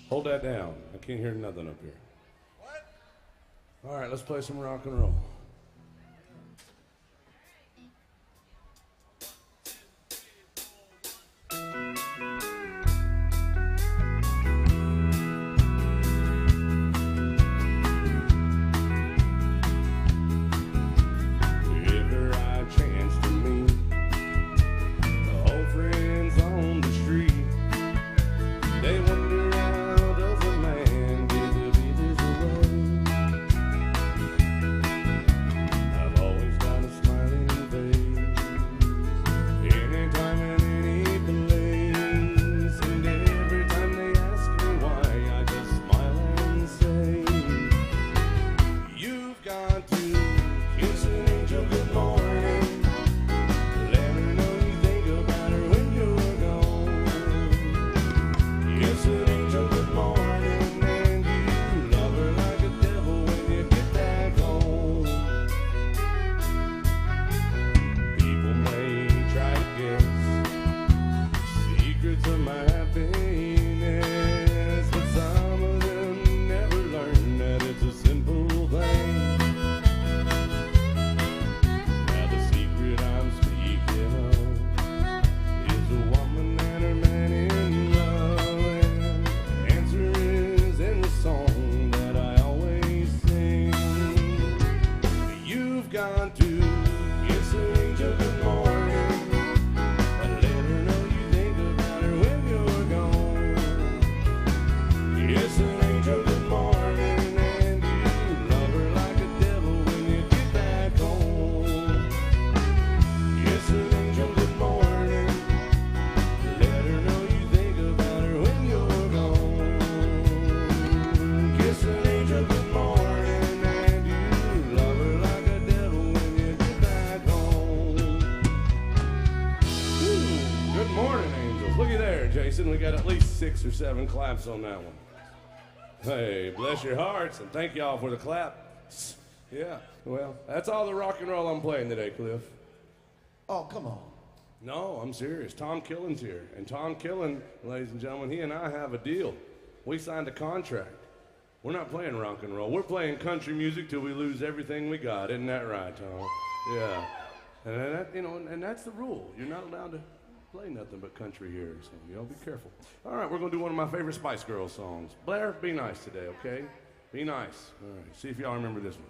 Hold that down. I can't hear nothing up here. What? All right, let's play some rock and roll. Jason, we got at least 6 or 7 claps on that one. Hey, bless your hearts, and thank y'all for the clap. Yeah, well, that's all the rock and roll I'm playing today, Cliff. Oh, come on. No, I'm serious. Tom Killen's here. And Tom Killen, ladies and gentlemen, he and I have a deal. We signed a contract. We're not playing rock and roll. We're playing country music till we lose everything we got. Isn't that right, Tom? Yeah. And that, and that's the rule. You're not allowed to play nothing but country here, so y'all be careful. All right, we're going to do one of my favorite Spice Girls songs. Blair, be nice today, okay? Be nice. All right, see if y'all remember this one.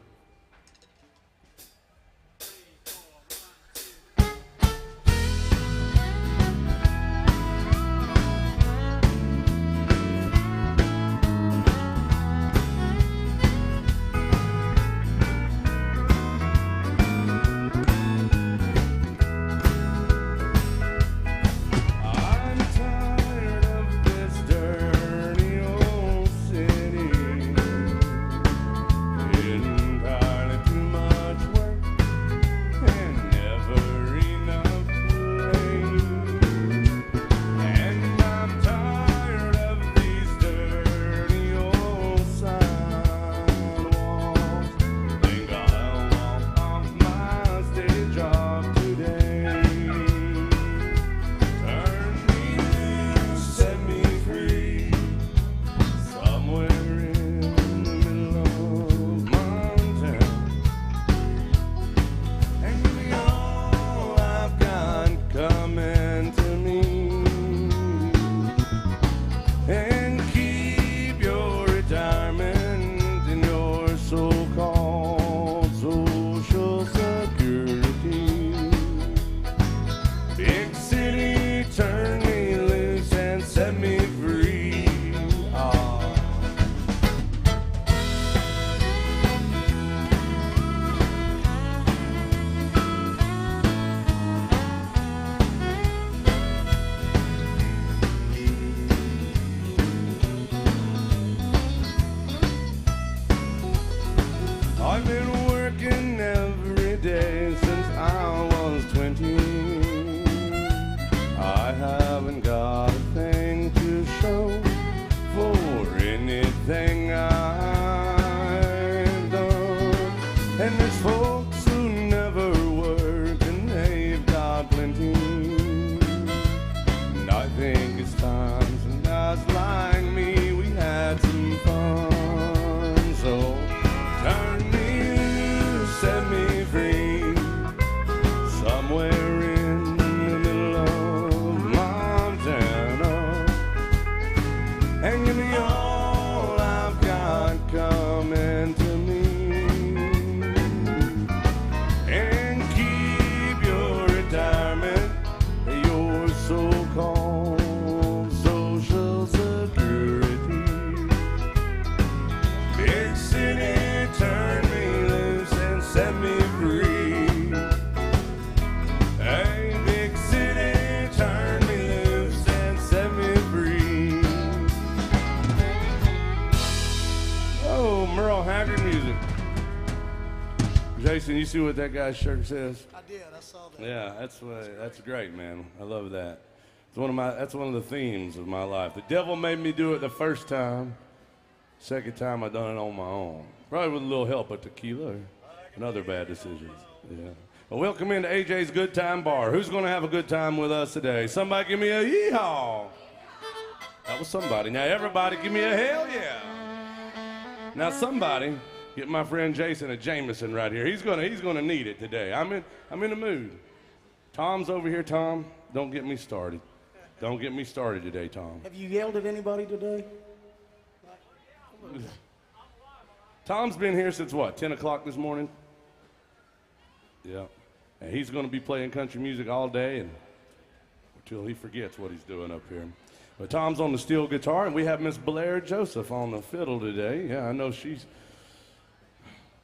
Jason, you see what that guy's shirt says? I did. I saw that. Yeah, that's great, man. I love that. That's one of the themes of my life. The devil made me do it the first time. Second time I done it on my own. Probably with a little help of tequila and other bad decisions. Yeah. Well, welcome into AJ's Good Time Bar. Who's going to have a good time with us today? Somebody give me a yeehaw. That was somebody. Now everybody give me a hell yeah. Now somebody get my friend Jason a Jameson right here. He's gonna need it today. I'm in the mood. Tom's over here. Tom, don't get me started. Don't get me started today, Tom. Have you yelled at anybody today? Tom's been here since what, 10 o'clock this morning? Yeah. And he's going to be playing country music all day and until he forgets what he's doing up here. But Tom's on the steel guitar, and we have Miss Blair Joseph on the fiddle today. Yeah, I know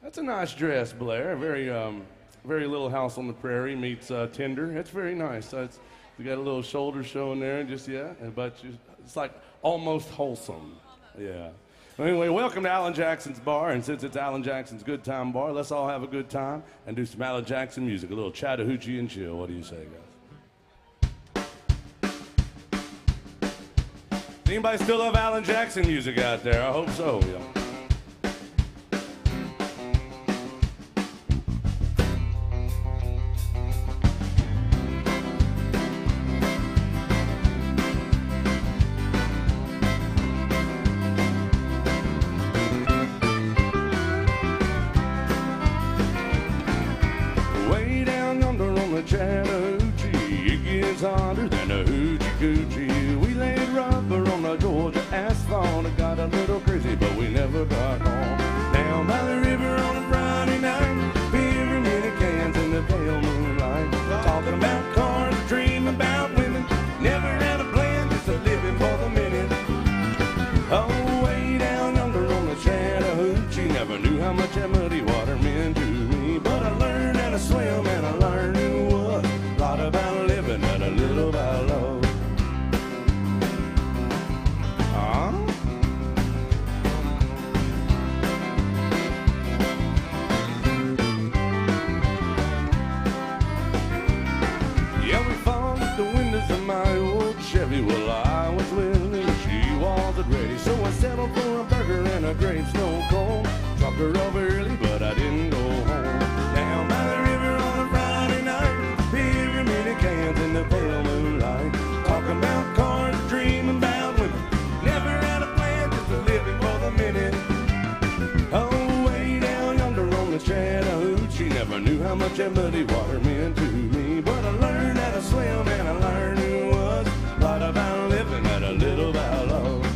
that's a nice dress, Blair. Very Little House on the Prairie meets Tender. It's very nice. You got a little shoulder showing there, and but it's like almost wholesome. Yeah. Anyway, welcome to Alan Jackson's Bar, and since it's Alan Jackson's Good Time Bar, let's all have a good time and do some Alan Jackson music, a little Chattahoochee and chill. What do you say, guys? Anybody still love Alan Jackson music out there? I hope so, yeah. Chattahoochee, it gets hotter than a hoochie coochie. We laid rubber on the Georgia asphalt. It got a little crazy, but we never got home. Down by the river on a Friday night, beer many cans in the pale moonlight. Talking about cars, dreaming about women. Never had a plan, just a living for the minute. Oh, way down yonder on the Chattahoochee, never knew how much that muddy water meant to me. But I learned how to swim and I learned a lot about living and a little about love. Yeah, we fogged the windows of my old Chevy. Well, I was willing, she wasn't ready. So I settled for a burger and a grape snow cone. Dropped her off early, but I didn't go home. Down by the river on a Friday night, beer many cans in the pale moonlight. Talking about cars, dreaming about women. Never had a plan, just a living for the minute. Oh, way down yonder on the Chattahoochee, never knew how much that muddy water meant to me. But I learned how to swim and I learned who was. A lot about living and a little about love.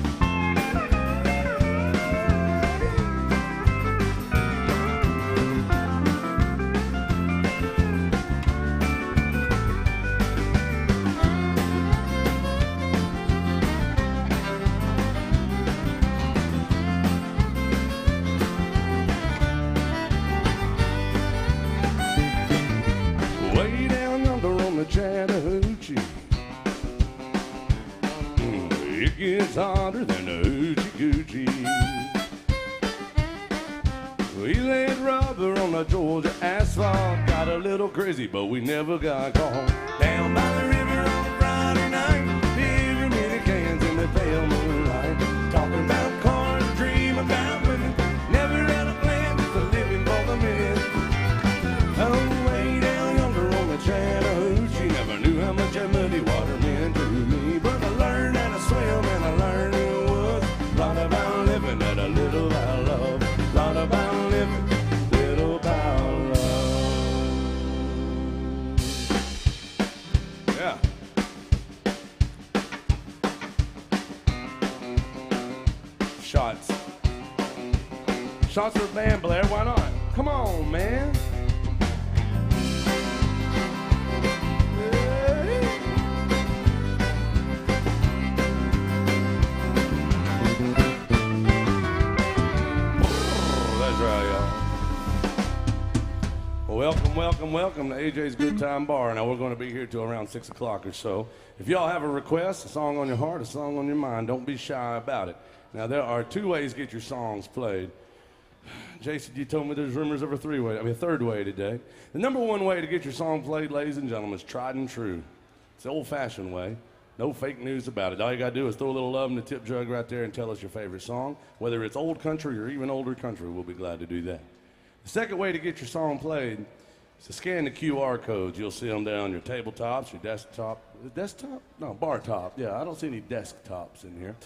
Chattahoochee, it gets hotter than a hoochie coochie. We laid rubber on the Georgia asphalt, got a little crazy, but we never got caught. Down by the river on a Friday night, beer many cans in the pale moonlight. Talking about cars, dream about women. Never had a plan, just a living for the minute. Oh, way down yonder on the Chattahoochee, never knew how much that muddy water meant to me. But I learned how to swim and I learned it was a lot about living and a little about love. A lot about living, little about love. Yeah. Shots. Shots for the band, Blair. Why not? Come on, man. Welcome to AJ's Good Time Bar. Now we're going to be here till around 6 o'clock or so. If y'all have a request, a song on your heart, a song on your mind, don't be shy about it. Now there are two ways to get your songs played. Jason, you told me there's rumors of a third way today. The number one way to get your song played, ladies and gentlemen, is tried and true. It's the old-fashioned way. No fake news about it. All you got to do is throw a little love in the tip jug right there and tell us your favorite song. Whether it's old country or even older country, we'll be glad to do that. The second way to get your song played is to scan the QR codes. You'll see them down your tabletops, your desktop? No, bar top. Yeah, I don't see any desktops in here.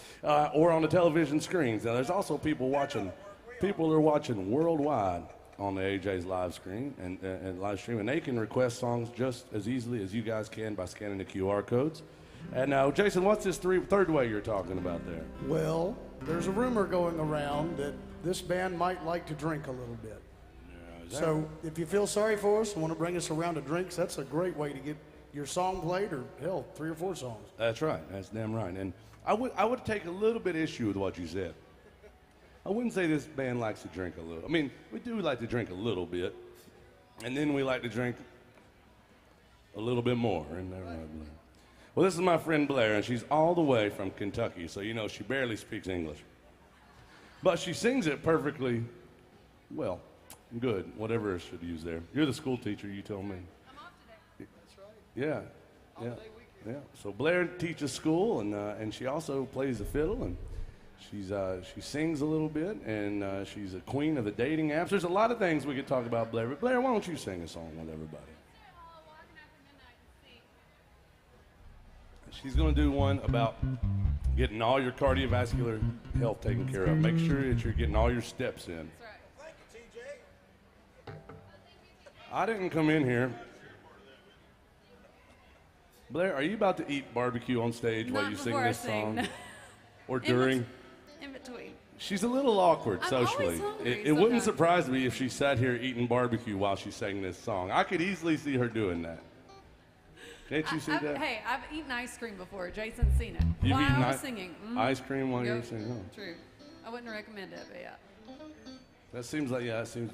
Or on the television screens. Now, there's also people are watching worldwide on the AJ's live stream, and they can request songs just as easily as you guys can by scanning the QR codes. And now, Jason, what's this third way you're talking about there? Well, there's a rumor going around that this band might like to drink a little bit. Yeah, so if you feel sorry for us and want to bring us a round of drinks, that's a great way to get your song played, or hell, 3 or 4 songs. That's right. That's damn right. And I would take a little bit of issue with what you said. I wouldn't say this band likes to drink a little. I mean, we do like to drink a little bit, and then we like to drink a little bit more. Isn't that right, Blair? Well, this is my friend Blair, and she's all the way from Kentucky, so you know she barely speaks English. But she sings it perfectly well, good, whatever I should use there. You're the school teacher, you told me. I'm off today. That's right. Yeah, yeah, Holiday weekend. yeah. So Blair teaches school, and she also plays the fiddle, and she sings a little bit, and she's a queen of the dating apps. There's a lot of things we could talk about, Blair. But Blair, why don't you sing a song with everybody? She's going to do one about getting all your cardiovascular health taken care of. Make sure that you're getting all your steps in. That's right. Thank you, TJ. I didn't come in here. Blair, are you about to eat barbecue on stage while Not you sing before I this song? sing. Or during? In between. She's a little awkward I'm socially. always hungry It wouldn't sometimes. surprise me if she sat here eating barbecue while she sang this song. I could easily see her doing that. Can't you see that? Hey, I've eaten ice cream before. Jason's seen it. You've While eaten I was singing. ice cream while you were Yep. singing? Oh. True. I wouldn't recommend it, but yeah. That seems to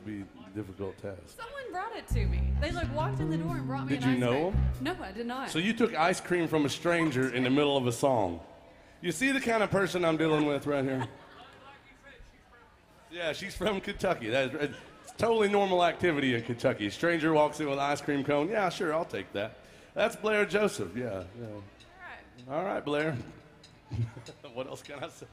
be a difficult task. Someone brought it to me. They walked in the door and brought me Did an you ice know cream. them? No, I did not. So you took ice cream from a stranger in the middle of a song. You see the kind of person I'm dealing with right here? Yeah, she's from Kentucky. It's totally normal activity in Kentucky. A stranger walks in with an ice cream cone. Yeah, sure, I'll take that. That's Blair Joseph. Yeah. All right. All right, Blair. What else can I say?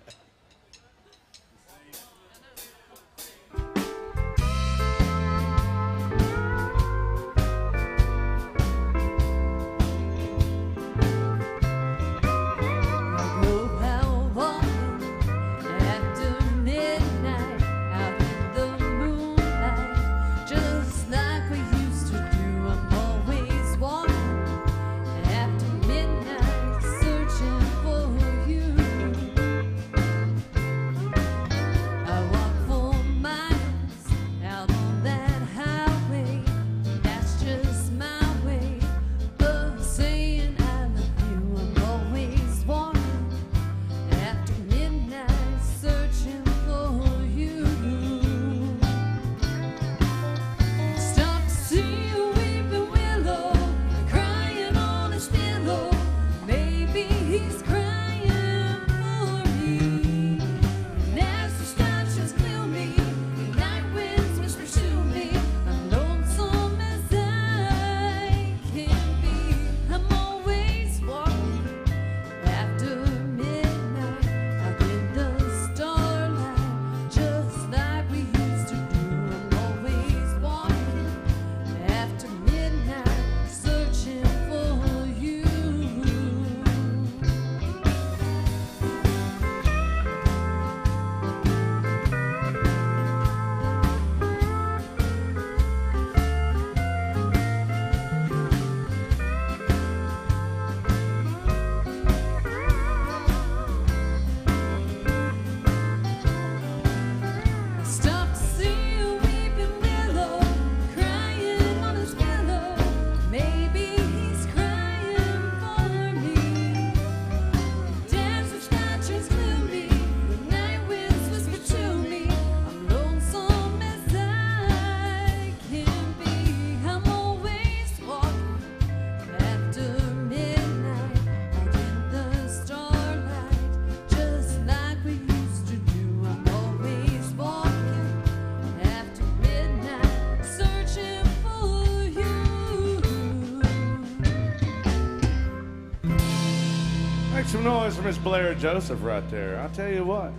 some noise for Miss Blair Joseph right there. I'll tell you what.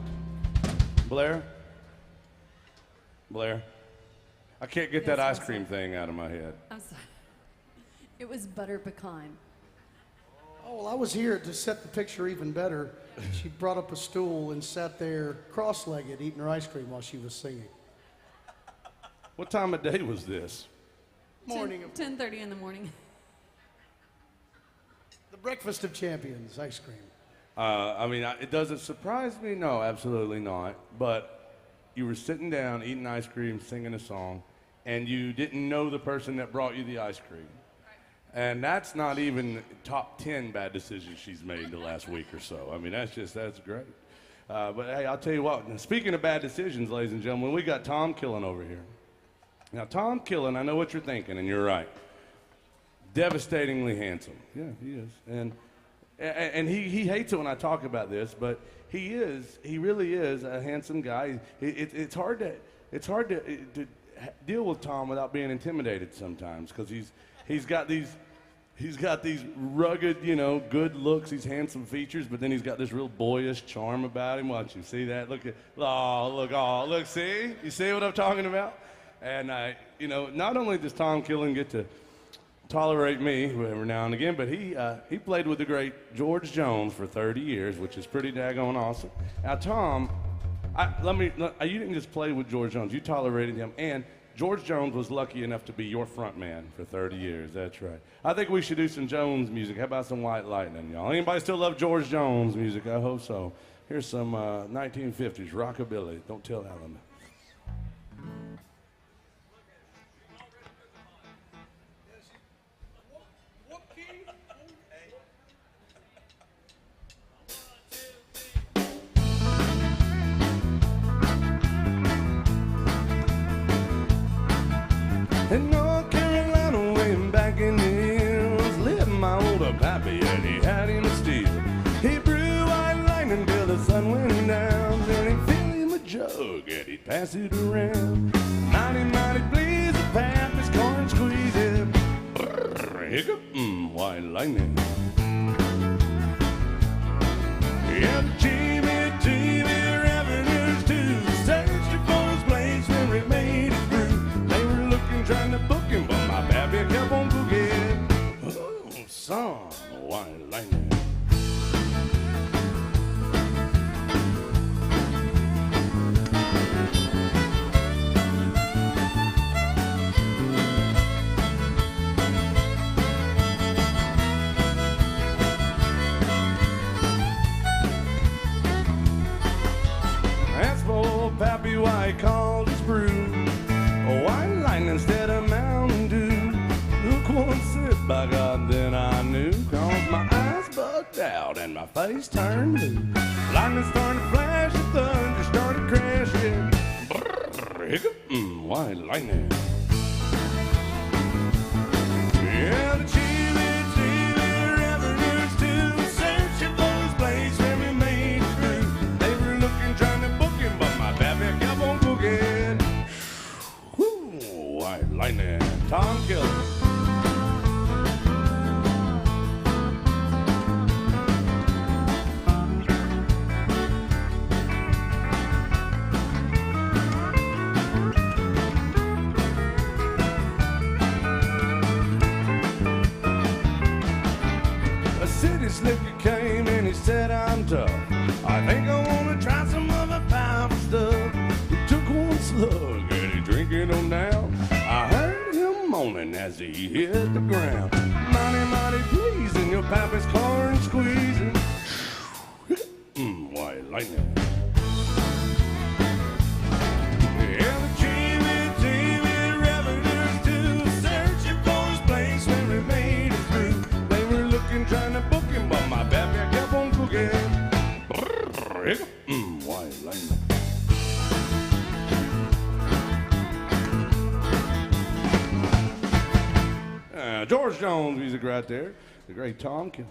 Blair? Blair? I can't get that ice cream thing out of my head. I'm sorry. It was butter pecan. Oh, well, I was here to set the picture even better. She brought up a stool and sat there cross-legged eating her ice cream while she was singing. What time of day was this? Morning. 10:30 in the morning. The breakfast of champions, ice cream. I mean, it doesn't surprise me. No, absolutely not. But you were sitting down, eating ice cream, singing a song, and you didn't know the person that brought you the ice cream. And that's not even top 10 bad decisions she's made the last week or so. I mean, that's great. But hey, I'll tell you what, speaking of bad decisions, ladies and gentlemen, we got Tom Killen over here. Now, Tom Killen, I know what you're thinking, and you're right. Devastatingly handsome. Yeah, he is. And he hates it when I talk about this, but he really is a handsome guy. It's hard to deal with Tom without being intimidated sometimes, because he's got these rugged, good looks, these handsome features, but then he's got this real boyish charm about him. Watch you see that? Look, see? You see what I'm talking about? And not only does Tom Killen get to tolerate me every now and again, but he played with the great George Jones for 30 years, which is pretty daggone awesome. Now, Tom, you didn't just play with George Jones, you tolerated him, and George Jones was lucky enough to be your front man for 30 years. That's right. I think we should do some Jones music. How about some White Lightning, y'all? Anybody still love George Jones music? I hope so. Here's some 1950s rockabilly. Don't tell Alan. In North Carolina, way back in the hills, lived my older pappy, and he had him a steal. He brewed White Lightning till the sun went down, then he'd fill him a jug and he'd pass it around. Mighty pleased, the pappy's corn squeeze it. Brrr, hiccup, White Lightning. Yeah, Jimmy revenues too, searched for his place where he made it through. They were looking, trying to book him, but my pappy kept on cooking. Oh, son, White Lightning. That's for Pappy White called his brew White Lightning instead of Mountain Dew. Took one sip, by God, then I knew, 'cause my eyes bugged out and my face turned blue. Lightning started to flash, the thunder started crashing. Brrr, hiccup, White Lightning. Yeah, the Chili revenues too, searching for his place where we made it through. They were looking, trying to book him, but my pappy kept on cooking. Whoo, White Lightning. Tom Killen. A city slicker came and he said, I'm tough. I think I want to try some other powerful stuff. He took one slug and he drank it on down. I heard him moaning as he hit the ground. Mighty pleasing, your pappy's corn squeezing. White Lightning. Yeah, the Jimmy revenues too, searching for his place when we made it through. They were looking, trying to book him, but my pappy kept on cooking. Brrr, White Lightning. George Jones music right there. The great Tom Killen.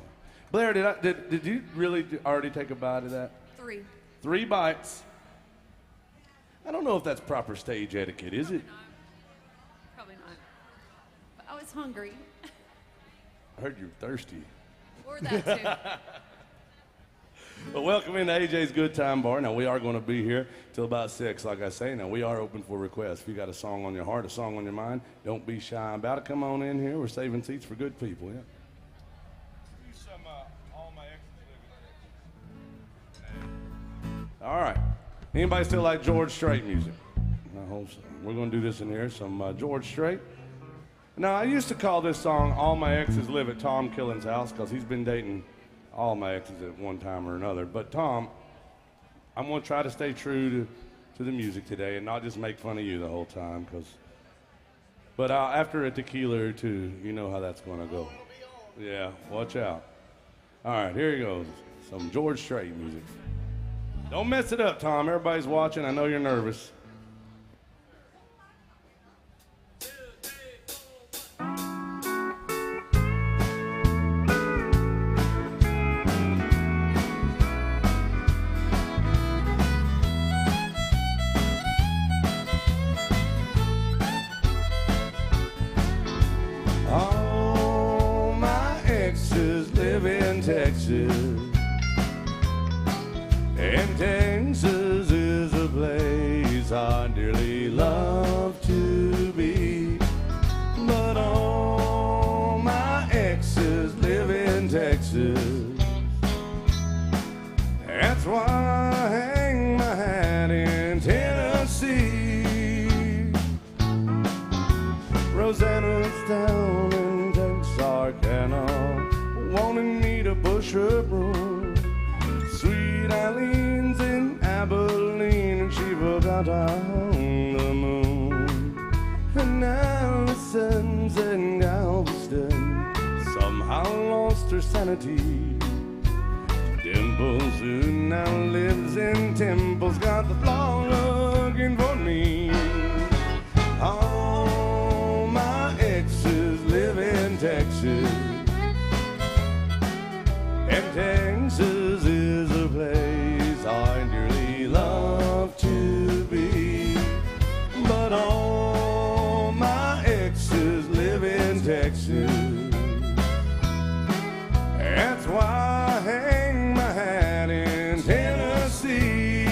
Blair, did you really already take a bite of that? 3. 3 bites. I don't know if that's proper stage etiquette, is it? Probably not. But I was hungry. I heard you're thirsty. Or that too. Well, welcome into AJ's Good Time Bar. Now, we are going to be here till about 6, like I say. Now, we are open for requests. If you got a song on your heart, a song on your mind, don't be shy about it. Come on in here. We're saving seats for good people, yeah. All right. Anybody still like George Strait music? I hope so. We're going to do this in here, some George Strait. Now, I used to call this song All My Exes Live at Tom Killen's House because he's been dating all my exes at one time or another. But Tom, I'm going to try to stay true to the music today and not just make fun of you the whole time. But after a tequila or two, you know how that's going to go. Yeah, watch out. All right, here he goes. Some George Strait music. Don't mess it up, Tom. Everybody's watching. I know you're nervous. Texas, and Texas is a place I dearly love to be. But all my exes live in Texas. That's why I hang my hat in Tennessee. Rosanna's down in Texarkana, wanting me to push her broom. Sweet Eileen's in Abilene, and she forgot on the moon. And Allison's in Galveston, somehow lost her sanity. Dimples, who now lives in Temple's, got the law looking for me. All my exes live in Texas, and Texas is a place I dearly love to be. But all my exes live in Texas. That's why I hang my hat in Tennessee.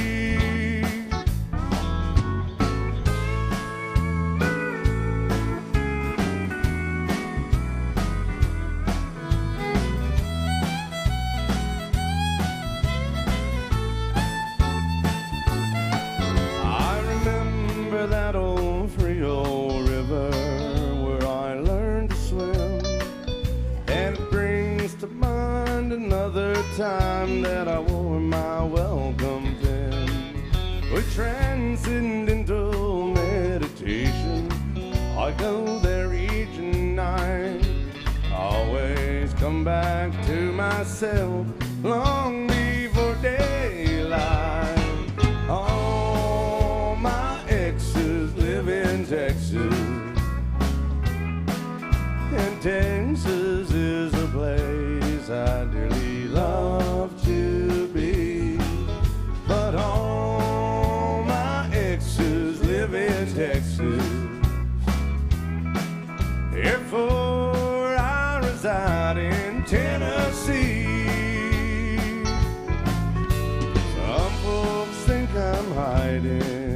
That old Frio River where I learned to swim, and it brings to mind another time that I wore my welcome pin. With transcendental meditation, I go there each night. Always come back to myself long before daylight. Live in Texas, and Texas is a place I dearly love to be. But all my exes live in Texas. Therefore I reside in Tennessee. Some folks think I'm hiding.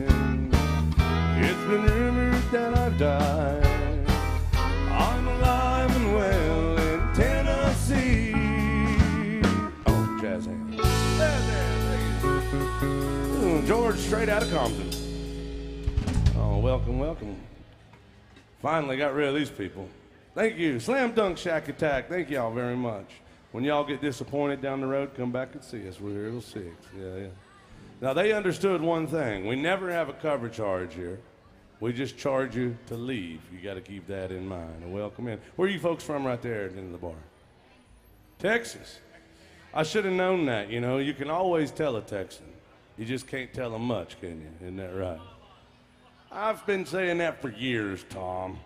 It's been rumored that I've died. I'm alive and well in Tennessee. Oh, jazz hands. George, straight out of Compton. Oh, welcome, welcome. Finally got rid of these people. Thank you. Slam Dunk Shack Attack. Thank y'all very much. When y'all get disappointed down the road, come back and see us. We're here till 6. Yeah. Now, they understood one thing. We never have a cover charge here. We just charge you to leave. You got to keep that in mind. And welcome in. Where are you folks from right there at the end of the bar? Texas. I should have known that, you know. You can always tell a Texan. You just can't tell them much, can you? Isn't that right? I've been saying that for years, Tom.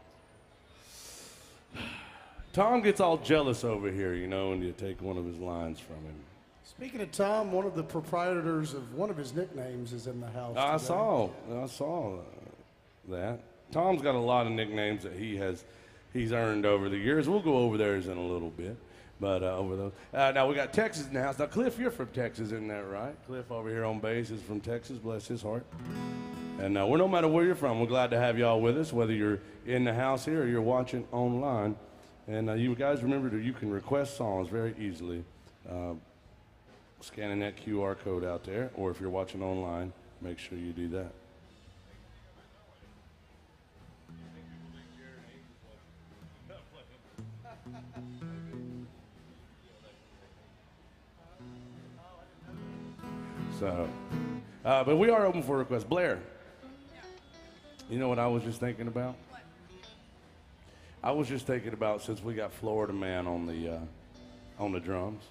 Tom gets all jealous over here, you know, when you take one of his lines from him. Speaking of Tom, one of the proprietors of one of his nicknames is in the house today. I saw that. Tom's got a lot of nicknames that he's earned over the years. We'll go over theirs in a little bit. But over those. Now we got Texas in the house. Now Cliff, you're from Texas, isn't that right? Cliff over here on bass is from Texas. Bless his heart. And we're no matter where you're from, we're glad to have y'all with us, whether you're in the house here or you're watching online. And you guys remember that you can request songs very easily, scanning that QR code out there, or if you're watching online, make sure you do that. So, but we are open for requests. Blair, you know what I was just thinking about? What? I was just thinking about, since we got Florida Man on the drums,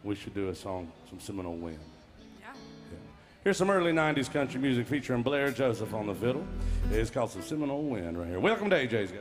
we should do a song, some Seminole Wind. Yeah. Yeah. Here's some early 90s country music featuring Blair Joseph on the fiddle. It's called some Seminole Wind right here. Welcome to AJ's, guys.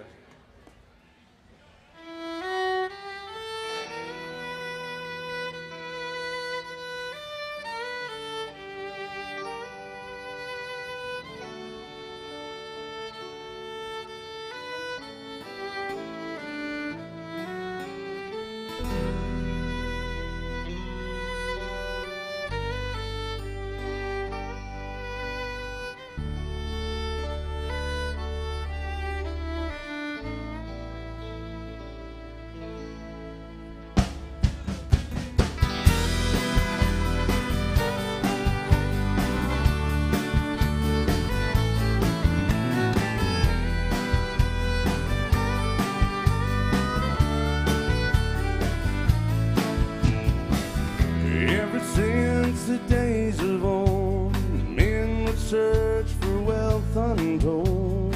Ever since the days of old, men would search for wealth untold.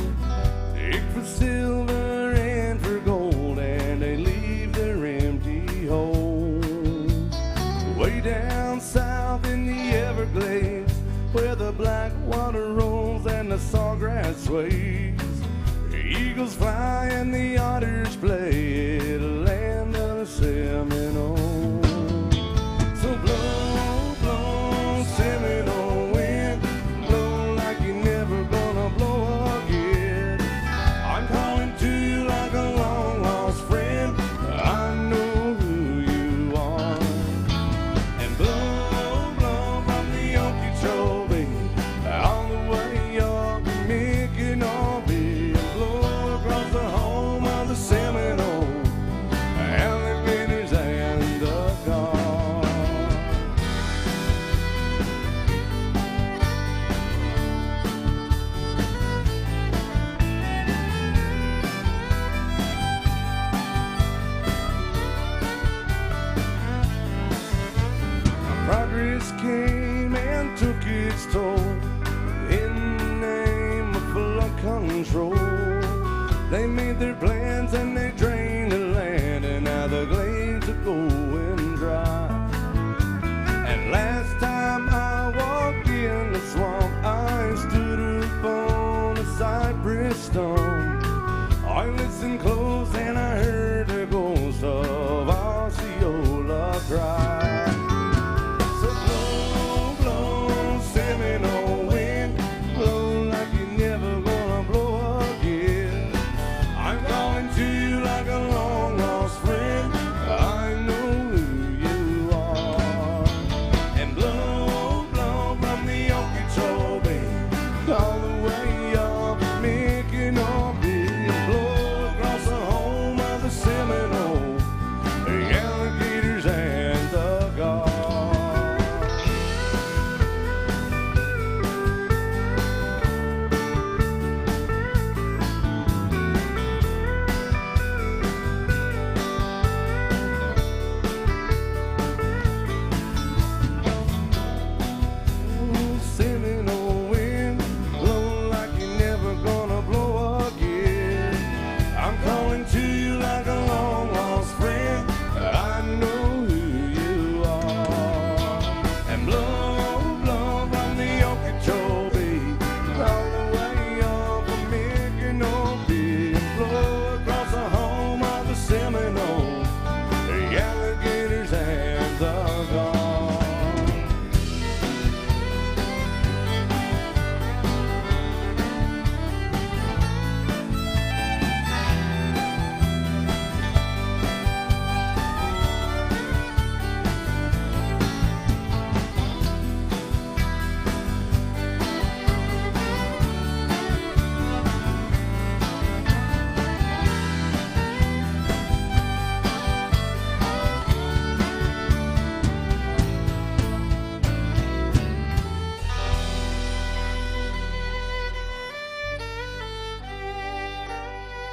Dig for silver and for gold, and they leave their empty holes. Way down south in the Everglades, where the black water rolls and the sawgrass sways, the eagles fly and the otters play, the land of the Seminole. So blow, blow, Seminole wind, blow like you're never gonna blow again. I'm calling to you like a long lost friend, I know who you are. And blow, blow from the Okeechobee, all the way up to Mickey-Norby, and blow across the home of the Seminole, Alleghenies and the Gulf. Progress came and took its toll in the name of flood control. They made their plans and they drained the land, and now the glades are going dry. And last time I walked in the swamp, I stood up on a cypress stump. I listened close and I heard the ghost of Osceola cry. So blow, blow, Seminole wind, blow like you're never gonna blow again. I'm calling to you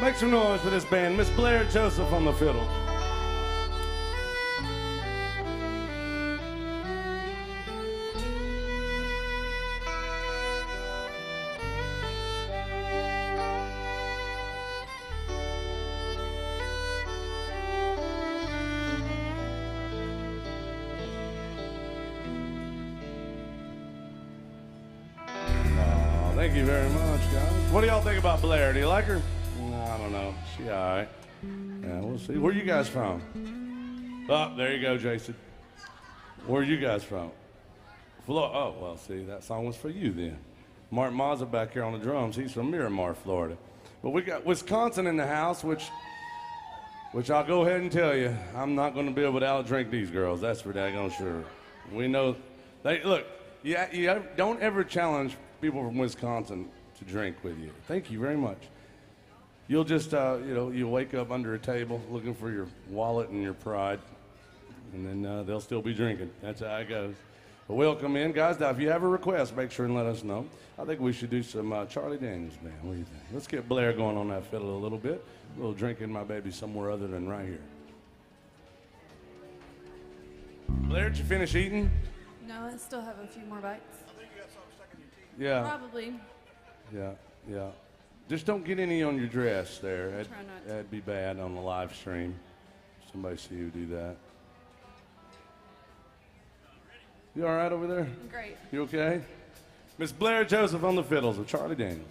Make some noise for this band. Miss Blair Joseph on the fiddle. Thank you very much, guys. What do y'all think about Blair? Do you like her? I don't know. She all right. Yeah, we'll see. Where you guys from? Oh, there you go, Jason. Where are you guys from? Oh, well, see, that song was for you then. Mark Mazza back here on the drums. He's from Miramar, Florida. But we got Wisconsin in the house, which I'll go ahead and tell you, I'm not going to be able to outdrink these girls. That's for daggone sure. We know. Look, you don't ever challenge people from Wisconsin to drink with you. Thank you very much. You'll just, you'll wake up under a table looking for your wallet and your pride, and then they'll still be drinking. That's how it goes. But welcome in, guys. Now, if you have a request, make sure and let us know. I think we should do some Charlie Daniels Band. What do you think? Let's get Blair going on that fiddle a little bit. A little drinking my baby somewhere other than right here. Blair, did you finish eating? No, I still have a few more bites. I think you got something stuck in your teeth. Yeah. Probably. Yeah. Just don't get any on your dress there. Try not to. That'd be bad on the live stream. Somebody see you do that. You all right over there? Great. You okay? Miss Blair Joseph on the fiddles with Charlie Daniels.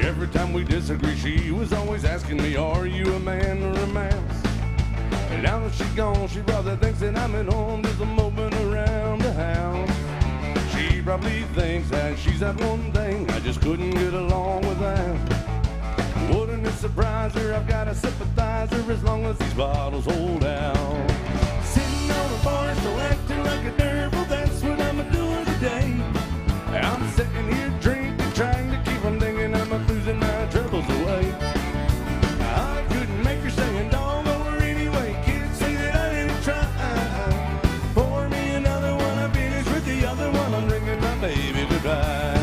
Every time we disagree, she was always asking me, are you a man or a mouse? And now that she's gone, she probably thinks that I'm at home, just a moping around the house. She probably thinks that she's that one thing I just couldn't get along without. Wouldn't it surprise her? I've got a sympathizer as long as these bottles hold out. Sitting on a bar stool acting like a devil, that's what I'm doing today. I'm sitting here drinking, trying to keep from thinking I'm losing my troubles away. I couldn't make her stay and dog over anyway. Can't say that I didn't try. Pour me another one, I'm finished with the other one. I'm drinking my baby goodbye.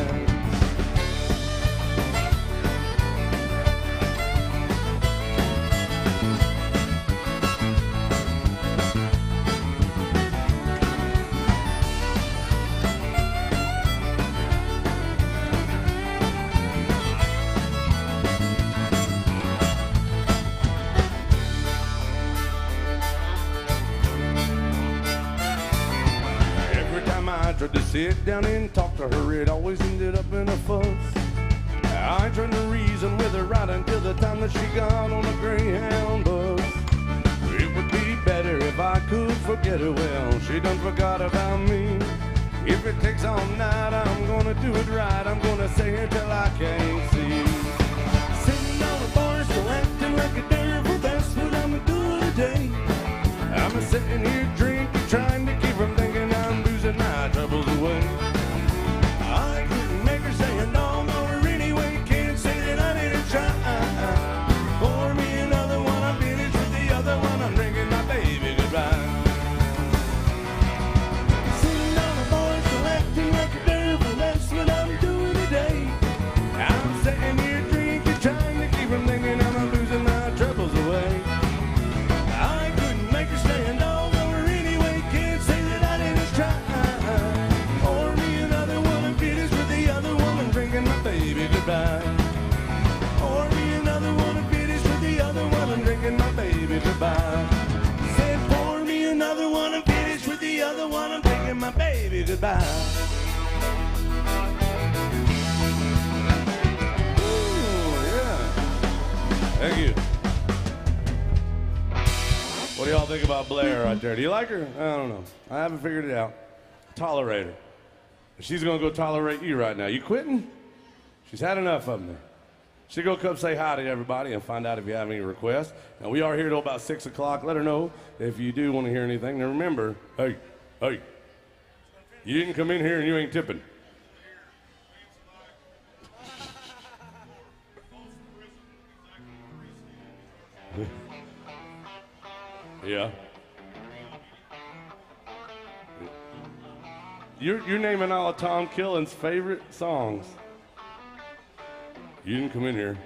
Tried to sit down and talk to her, it always ended up in a fuss. I tried to reason with her right until the time that she got on a Greyhound bus. It would be better if I could forget her, well, she done forgot about me. If it takes all night, I'm gonna do it right, I'm gonna stay here till I can't see. Sitting on a bar stool acting like a devil, that's what I'm doing today. I'm sitting here drinking, trying to keep from thinking I'm losing my troubles away. I couldn't make her say a no more anyway. Can't say that I didn't try. Pour me another one, I'm finished with the other one. I'm drinking my baby goodbye. Sitting on a bar stool acting like a devil, that's what I'm doing today. I'm sitting here drinking, trying to keep from thinking I'm losing my troubles away. I couldn't make her stay and over anyway. Can't say say my baby goodbye. Ooh, yeah. Thank you. What do y'all think about Blair right there? Do you like her? I don't know. I haven't figured it out. Tolerate her. She's gonna go tolerate you right now. You quitting? She's had enough of me. She'll go come say hi to everybody and find out if you have any requests. Now, we are here till about 6 o'clock. Let her know if you do want to hear anything. Now, remember, hey, you didn't come in here and you ain't tipping. Yeah. You're naming all of Tom Killen's favorite songs. You didn't come in here.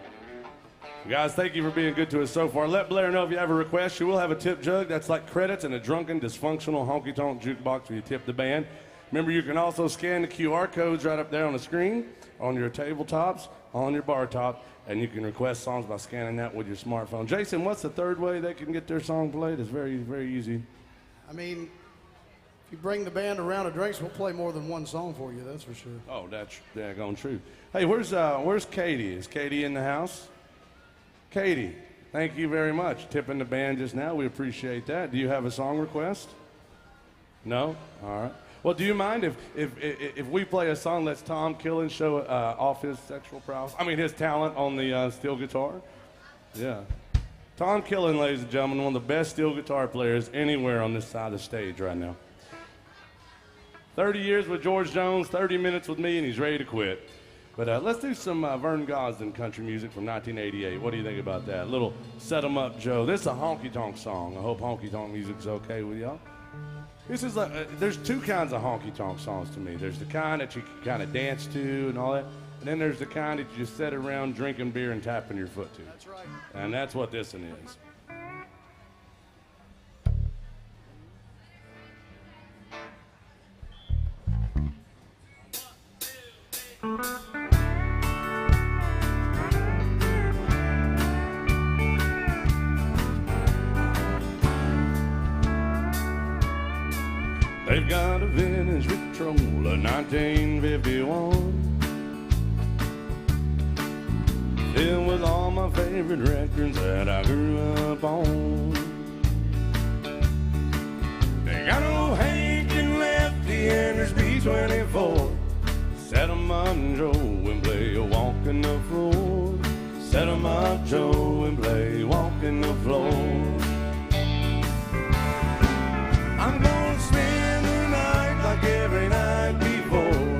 Guys, thank you for being good to us so far. Let Blair know if you have a request. She will have a tip jug. That's like credits in a drunken, dysfunctional, honky-tonk jukebox when you tip the band. Remember, you can also scan the QR codes right up there on the screen, on your tabletops, on your bar top, and you can request songs by scanning that with your smartphone. Jason, what's the third way they can get their song played? It's very, very easy. I mean, if you bring the band a round of drinks, we'll play more than one song for you, that's for sure. Oh, that's daggone true. Hey, where's Katie? Is Katie in the house? Katie, thank you very much. Tipping the band just now. We appreciate that. Do you have a song request? No? All right. Well, do you mind if we play a song that's Tom Killen show off his sexual prowess? I mean, his talent on the steel guitar? Yeah. Tom Killen, ladies and gentlemen, one of the best steel guitar players anywhere on this side of the stage right now. 30 years with George Jones, 30 minutes with me, and he's ready to quit. But let's do some Vern Gosdin country music from 1988. What do you think about that? A little Set 'em Up Joe. This is a honky-tonk song. I hope honky-tonk music's okay with y'all. This is there's two kinds of honky-tonk songs to me. There's the kind that you can kind of dance to and all that. And then there's the kind that you just sit around drinking beer and tapping your foot to. That's right. And that's what this one is. They've got a vintage Victrola 1951 filled with all my favorite records that I grew up on. They got old Hank and Lefty and there's B-24. Set 'em up, Joe, and play a walk in the floor. Set 'em up, Joe, and play a walk in the floor. I'm gonna spend the night like every night before.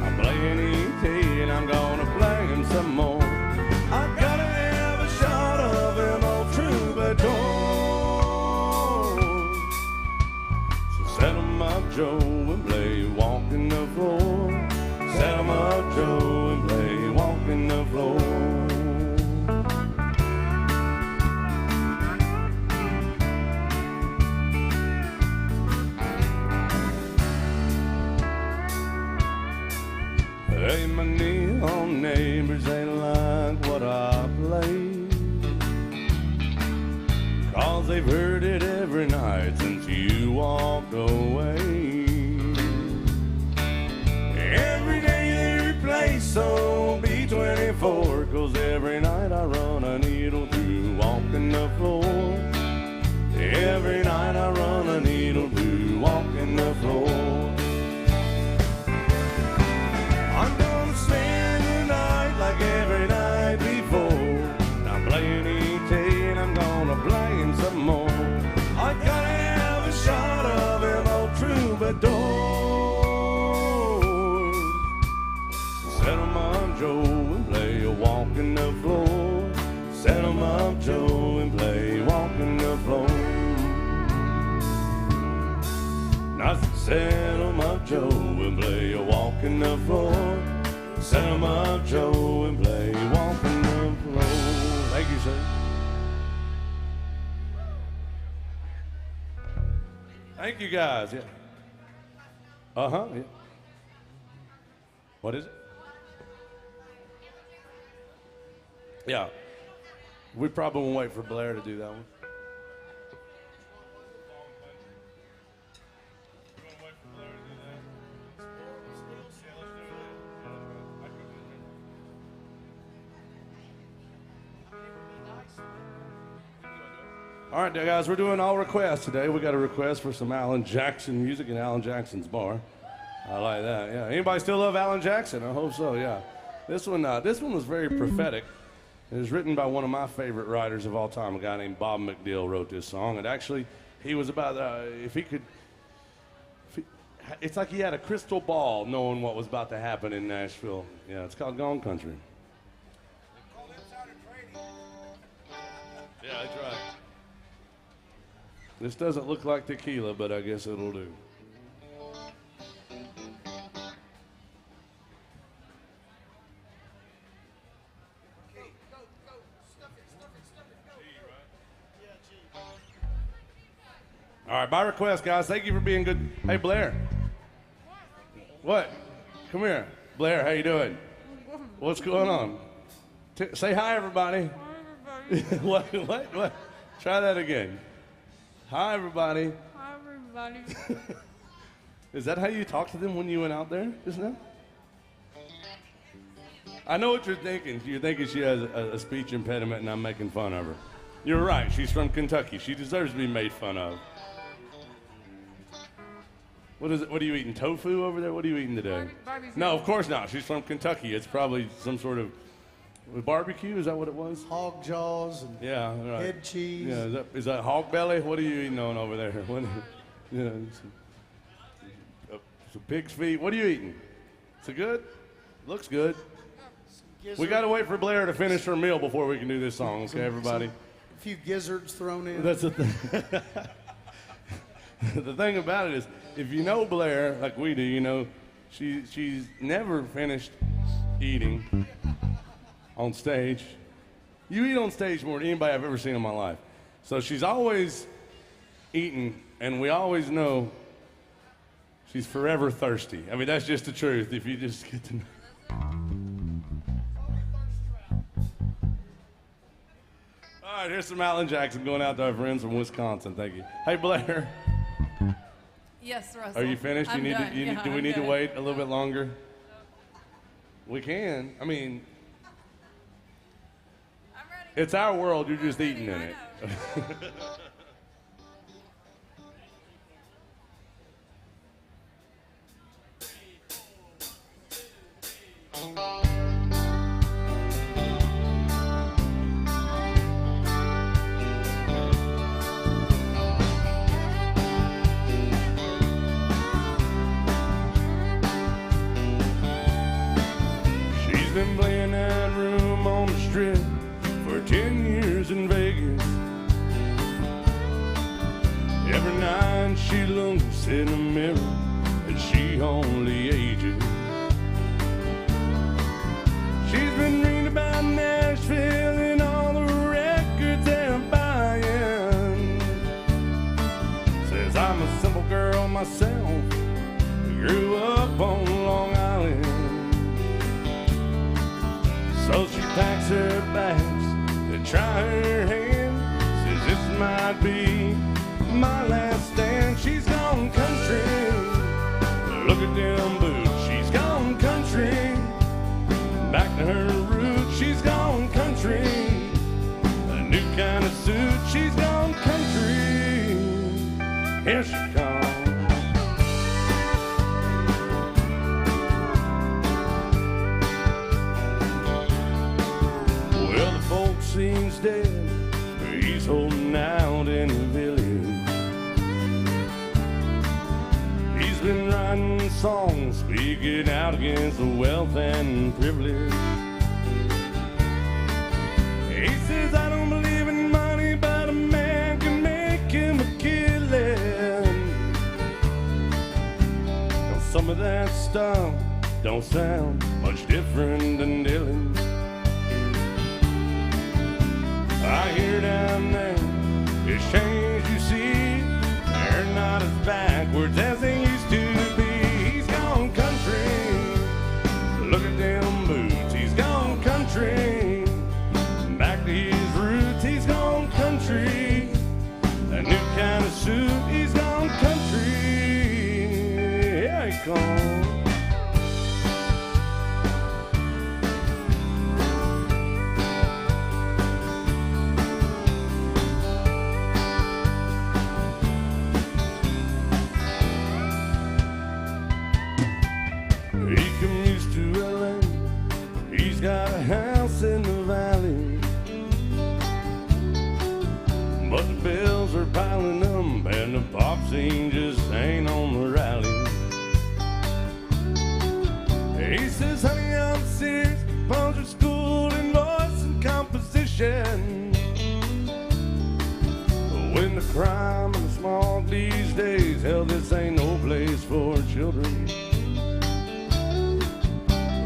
I'm playing E.T. and I'm gonna play him some more. I've gotta have a shot of him old troubadour. So set 'em up, Joe, and play walk in the floor. Set 'em up, Joe, and play walk in the floor. Hey, my neon neighbors, they like what I play, 'cause they've heard it every night since you walked away. Every day they replace on B-24, 'cause every night I run a needle through walking the floor. Every night I run a needle through walking the floor. I'm gonna spend the night like every night before. I'm playing E.T. and I'm gonna play him some more. I gotta have a shot of him old troubadour. Set 'em up, Joe, and play a walk in the floor. Set 'em up, Joe, and play walk in the floor. Now set 'em up, Joe, and play a walk in the floor. Set 'em up, Joe, and play walk in the floor. Thank you, sir. Thank you, guys. Yeah. Yeah. What is it? Yeah. We probably won't wait for Blair to do that one. All right, guys, we're doing all requests today. We got a request for some Alan Jackson music in Alan Jackson's bar. I like that. Yeah. Anybody still love Alan Jackson? I hope so. Yeah. This one was very prophetic. It was written by one of my favorite writers of all time. A guy named Bob McDill wrote this song. And actually, he was about it's like he had a crystal ball knowing what was about to happen in Nashville. Yeah, it's called Gone Country. Call insider trading. Yeah, that's right. This doesn't look like tequila, but I guess it'll do. Okay, go, go. Stuff it, go. All right, by request, guys. Thank you for being good. Hey, Blair. What? Come here. Blair, how you doing? What's going on? Say hi, everybody. What? Try that again. Hi, everybody. Hi, everybody. Is that how you talked to them when you went out there just now? I know what you're thinking. You're thinking she has a speech impediment and I'm making fun of her. You're right. She's from Kentucky. She deserves to be made fun of. What is it? What are you eating? Tofu over there? What are you eating today? Barbecue. No, of course not. She's from Kentucky. It's probably some sort of barbecue. Is that what it was? Hog jaws and Yeah. Right. head cheese. Yeah. Is that hog belly? What are you eating on over there? What, yeah. Some pig's feet. What are you eating? Is it good? Looks good. We got to wait for Blair to finish her meal before we can do this song. Okay, everybody. A few gizzards thrown in. That's the thing. The thing about it is, if you know Blair like we do, you know she's never finished eating on stage. You eat on stage more than anybody I've ever seen in my life. So she's always eating, and we always know she's forever thirsty. I mean, that's just the truth if you just get to know. All right, here's some Alan Jackson going out to our friends from Wisconsin. Thank you. Hey, Blair. Yes, Russell. Are you finished? I'm done. Do we I'm need to good. wait a little bit longer? We can. I mean, I'm ready. it's our world. You're just I'm eating ready, in it. I know. She's been playing that room on the strip for 10 years in Vegas. Every night she looks in the mirror and she only ages. She's been reading about Nashville and all the records they're buying. Says I'm a simple girl myself, grew up on Long Island. So she packs her bags to try her hand. Says this might be my last stand. She's gone country. Look at them boots. She's gone country. Back to her roots. She's gone country. A new kind of suit. She's gone country. Here she comes. Well, the folk seems dead. He's holding out in the village. He's been writing songs, speaking out against the wealth and privilege. He says, I don't believe in money, but a man can make him a killing. Now, some of that stuff don't sound much different than Dylan. I hear down there, it's changed, you see. They're not as backwards as they used to be. He's gone country. Look at them boots. He's gone country. Back to his roots. He's gone country. A new kind of suit. He's gone country. Here he comes. Crime and smog these days, hell, this ain't no place for children.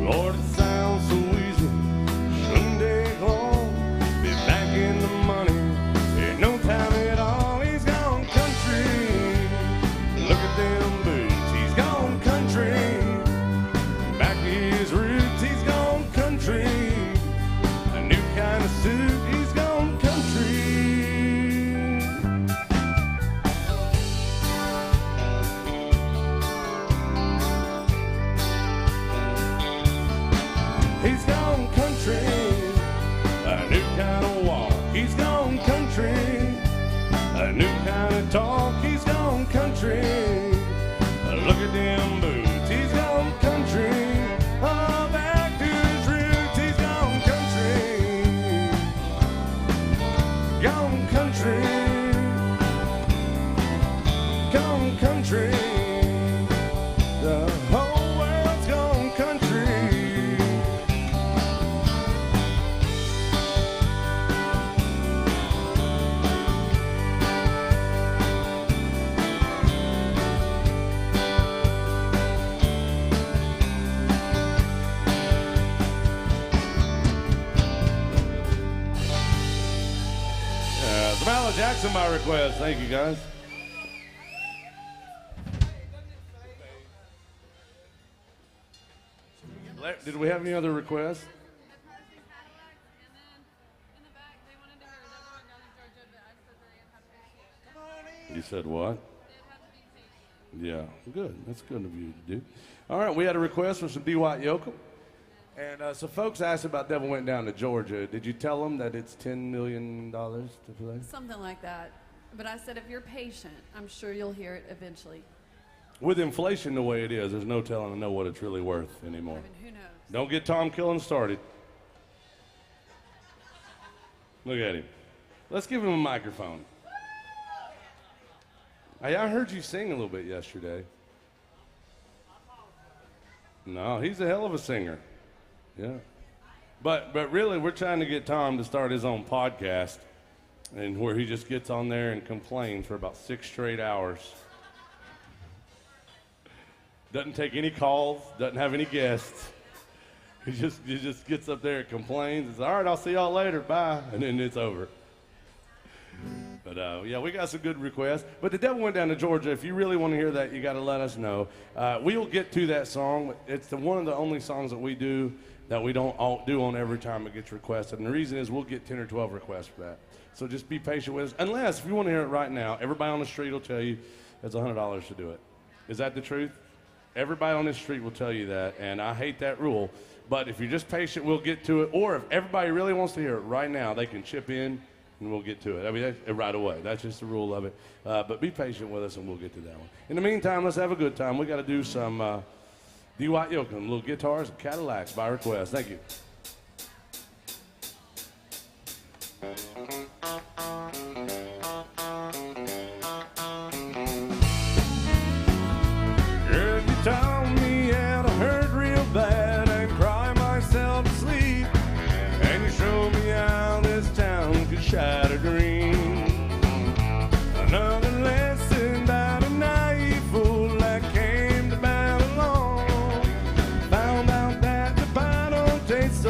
Lord, it sounds so easy, shouldn't take long. Be back in the money in no time at all. He's gone country, look at them boots. He's gone country, back to his roots. He's gone country, a new kind of suit. He's gone country. He's gone country, a new kind of walk. He's gone country, a new kind of talk. He's gone country, look at them boots. He's gone country, oh, back to his roots. He's gone country, gone country, the whole world's gone country. Samala Jackson by request. Thank you, guys. Did we have any other requests? You said what? Yeah, good. That's good of you to do. All right, we had a request from some D. White Yoakum. And so folks asked about Devil Went Down to Georgia. Did you tell them that it's $10 million to play? Something like that. But I said, if you're patient, I'm sure you'll hear it eventually. With inflation the way it is, there's no telling to know what it's really worth I anymore. mean, who knows? Don't get Tom Killen started. Look at him. Let's give him a microphone. Hey, I heard you sing a little bit yesterday. No, he's a hell of a singer. Yeah. But really, we're trying to get Tom to start his own podcast, and where he just gets on there and complains for about 6 straight hours. Doesn't take any calls, doesn't have any guests. He just gets up there and complains. It's all right, I'll see y'all later, bye, and then it's over. But yeah, we got some good requests. But The Devil Went Down to Georgia. If you really want to hear that, you got to let us know. We'll get to that song. It's one of the only songs that we do that we don't do on every time it gets requested. And the reason is we'll get 10 or 12 requests for that. So just be patient with us. Unless, if you want to hear it right now, everybody on the street will tell you it's $100 to do it. Is that the truth? Everybody on this street will tell you that, and I hate that rule. But if you're just patient, we'll get to it. Or if everybody really wants to hear it right now, they can chip in, and we'll get to it. I mean, that's right away. That's just the rule of it. But be patient with us, and we'll get to that one. In the meantime, let's have a good time. We got to do some D. White Yoakum, little guitars and Cadillacs by request. Thank you. Girl, you told me how to hurt real bad and cry myself to sleep, and you showed me how this town could shatter dreams. Another lesson about a naive fool that came to Babylon. Found out that the pie don't taste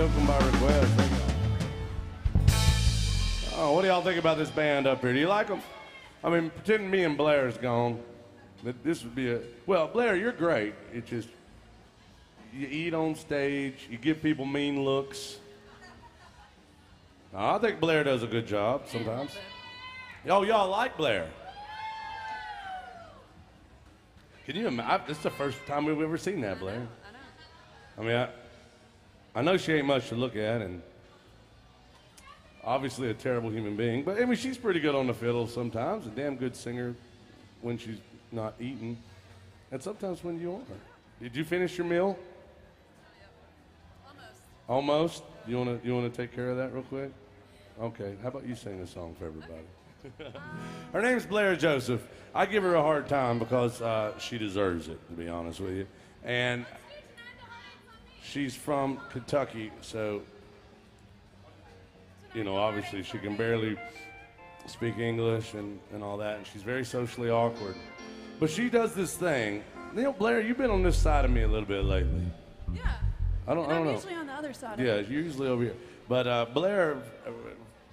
Karaoke by request. Thank y'all. Oh, what do y'all think about this band up here? Do you like them? I mean, pretending me and Blair's gone, that this would be a... Well, Blair, you're great. It's just... You eat on stage. You give people mean looks. I think Blair does a good job sometimes. Oh, y'all like Blair? Can you imagine? This is the first time we've ever seen that, Blair. I mean, I know she ain't much to look at, and obviously a terrible human being, but I mean, she's pretty good on the fiddle sometimes, a damn good singer when she's not eating, and sometimes when you are. Did you finish your meal? Almost? You wanna take care of that real quick? Okay, how about you sing a song for everybody? Her name's Blair Joseph. I give her a hard time because she deserves it, to be honest with you. And she's from Kentucky, so, you know, obviously she can barely speak English and all that, and she's very socially awkward. But she does this thing. You know, Blair, you've been on this side of me a little bit lately. Yeah. I don't I'm know. usually on the other side. Yeah, usually over here. But Blair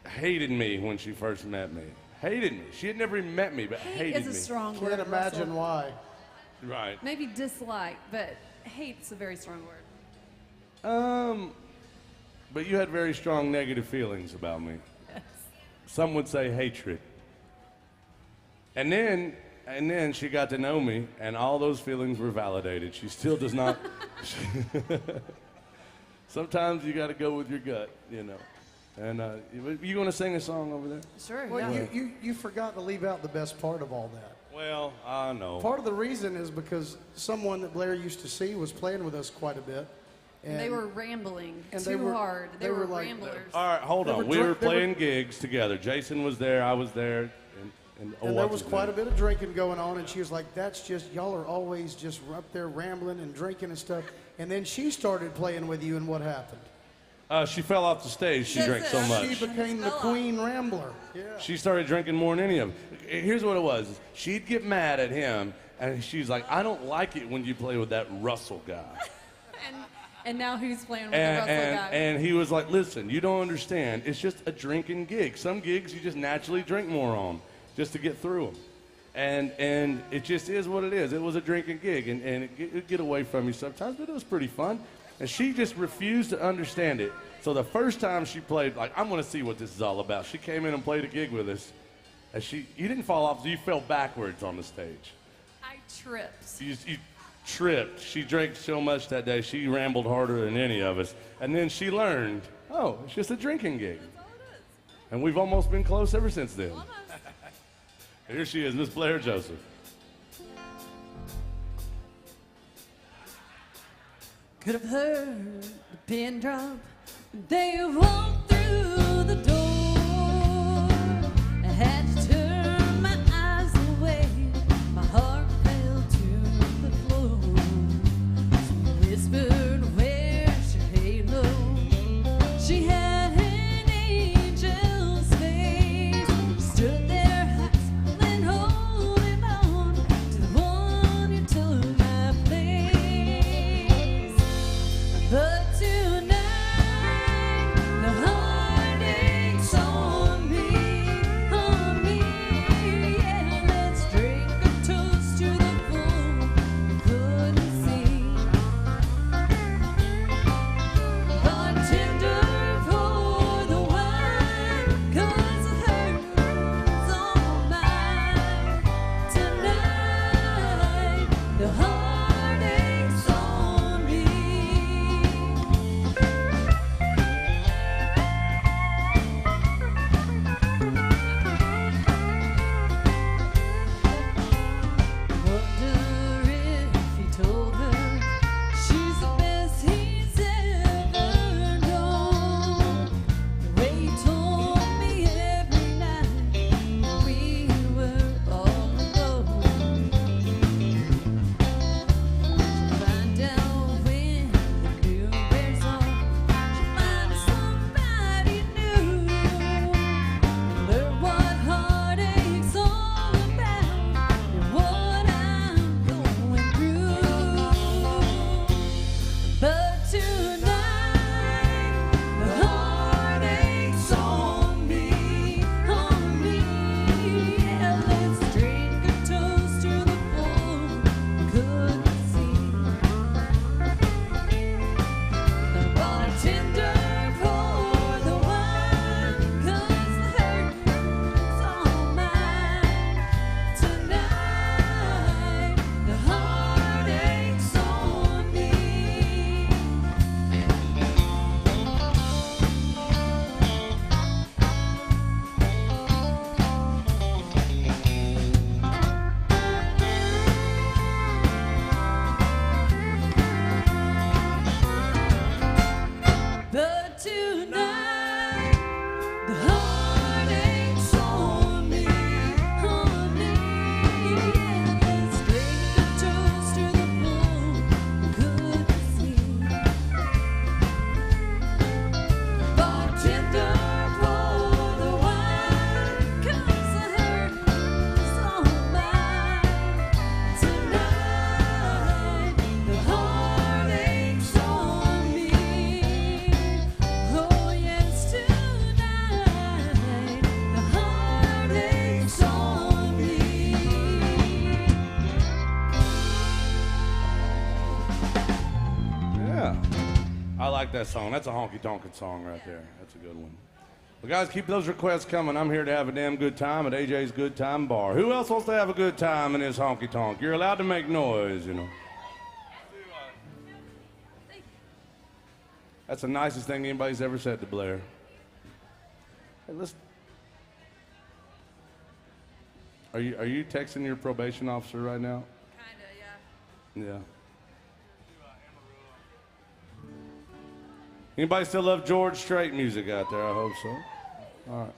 hated me when she first met me. Hated me. She had never even met me, but Hate hated is a me. strong word. Can't imagine Russell. why. Right. Maybe dislike, but hate's a very strong word. But you had very strong negative feelings about me. Yes. Some would say hatred. And then she got to know me, and all those feelings were validated. She still does not. Sometimes you got to go with your gut, you know. And you want to sing a song over there? Sure. Well, yeah. you forgot to leave out the best part of all that. Well, I know. Part of the reason is because someone that Blair used to see was playing with us quite a bit. And They were rambling and too they were- hard. they They were were like- ramblers. All right, hold They on. were We drunk- were they were- playing gigs together. Jason was there, I was there, and there was quite a bit of drinking going on, and she was like, that's just, y'all are always just up there rambling and drinking and stuff. And then she started playing with you, and what happened? She fell off the stage. She That's drank it. so much. She became the queen rambler. Yeah. She started drinking more than any of them. Here's what it was. She'd get mad at him, and she's like, I don't like it when you play with that Russell guy. And now who's playing with the Russell guy? And he was like, listen, you don't understand. It's just a drinking gig. Some gigs you just naturally drink more on just to get through them. And it just is what it is. It was a drinking gig, and it'd get away from you sometimes, but it was pretty fun. And she just refused to understand it. So the first time she played, like, I'm going to see what this is all about. She came in and played a gig with us. And you didn't fall off, you fell backwards on the stage. I tripped. You tripped. She drank so much that day, she rambled harder than any of us. And then she learned, oh, it's just a drinking gig. That's all it is. And we've almost been close ever since then. Almost. Here she is, Miss Blair Joseph. Could have heard the pin drop. They walked through the door. I had to turn my eyes away. My heart fell to the floor. She whispered, "Where's your halo?" She had an angel's face. Stood there, hustling, holding on to the one who took my place. But tonight, the heartache's on me, yeah. Let's drink a toast to the fool who couldn't see. Bartender, pour the wine, 'cause the hurt's on mine. Tonight, the heartache's on me. Wonder if he told her she's the best he's ever known. The way he told me every night we were all alone. I like that song. That's a honky-tonkin' song right there. That's a good one. Well, guys, keep those requests coming. I'm here to have a damn good time at AJ's Good Time Bar. Who else wants to have a good time in this honky-tonk? You're allowed to make noise, you know. That's the nicest thing anybody's ever said to Blair. Hey, listen. Are you texting your probation officer right now? Kinda, yeah. Yeah. Anybody still love George Strait music out there? I hope so. All right.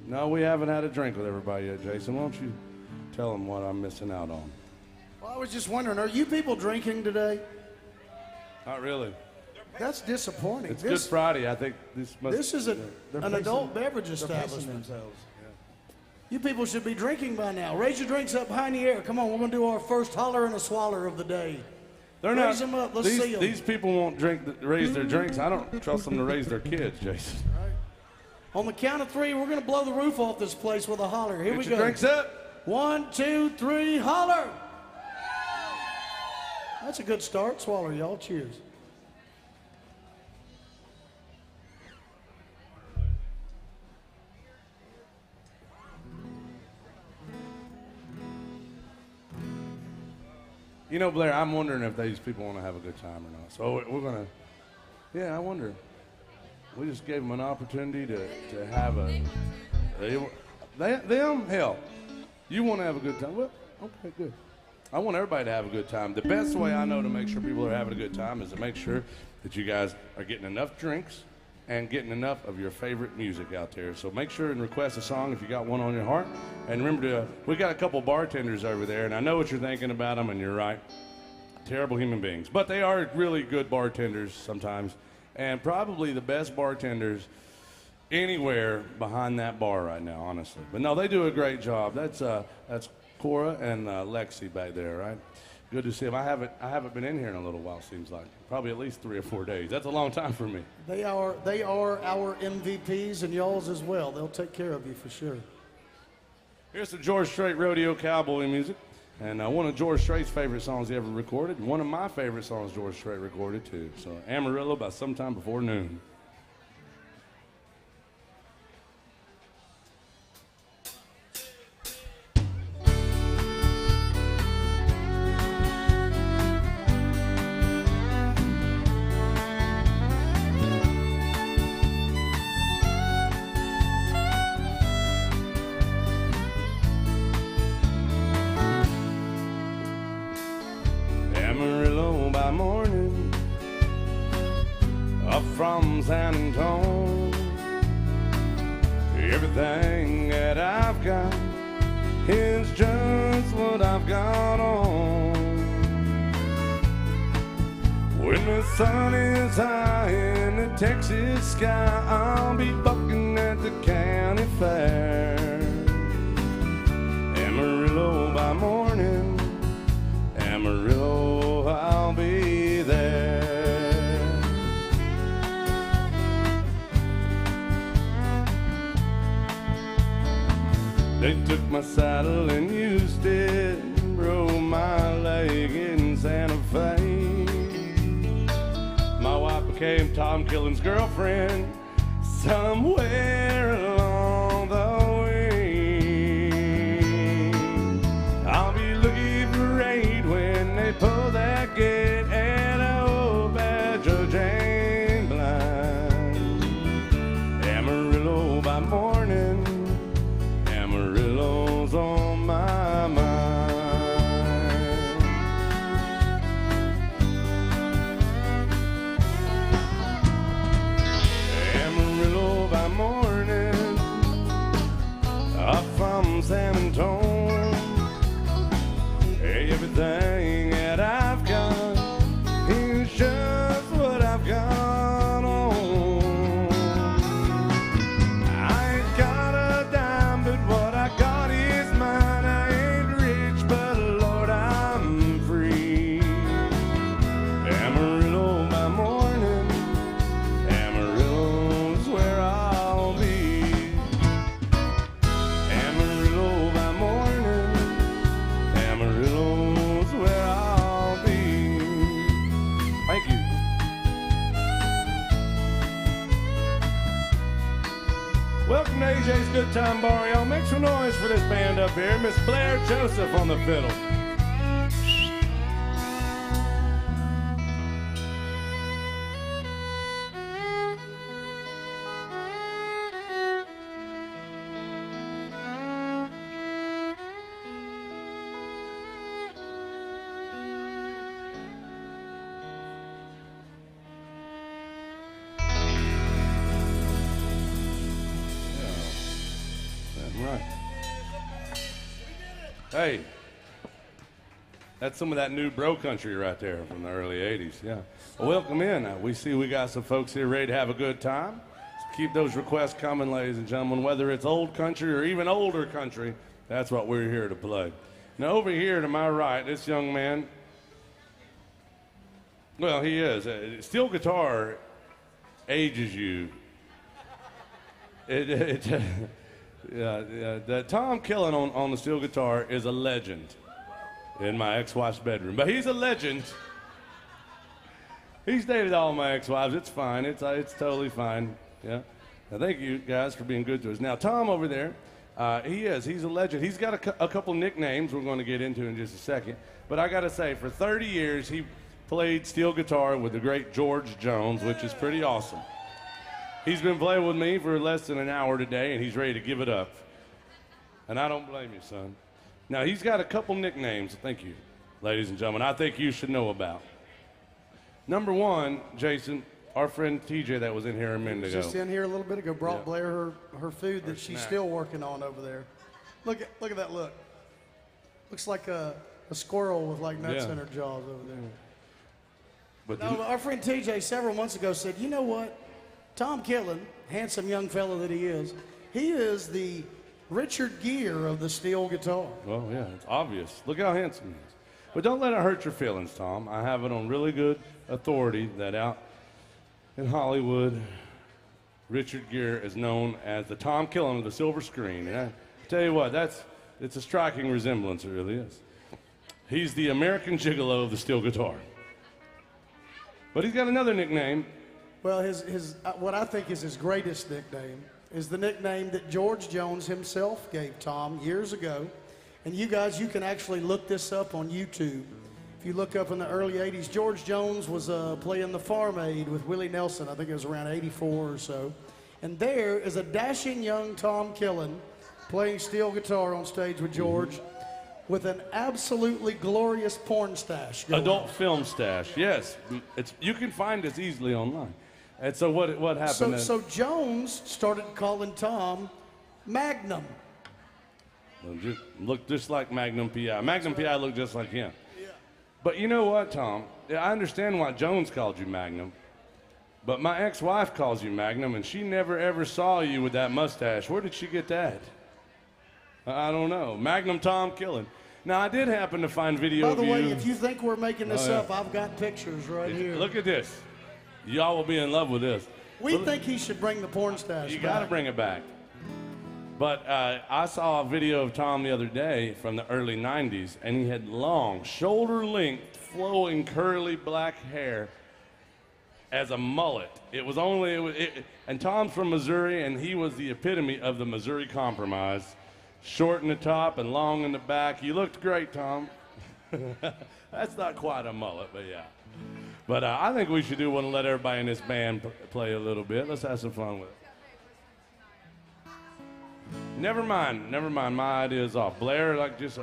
No, we haven't had a drink with everybody yet, Jason. Why don't you tell them what I'm missing out on? Well, I was just wondering, are you people drinking today? Not really. That's disappointing. It's Good Friday. I think This is an adult beverage establishment. themselves. You people should be drinking by now. Raise your drinks up high in the air. Come on, we're going to do our first holler and a swaller of the day. They're Raise them up. Let's see 'em. These people won't raise their drinks. I don't trust them to raise their kids, Jason. On the count of three, we're going to blow the roof off this place with a holler. Here we Get your go. drinks up. 1, 2, 3, holler. That's a good start. Swaller, y'all. Cheers. You know, Blair, I'm wondering if these people want to have a good time or not. So we're going to, yeah, I wonder. We just gave them an opportunity to have a, them, hell, you want to have a good time? Well, okay, good. I want everybody to have a good time. The best way I know to make sure people are having a good time is to make sure that you guys are getting enough drinks and getting enough of your favorite music out there. So make sure and request a song if you got one on your heart. And remember we got a couple bartenders over there, and I know what you're thinking about them, and you're right. Terrible human beings. But they are really good bartenders sometimes, and probably the best bartenders anywhere behind that bar right now, honestly. But no, they do a great job. That's Cora and Lexi back there, right? Good to see them. I haven't been in here in a little while, seems like. Probably at least 3 or 4 days. That's a long time for me. They are our MVPs and y'all's as well. They'll take care of you for sure. Here's some George Strait rodeo cowboy music. And one of George Strait's favorite songs he ever recorded. And one of my favorite songs George Strait recorded, too. So Amarillo by sometime before noon. Amarillo by morning, up from San Antonio. Everything that I've got is just what I've got on. When the sun is high in the Texas sky, I'll be bucking at the county fair. Amarillo by morning, Amarillo, I'll be there. They took my saddle and used it, broke my leg in Santa Fe. My wife became Tom Killen's girlfriend somewhere along the way. I'll be looking for aid when they pull that gate at old Badger Jane blind. Amarillo by morning, Amarillo's on my mind. Amarillo by morning, up from San Antonio. Everything that I've got is just what I've got on. I ain't got a dime, but what I got is mine. I ain't rich, but Lord, I'm free. Amarillo by morning, Amarillo's where I'll be. Amarillo by morning, Amarillo's where time bar, y'all. Make some noise for this band up here. Miss Blair Joseph on the fiddle. Right. Hey, that's some of that new bro country right there from the early 80s, yeah. Well, welcome in. We see we got some folks here ready to have a good time. So keep those requests coming, ladies and gentlemen, whether it's old country or even older country, that's what we're here to play. Now, over here to my right, this young man, well, he is. Steel guitar ages you. The Tom Killen on the steel guitar is a legend in my ex-wife's bedroom. But he's a legend. He's dated all my ex-wives. It's fine. It's totally fine. Yeah. Now, thank you guys for being good to us. Now, Tom over there, he's a legend. He's got a couple nicknames we're going to get into in just a second. But I got to say, for 30 years, he played steel guitar with the great George Jones, which is pretty awesome. He's been playing with me for less than an hour today, and he's ready to give it up. And I don't blame you, son. Now, he's got a couple nicknames, thank you, ladies and gentlemen, I think you should know about. Number one, Jason, our friend TJ that was in here a minute ago. Just in here a little bit ago, brought Yeah. Blair her food that she's snack. still working on over there. Look at that look. Looks like a squirrel with like nuts Yeah. in her jaws over there. But No, our friend TJ several months ago said, you know what? Tom Killen, handsome young fellow that he is the Richard Gere of the steel guitar. well, yeah, it's obvious. Look how handsome he is. But don't let it hurt your feelings, Tom. I have it on really good authority that out in Hollywood, Richard Gere is known as the Tom Killen of the silver screen. And I tell you what, it's a striking resemblance, it really is. He's the American Gigolo of the steel guitar. But he's got another nickname. Well, his what I think is his greatest nickname is the nickname that George Jones himself gave Tom years ago. And you guys, you can actually look this up on YouTube. If you look up in the early 80s, George Jones was playing the Farm Aid with Willie Nelson. I think it was around 84 or so. And there is a dashing young Tom Killen playing steel guitar on stage with George with an absolutely glorious porn stash going Adult on. film stash, yes. You can find this easily online. And so what happened? So Jones started calling Tom Magnum. Looked just like Magnum P.I. Magnum P.I. looked just like him. Yeah. But you know what, Tom? I understand why Jones called you Magnum. But my ex-wife calls you Magnum, and she never ever saw you with that mustache. Where did she get that? I don't know. Magnum Tom Killen. Now, I did happen to find video By the of way, you. if you think we're making this Oh, yeah. up, I've got pictures right here. Look at this. Y'all will be in love with this. We think he should bring the porn stash You back. got to bring it back. But I saw a video of Tom the other day from the early 90s, and he had long, shoulder-length, flowing, curly black hair as a mullet. And Tom's from Missouri, and he was the epitome of the Missouri Compromise. Short in the top and long in the back. You looked great, Tom. That's not quite a mullet, but yeah. But I think we should do one and let everybody in this band play a little bit. Let's have some fun with it. Never mind. My idea is off. Blair just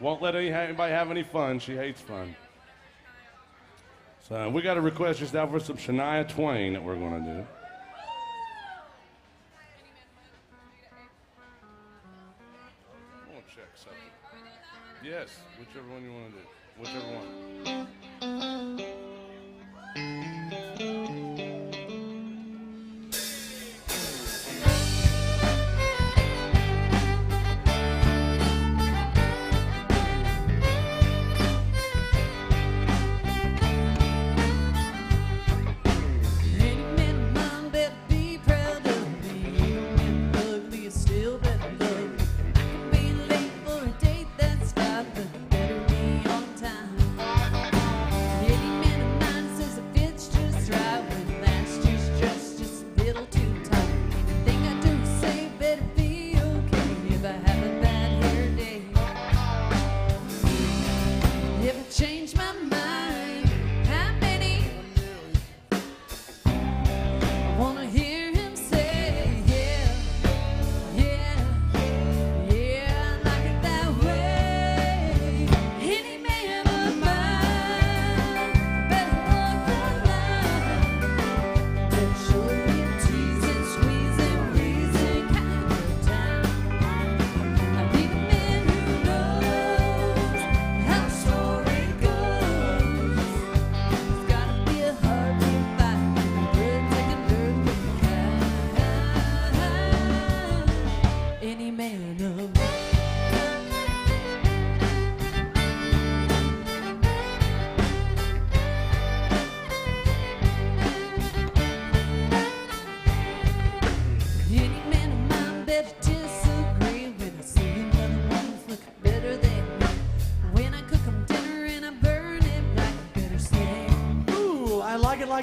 won't let anybody have any fun. She hates fun. So we got a request just now for some Shania Twain that we're going to do. I want to check something. Yes, whichever one you want to do. Whichever one. Any man of mine better be proud of me. Even when ugly, I still better love me. I can be late for a date that's got, but better be on time.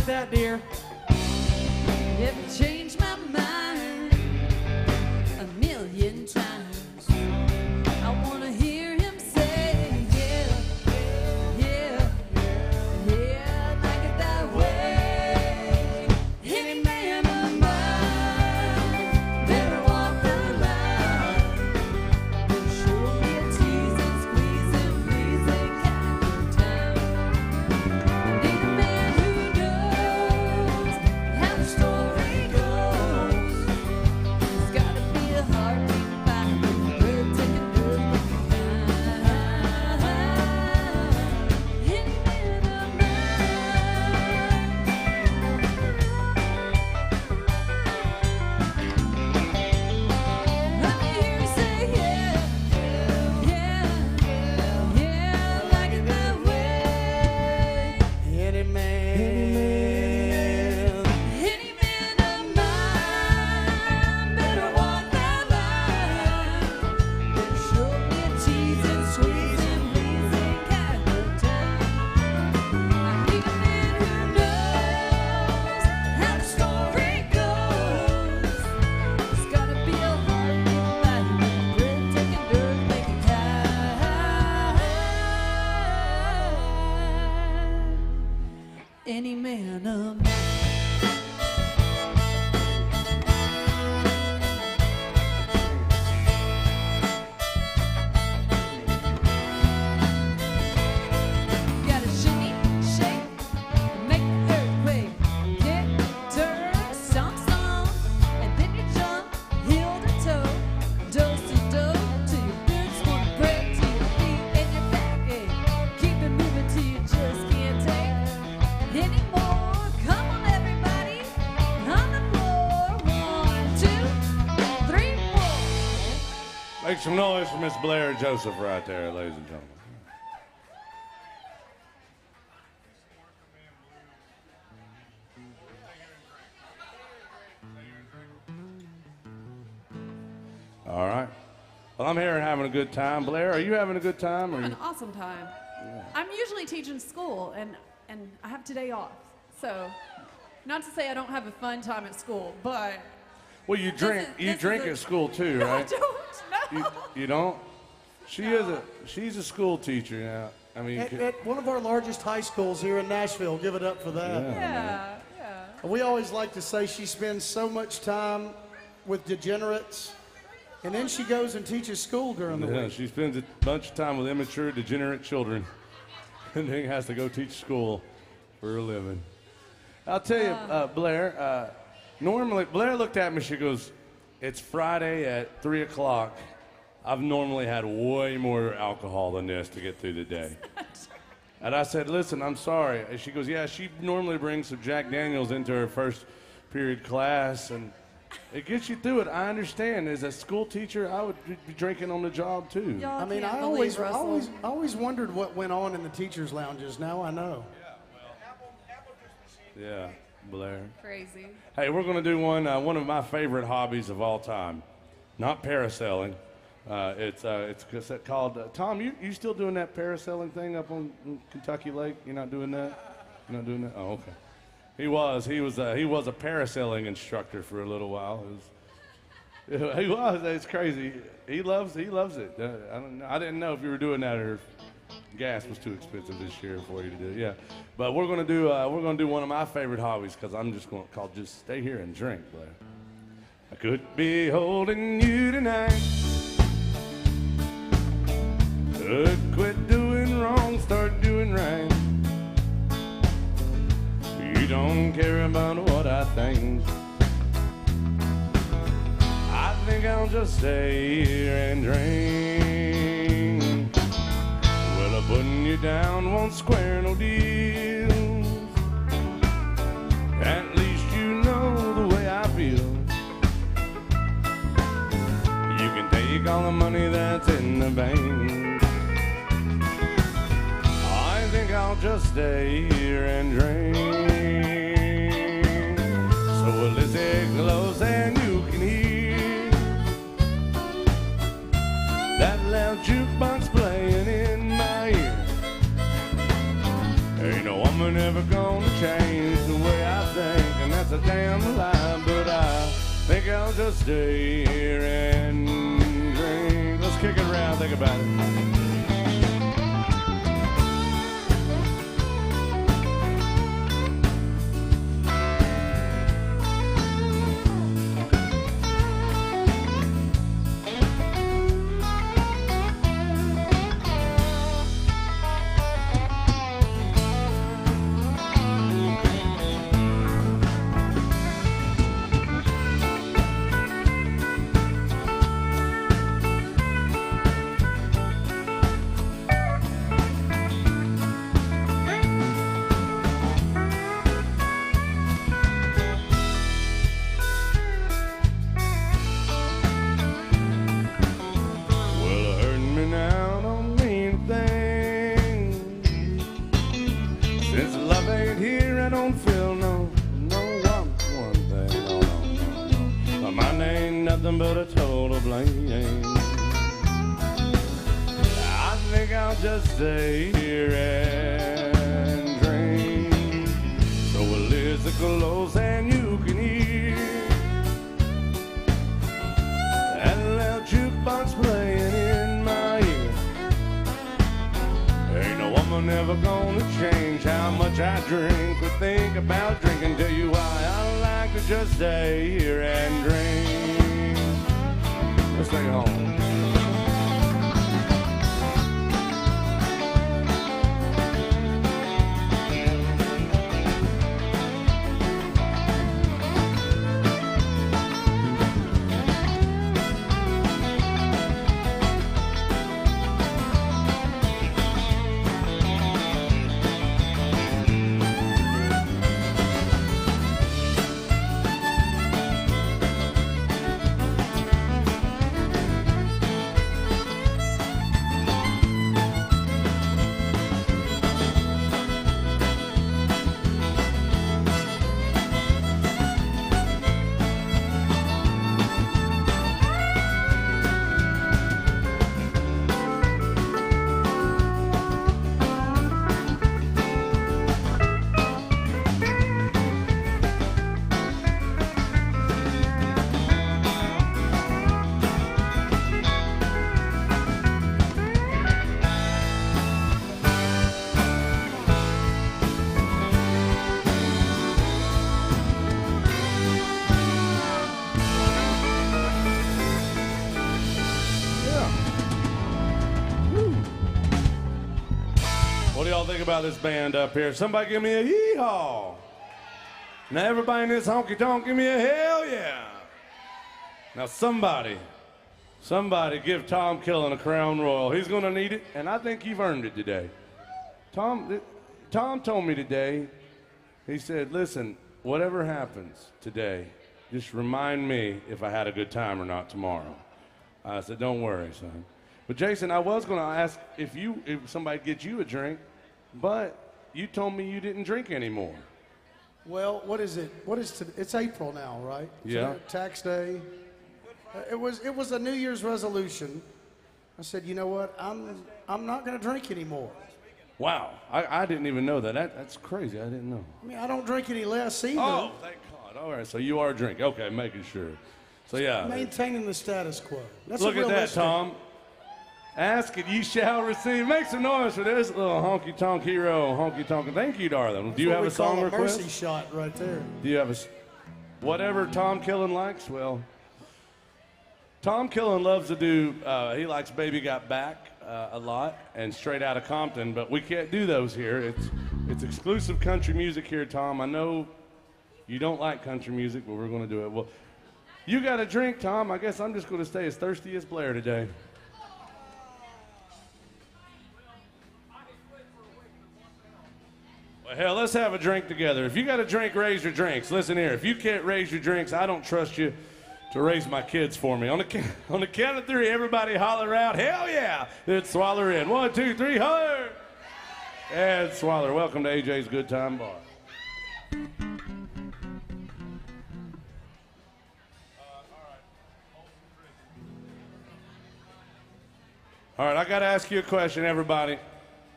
that, dear. Ever changed my mind a million times. I wanna hear him say, yeah, yeah, yeah, I like it that way. Any man of mine better walk the line. Better show me a teasing, squeezing, pleasing kind of time. I need a man who knows how the story goes. There's gotta be a heartbeat by the breathtaking good-looking kind. Any man of mine. Let me hear you say yeah, yeah, yeah, I like it that way. Any man. Any man of mine better walk that line. Better show me a teasing, squeezing, pleasing kind of time. I need a man who knows how the story goes. There's gotta be a heartbeat by the breathtaking, earth-making kind. Any man of mine. Gotta shimmy, shake, make the earthquake. Get, turn, stomp, stomp, and then you jump, heel to toe, dose to dough, till your ribs wanna break, till your feet and your back ache. Keep it moving till you just can't take anymore. Come on, everybody, on the floor. 1, 2, 3, 4. Make some noise for Miss Blair Joseph right there, ladies and gentlemen. All right. Well, I'm here and having a good time. Blair, are you having a good time? Or An awesome time. I'm usually teaching school, and I have today off. So, not to say I don't have a fun time at school, but well, you drink. this You is drink a- at school too, no, I right? don't know. You don't? She's a school teacher now. I mean, At one of our largest high schools here in Nashville, give it up for that. Yeah, yeah. We always like to say she spends so much time with degenerates, and then she goes and teaches school during the yeah, week. she spends a bunch of time with immature, degenerate children, and then has to go teach school for a living. I'll tell you, Blair. Normally, Blair looked at me. She goes, "It's Friday at 3 o'clock. I've normally had way more alcohol than this to get through the day." And I said, "Listen, I'm sorry." And she goes, "Yeah, she normally brings some Jack Daniels into her first period class, and it gets you through it. I understand. As a school teacher, I would be drinking on the job too." Y'all I mean, can't I believe Russell. always wondered what went on in the teachers' lounges. Now I know. Yeah, Blair. Crazy. Hey, we're going to do one of my favorite hobbies of all time, not parasailing. It's called Tom. You still doing that parasailing thing up on Kentucky Lake? You're not doing that? You're not doing that? Oh, okay. He was a parasailing instructor for a little while. He was. It's crazy. He loves it. I don't know. I didn't know if you were doing that or gas was too expensive this year for you to do. Yeah, but we're gonna do one of my favorite hobbies because I'm just going to call just stay here and drink, Blair. I could be holding you tonight. Could quit doing wrong, start doing right. You don't care about what I think. I think I'll just stay here and drink. Well, putting you down won't square no deals. At least you know the way I feel. You can take all the money that's in the bank. I think I'll just stay here and drink. So listen close and you can hear that loud jukebox playing in my ear. Ain't no woman ever gonna change the way that's a damn lie, but I think I'll just stay here and drink. Let's kick it around, think about it. But a total blame. I think I'll just stay here and drink. So we'll listen close and you can hear that loud jukebox playing in my ear. Ain't no woman ever gonna change how much I drink or think about drinking. Tell you why I like to just stay here and drink. Let's take it home. What do y'all think about this band up here? Somebody give me a yee-haw. Now everybody in this honky-tonk, give me a hell yeah. Now somebody give Tom Killen a Crown Royal. He's gonna need it, and I think you've earned it today. Tom told me today, he said, listen, whatever happens today, just remind me if I had a good time or not tomorrow. I said, don't worry, son. But Jason, I was going to ask if somebody gets you a drink, but you told me you didn't drink anymore. Well, what is it? It's April now, right? Yeah. Tax day. It was a New Year's resolution. I said, you know what? I'm not going to drink anymore. Wow, I didn't even know that. That's crazy. I didn't know. I mean, I don't drink any less either. Oh, thank God. All right, so you are drinking. Okay, making sure. So yeah. Maintaining the status quo. That's Look a at that, realistic. Tom. Ask and you shall receive. Make some noise for this little honky-tonk hero, honky-tonk. Thank you, darling. Do you have a song request? Mercy shot right there. Do you have whatever Tom Killen likes? Well, Tom Killen loves to do, he likes Baby Got Back a lot and Straight Outta Compton, but we can't do those here. It's exclusive country music here, Tom. I know you don't like country music, but we're going to do it. Well, you got a drink, Tom. I guess I'm just going to stay as thirsty as Blair today. Well, hell, let's have a drink together. If you got a drink, raise your drinks. Listen here, if you can't raise your drinks, I don't trust you to raise my kids for me. On the count of three, everybody holler out, hell yeah! It's Swaller in. 1, 2, 3, holler! And Swaller, welcome to AJ's Good Time Bar. All right, I got to ask you a question, everybody.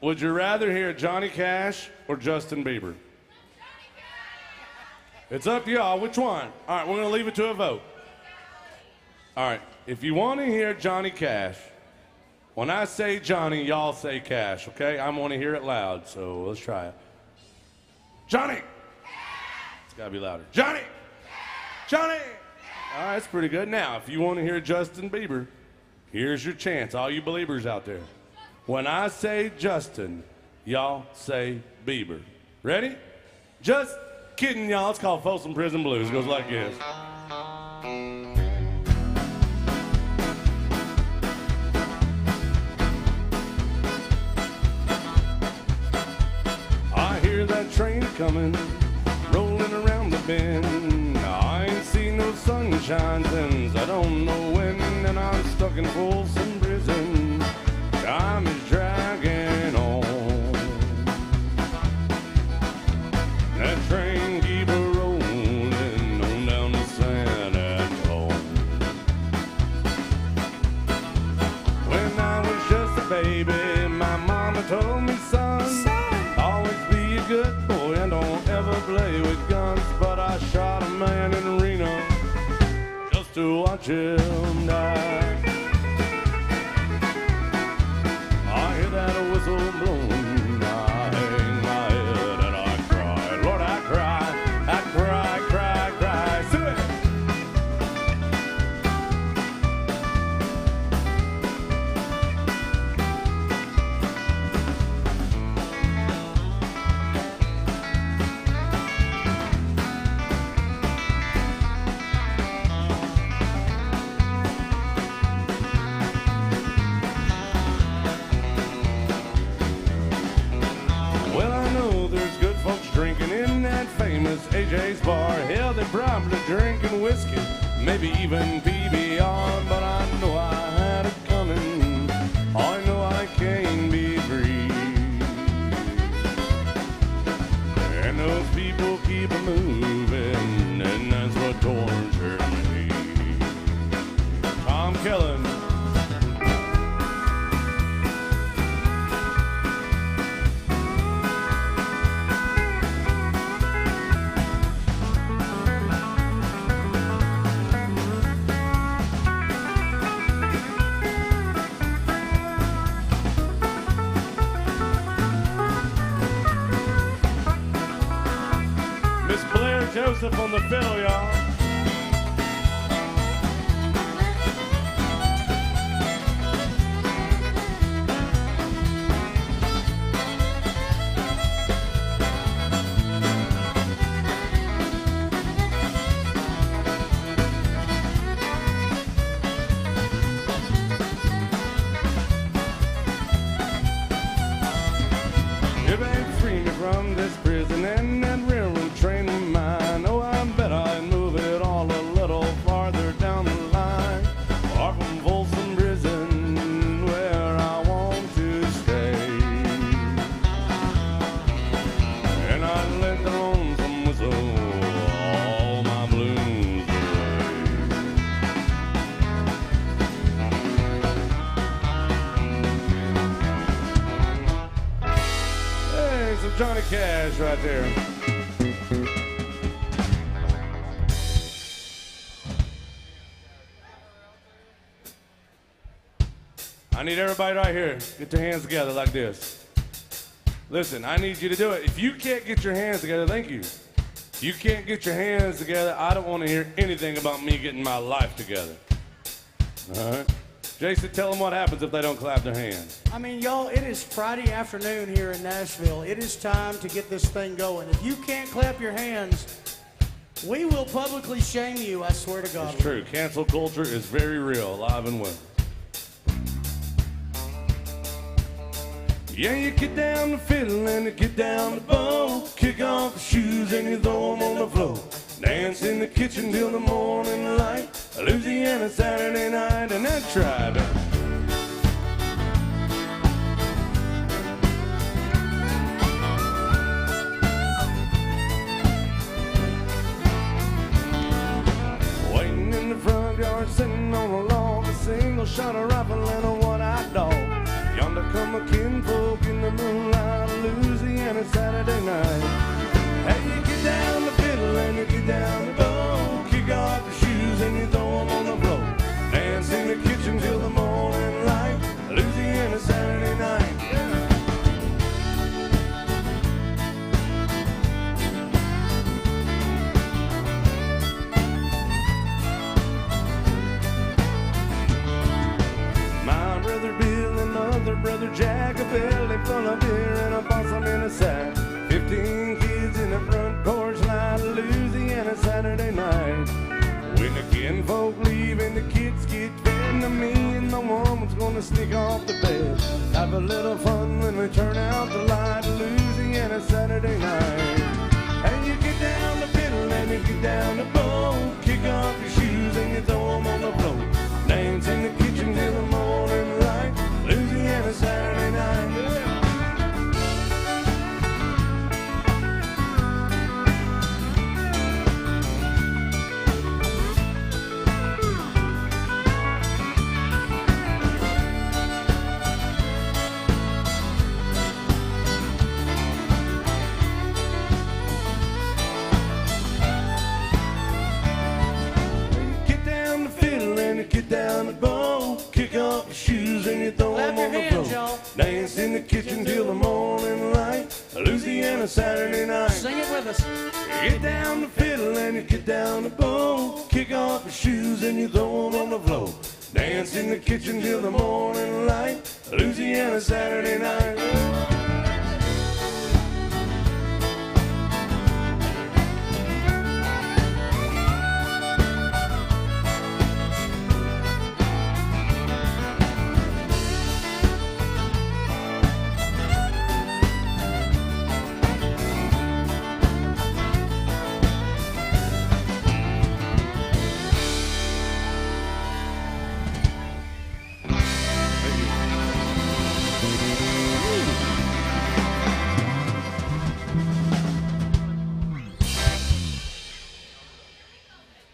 Would you rather hear Johnny Cash or Justin Bieber? It's up to y'all. Which one? All right, we're going to leave it to a vote. All right, if you want to hear Johnny Cash, when I say Johnny, y'all say Cash, okay? I want to hear it loud, so let's try it. Johnny! It's got to be louder. Johnny! Johnny! All right, that's pretty good. Now, if you want to hear Justin Bieber, here's your chance, all you believers out there. When I say Justin, y'all say Bieber. Ready? Just kidding, y'all. It's called Folsom Prison Blues. It goes like this. I hear that train coming, rolling around the bend. I ain't seen no sunshine since I don't know when, and I'm stuck in Folsom Prison. Time is dragging on. That train keep a rolling on down to San Antonio. When I was just a baby, my mama told me, son, always be a good boy and don't ever play with guns. But I shot a man in Reno just to watch him die. I hear that whistle blowing, I hang my head and I cry. Lord, I cry, I cry, cry, cry. Sing it. Well, I know there's good folks drinking in that famous AJ's bar. Hell, they're probably drinking whiskey, maybe even PBR. But I know I had it coming. I know I can't be free. And those people keep moving, and that's what tortures me. Tom Kellen. Miss Blair Joseph on the fiddle, y'all. If they free me from this prison and that railroad train of mine, oh, I bet I'd move it all a little farther down the line, far from Folsom Prison, where I want to stay. And I'd let the lonesome whistle all my blues away. Hey, some Johnny Cash right there. I need everybody right here, get your hands together like this. Listen, I need you to do it. If you can't get your hands together, thank you. If you can't get your hands together, I don't want to hear anything about me getting my life together. All right? Jason, tell them what happens if they don't clap their hands. I mean, y'all, it is Friday afternoon here in Nashville. It is time to get this thing going. If you can't clap your hands, we will publicly shame you, I swear to God. It's true. Cancel culture is very real, alive and well. Yeah, you get down the fiddle and you get down the bow. Kick off the shoes and you throw them on the floor. Dance in the kitchen till the morning light. Louisiana Saturday night and that tribe. Waiting in the front yard, sitting on a log, a single shot of rifle and a one-eyed dog. Yonder come a kinfolk in the moonlight, Louisiana Saturday night. Hey, you get down the fiddle and you get Louisiana side. 15 kids in the front porch light, Louisiana Saturday night. When the kinfolk leave and the kids get fed, to me and my woman's gonna sneak off the bed. Have a little fun when we turn out the light, Louisiana Saturday night. And you get down the fiddle and you get down the bow, kick off your shoes and you throw 'em on the floor. Dance in the kitchen till the morning light, Louisiana Saturday night. Yeah. Get down the bow, kick off your shoes and you throw them on the floor. Dance in the kitchen till the morning light, Louisiana Saturday night. Sing it with us. Get down the fiddle and you get down the bow, kick off your shoes and you throw them on the floor. Dance in the kitchen till the morning light, Louisiana Saturday night.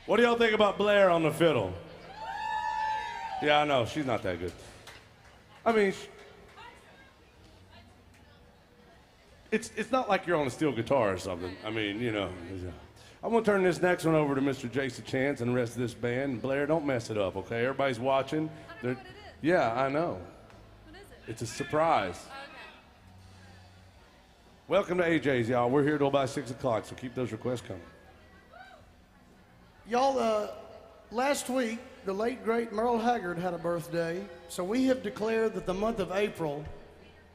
What do y'all think about Blair on the fiddle? Yeah, I know, she's not that good. I mean, it's not like you're on a steel guitar or something. I mean, you know. I'm gonna turn this next one over to Mr. Jason Chance and the rest of this band. Blair, don't mess it up, okay? Everybody's watching. I know what it is. Yeah, I know. What is it? It's a surprise. Okay. Welcome to AJ's, y'all. We're here till about 6 o'clock, so keep those requests coming. Y'all, last week, the late, great Merle Haggard had a birthday, so we have declared that the month of April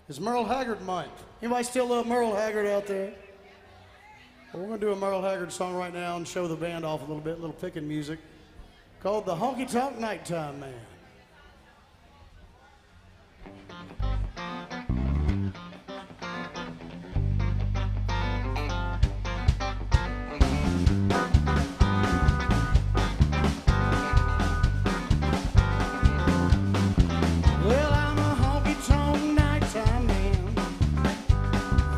is Merle Haggard month. Anybody still love Merle Haggard out there? Well, we're going to do a Merle Haggard song right now and show the band off a little bit, a little picking music, called The Honky Tonk Nighttime Man. Well, I'm a honky-tonk nighttime man.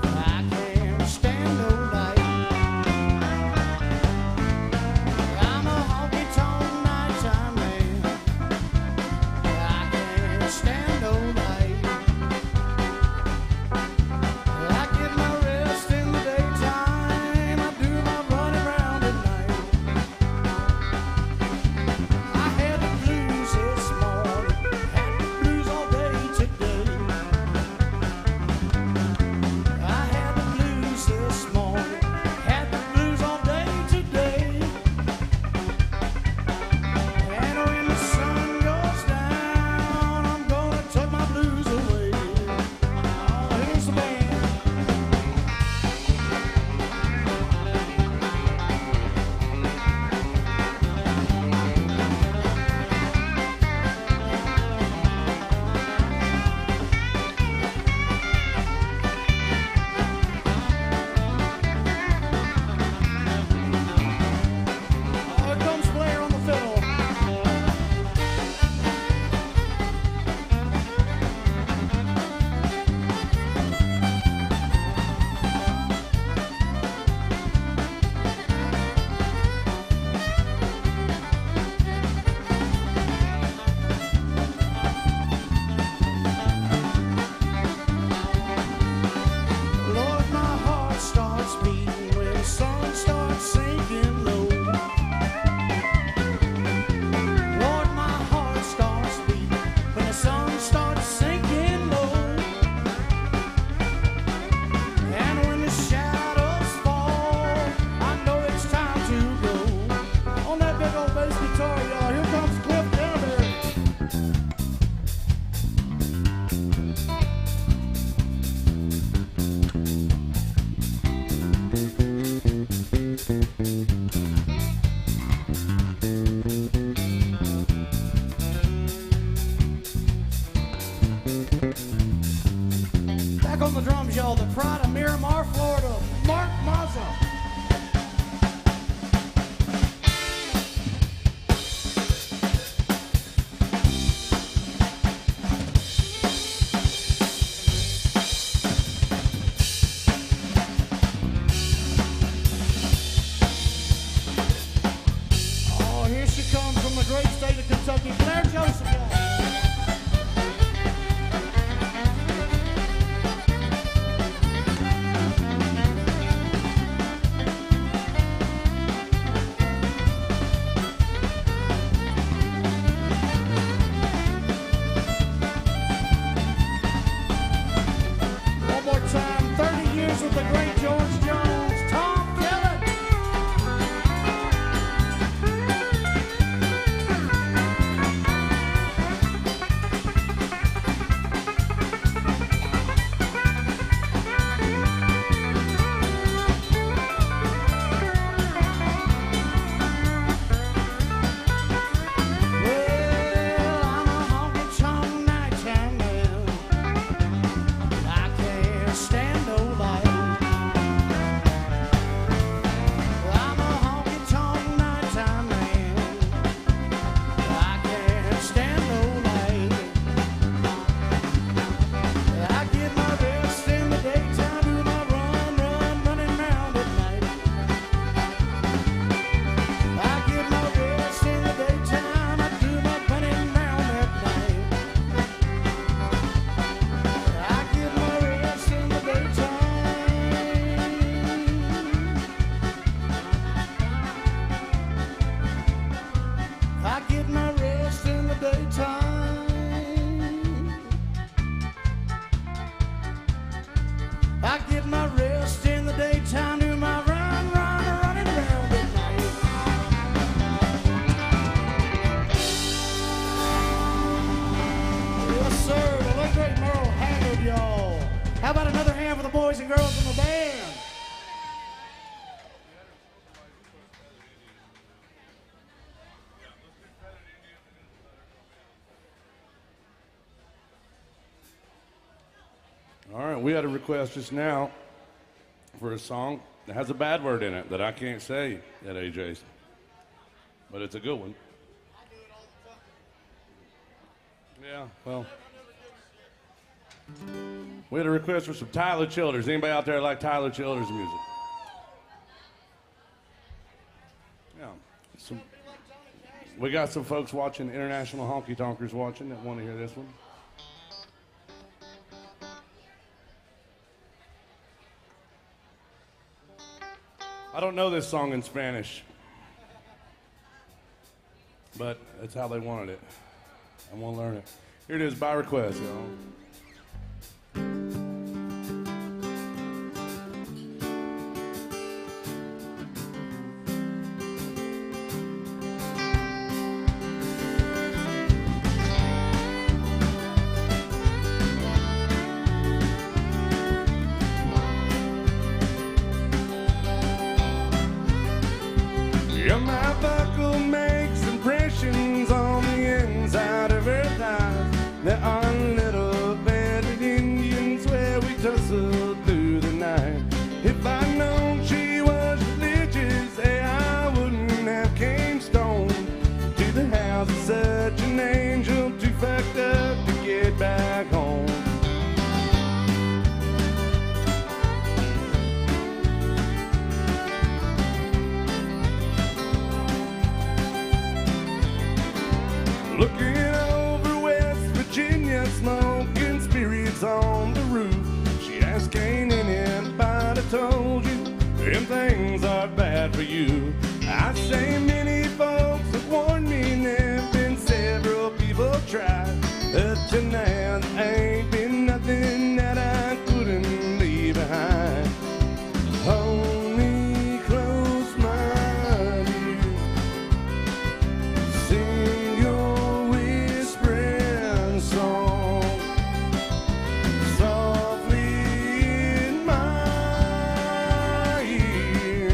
I can't stand no light. I'm a honky-tonk nighttime man. on the drums, y'all, the pride of Miramar, Florida, Mark Mazza. Oh, here she comes from the great state of Kentucky, Claire Joseph, y'all. One more time, 30 years with the great George Jones, Tom Kelly. Well, I'm a honky-tonk nighttime man. I can't stand no light. I'm a honky-tonk nighttime man. I can't stand no light. I get my best in the daytime, do my running round at night. I get my best in the daytime, I do my running round at night. I get my rest in the daytime. I get my rest in the daytime. I get my rest in the daytime, do my running round at night. Yes, sir, the late great Merle Haggard, y'all. How about another hand for the boys and girls in the band? All right, we had a request just now for a song that has a bad word in it that I can't say at AJ's, but it's a good one. Yeah, well, we had a request for some Tyler Childers. Anybody out there like Tyler Childers music? Yeah, we got some folks watching, international honky tonkers watching that want to hear this one. I don't know this song in Spanish, but that's how they wanted it. I want to learn it. Here it is by request, y'all. Yeah, my buckle makes impressions on the inside of her thighs. There are little banded Indians where we tussle through the night. If I'd known she was religious, I wouldn't have came stoned to the house of such an angel, too fucked up to get back home. Looking over West Virginia, smoking spirits on the roof. She asked, ain't anybody told you them things are bad for you? I say many folks have warned me, and there've been several people try. Up to now, there ain't been nothing that I couldn't leave behind. Hold me close, my dear. Sing your whispering song softly in my ear,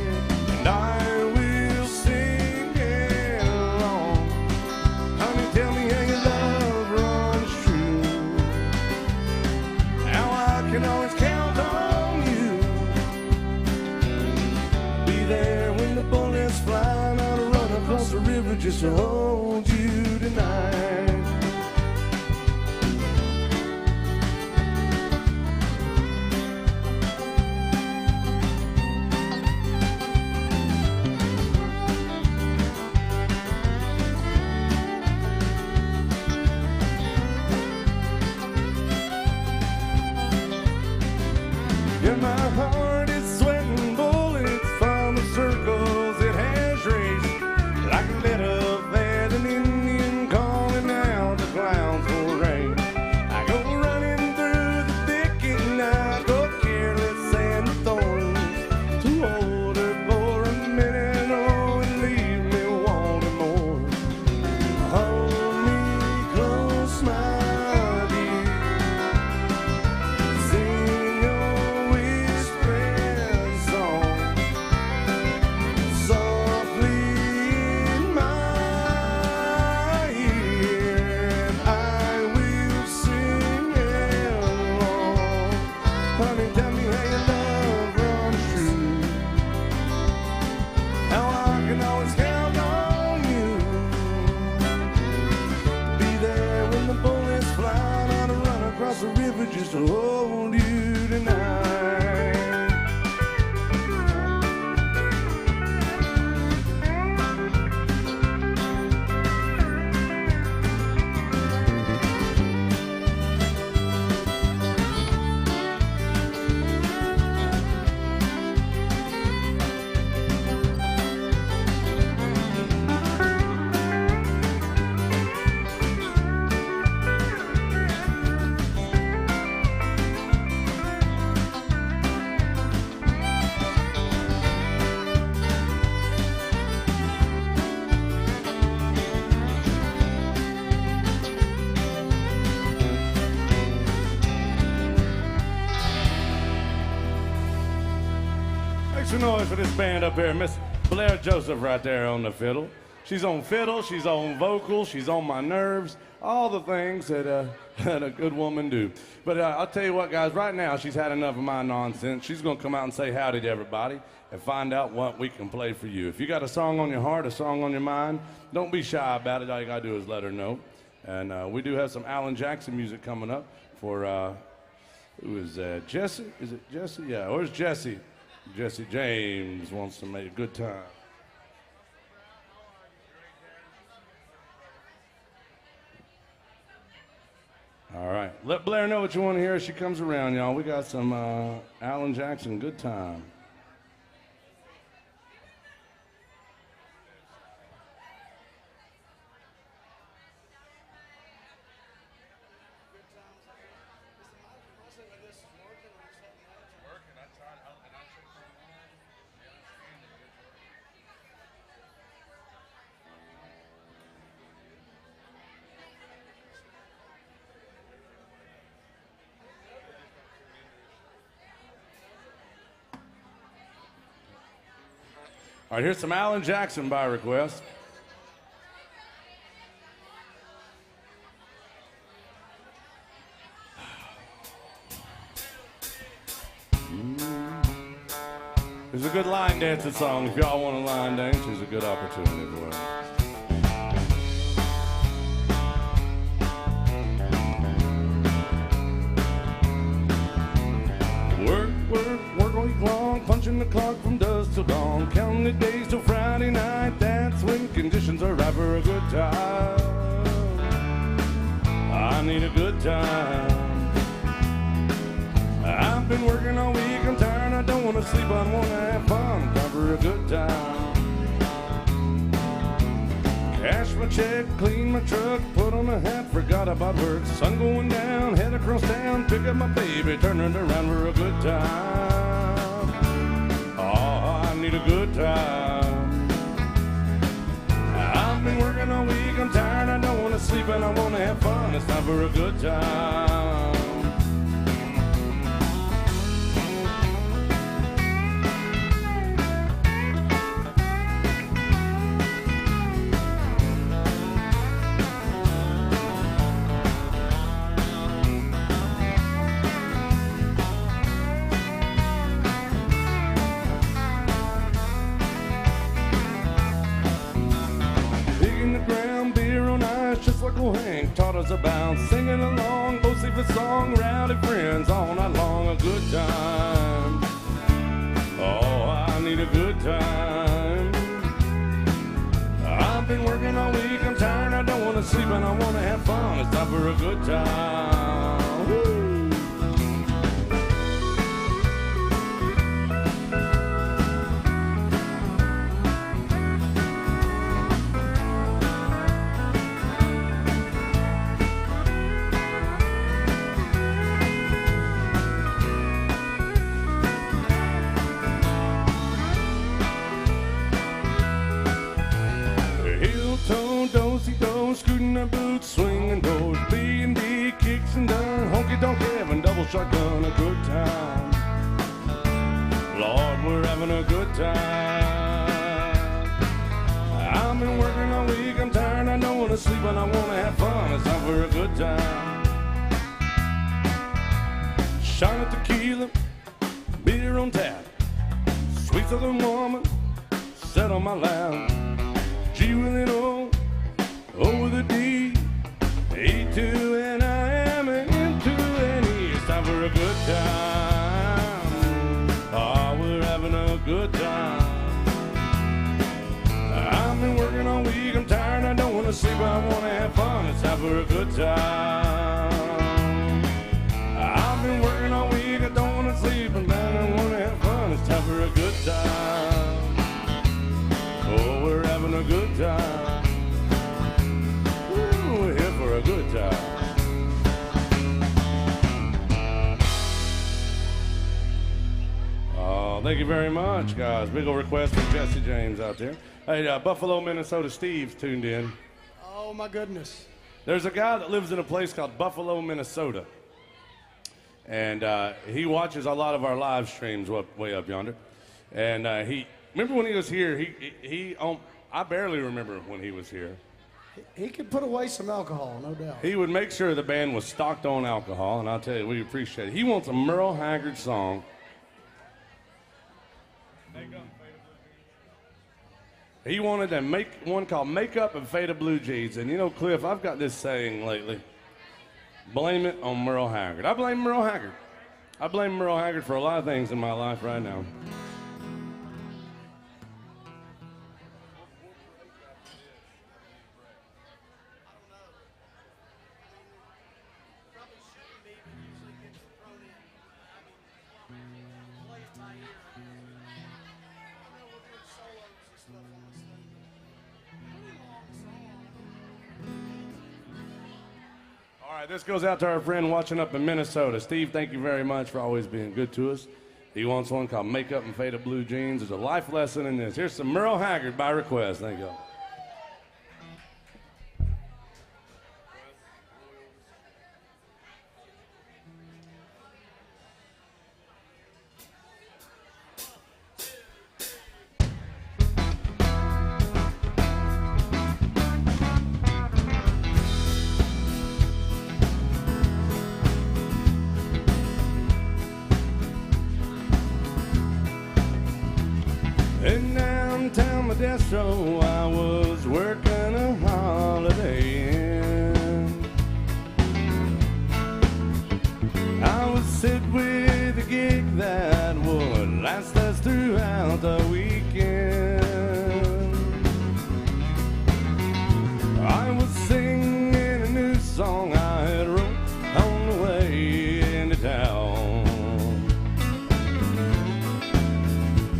and I will sing along. Honey, tell me how your love runs true. How I can always count just to hold you tonight. Yeah, my heart is sweating bullets from the circles it has raced, like a letter that an Indian calling out the clouds for rain. I go running through the thicket and I go careless and thorns to hold her for a minute, oh, and leave me wanting more. Hold me close, my dear. Sing a whispering song softly in my ear, and I will sing along. Honey, tell me how your love runs true, how I can always count on you. Be there when the bullets fly, not to run across the river just to hold you tonight. Make some noise for this band up here. Miss Blair Joseph right there on the fiddle. She's on fiddle, she's on vocals, she's on my nerves, all the things that a good woman do. But I'll tell you what, guys, right now she's had enough of my nonsense. She's going to come out and say howdy to everybody and find out what we can play for you. If you got a song on your heart, a song on your mind, don't be shy about it. All you got to do is let her know. And we do have some Alan Jackson music coming up for, who is that? Jesse? Is it Jesse? Yeah, where's Jesse? Jesse James wants to make a good time. All right. Let Blair know what you want to hear as she comes around, y'all. We got some Alan Jackson, Good Time. All right, here's some Alan Jackson by request. It's a good line dancing song. If y'all want to line dance, it's a good opportunity for it. Work all week long, punching the clock from dusk till dawn, counting the days till Friday night. That's when conditions are right for a good time. I need a good time. I've been working all week, I'm tired, I don't want to sleep, I want to have fun, time for a good time. Cash my check, clean my truck, put on a hat, forgot about work. Sun going down, head across town, pick up my baby, turn it around for a good time. Oh, I need a good time. I've been working all week, I'm tired, I don't want to sleep, and I want to have fun. It's time for a good time. what's about. Singing along, mostly for song, rowdy friends all night long. A good time. Oh, I need a good time. I've been working all week, I'm tired, I don't want to sleep, and I want to have fun. It's time for a good time. Woo! Scooting their boots, swinging doors, B&B, kicks and done, honky-tonk heaven, double shotgun, a good time. Lord, we're having a good time. I've been working all week, I'm tired, I don't want to sleep, and I want to have fun. It's time for a good time. Shot of tequila, beer on tap, sweet southern woman, sat on my lap. Gee, really know over the D, E2, and I am an into an E. It's time for a good time. Oh, we're having a good time. I've been working all week, I'm tired, I don't want to sleep, I want to have fun. It's time for a good time. I've been working all week, I don't want to sleep, I'm tired, I want to have fun. It's time for a good time. Oh, we're having a good time. We're here for a good time. Oh, thank you very much, guys. Big old request from Jesse James out there. Hey, Buffalo, Minnesota, Steve's tuned in. Oh, my goodness. There's a guy that lives in a place called Buffalo, Minnesota. And he watches a lot of our live streams way up yonder. And he, remember when he was here, I barely remember when he was here. He could put away some alcohol, no doubt. He would make sure the band was stocked on alcohol, and I'll tell you, we appreciate it. He wants a Merle Haggard song. He wanted to make one called Makeup and Fade of Blue Jeans. And you know, Cliff, I've got this saying lately, blame it on Merle Haggard. I blame Merle Haggard. I blame Merle Haggard for a lot of things in my life right now. All right, this goes out to our friend watching up in Minnesota. Steve, thank you very much for always being good to us. He wants one called Makeup and Fade of Blue Jeans. There's a life lesson in this. Here's some Merle Haggard by request. Thank you. In downtown Modesto, I was working a Holiday Inn. I was sit with a gig that would last us throughout the weekend. I was singing a new song I had wrote on the way into town.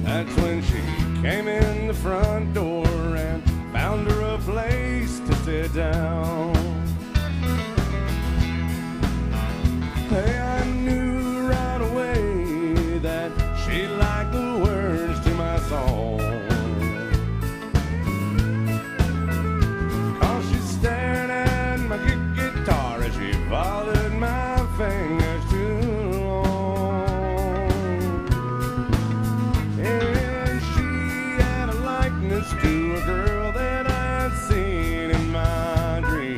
That's when she came in the front door and found her a place to sit down. Hey, I knew right away that she liked the words to my song. 'Cause she stared at my guitar as she followed my fingers too long. And she had a likeness to a girl that I had seen in my dreams.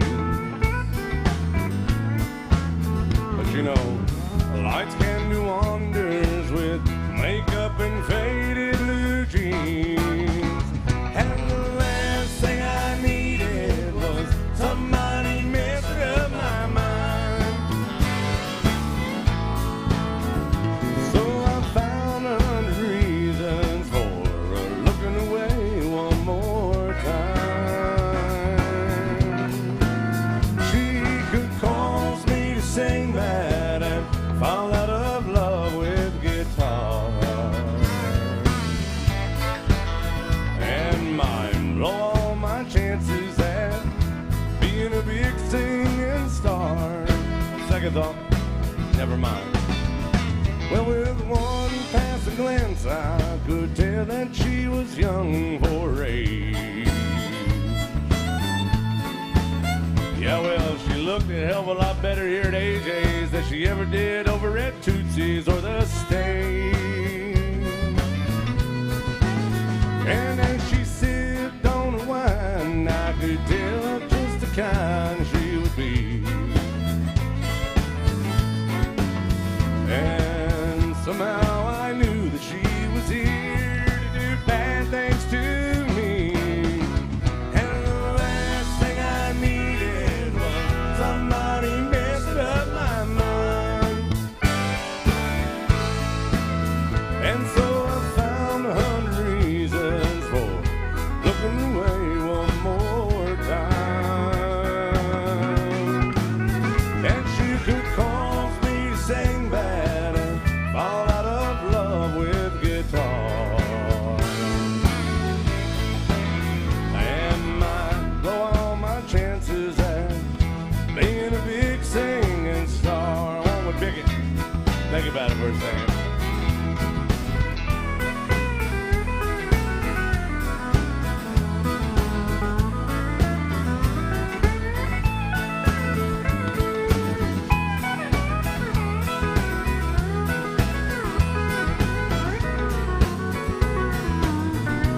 second thought, never mind. Well, with one passing glance, I could tell that she was young for her age. Yeah, well, she looked a hell of a lot better here at AJ's than she ever did over at Tootsie's or the stage. And as she sipped on her wine, I could tell just the kind she would be. And somehow I knew that she was here to do bad things to me. And the last thing I needed was somebody messing up my mind. And so I found 100 reasons for looking away one more time. And she could cause me to sing bad and fall out of love with guitar. And might blow all my chances at being a big singing star. One would pick it. Think about it for a second.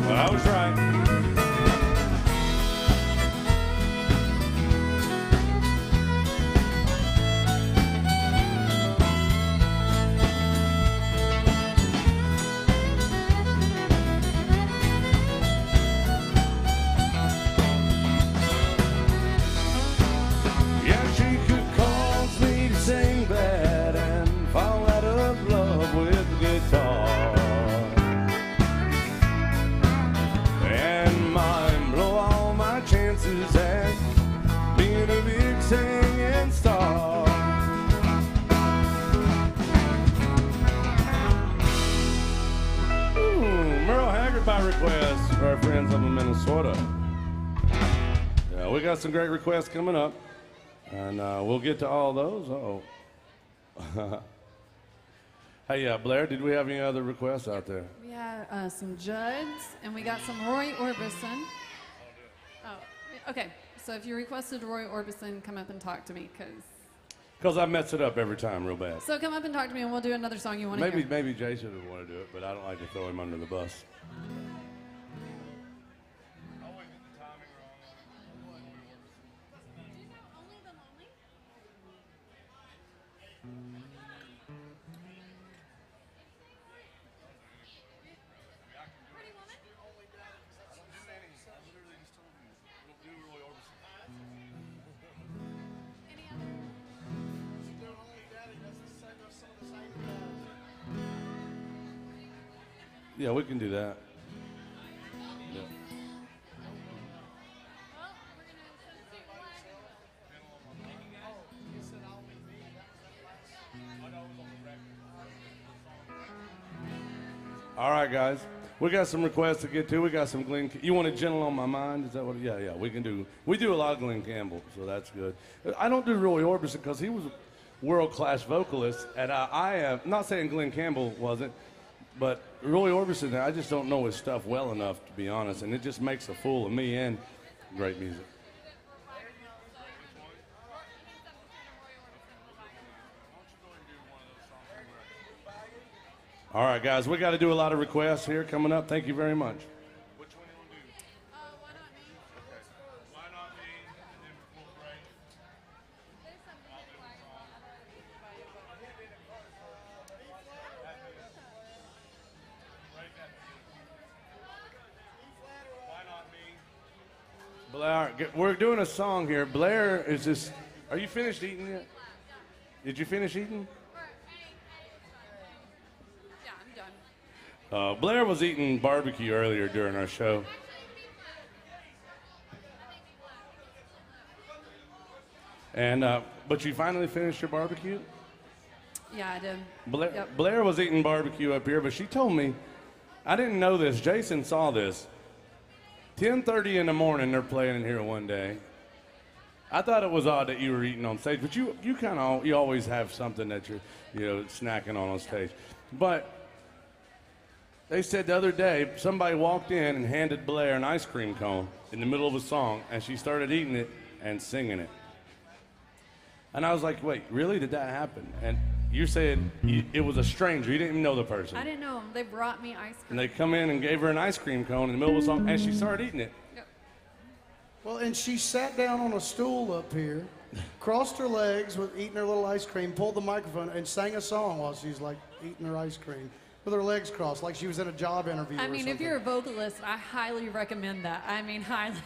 Well, I was right. Yeah, she could cause me to sing bad and fall out of love with the guitar. And mine blow all my chances at being a big singing star. Merle Haggard by request for our friends up in Minnesota. Yeah, we got some great requests coming up, and we'll get to all those. Oh. Hey, Blair, did we have any other requests out there? We had some Judds, and we got some Roy Orbison. Oh, okay. So if you requested Roy Orbison, come up and talk to me, Because I mess it up every time real bad. So come up and talk to me, and we'll do another song you want to hear. Maybe Jason would want to do it, but I don't like to throw him under the bus. Yeah, we can do that. Yeah. All right, guys. We got some requests to get to. We got some Glenn. You want a Gentle on My Mind? Is that what? Yeah. We can do. We do a lot of Glenn Campbell, so that's good. I don't do Roy Orbison because he was a world-class vocalist, and I am not saying Glenn Campbell wasn't, but Roy Orbison, I just don't know his stuff well enough, to be honest, and it just makes a fool of me and great music. All right, guys, we got to do a lot of requests here coming up. Thank you very much. Which one do you want to do? Why Not Me? Okay. Why Not Me? And then we'll break. There's some music Why Not Me? Blair, we're doing a song here. Blair is just. Are you finished eating yet? Did you finish eating? Yeah, I'm done. Blair was eating barbecue earlier during our show. And but you finally finished your barbecue? Yeah, I did. Blair, Yep. Blair was eating barbecue up here, but she told me, I didn't know this. Jason saw this. 10:30 in the morning, they're playing in here one day. I thought it was odd that you were eating on stage, but you kind of you always have something that you're snacking on stage. But they said the other day somebody walked in and handed Blair an ice cream cone in the middle of a song, and she started eating it and singing it. And I was like, wait, really? Did that happen? And you're saying it was a stranger. You didn't even know the person. I didn't know them. They brought me ice And cream. they come in and gave her an ice cream cone in the middle of a song, and she started eating it. Yep. Well, and she sat down on a stool up here, crossed her legs with eating her little ice cream, pulled the microphone, and sang a song while she's like eating her ice cream with her legs crossed, like she was in a job interview. I or mean, something. if you're a vocalist, I highly recommend that. I mean, highly.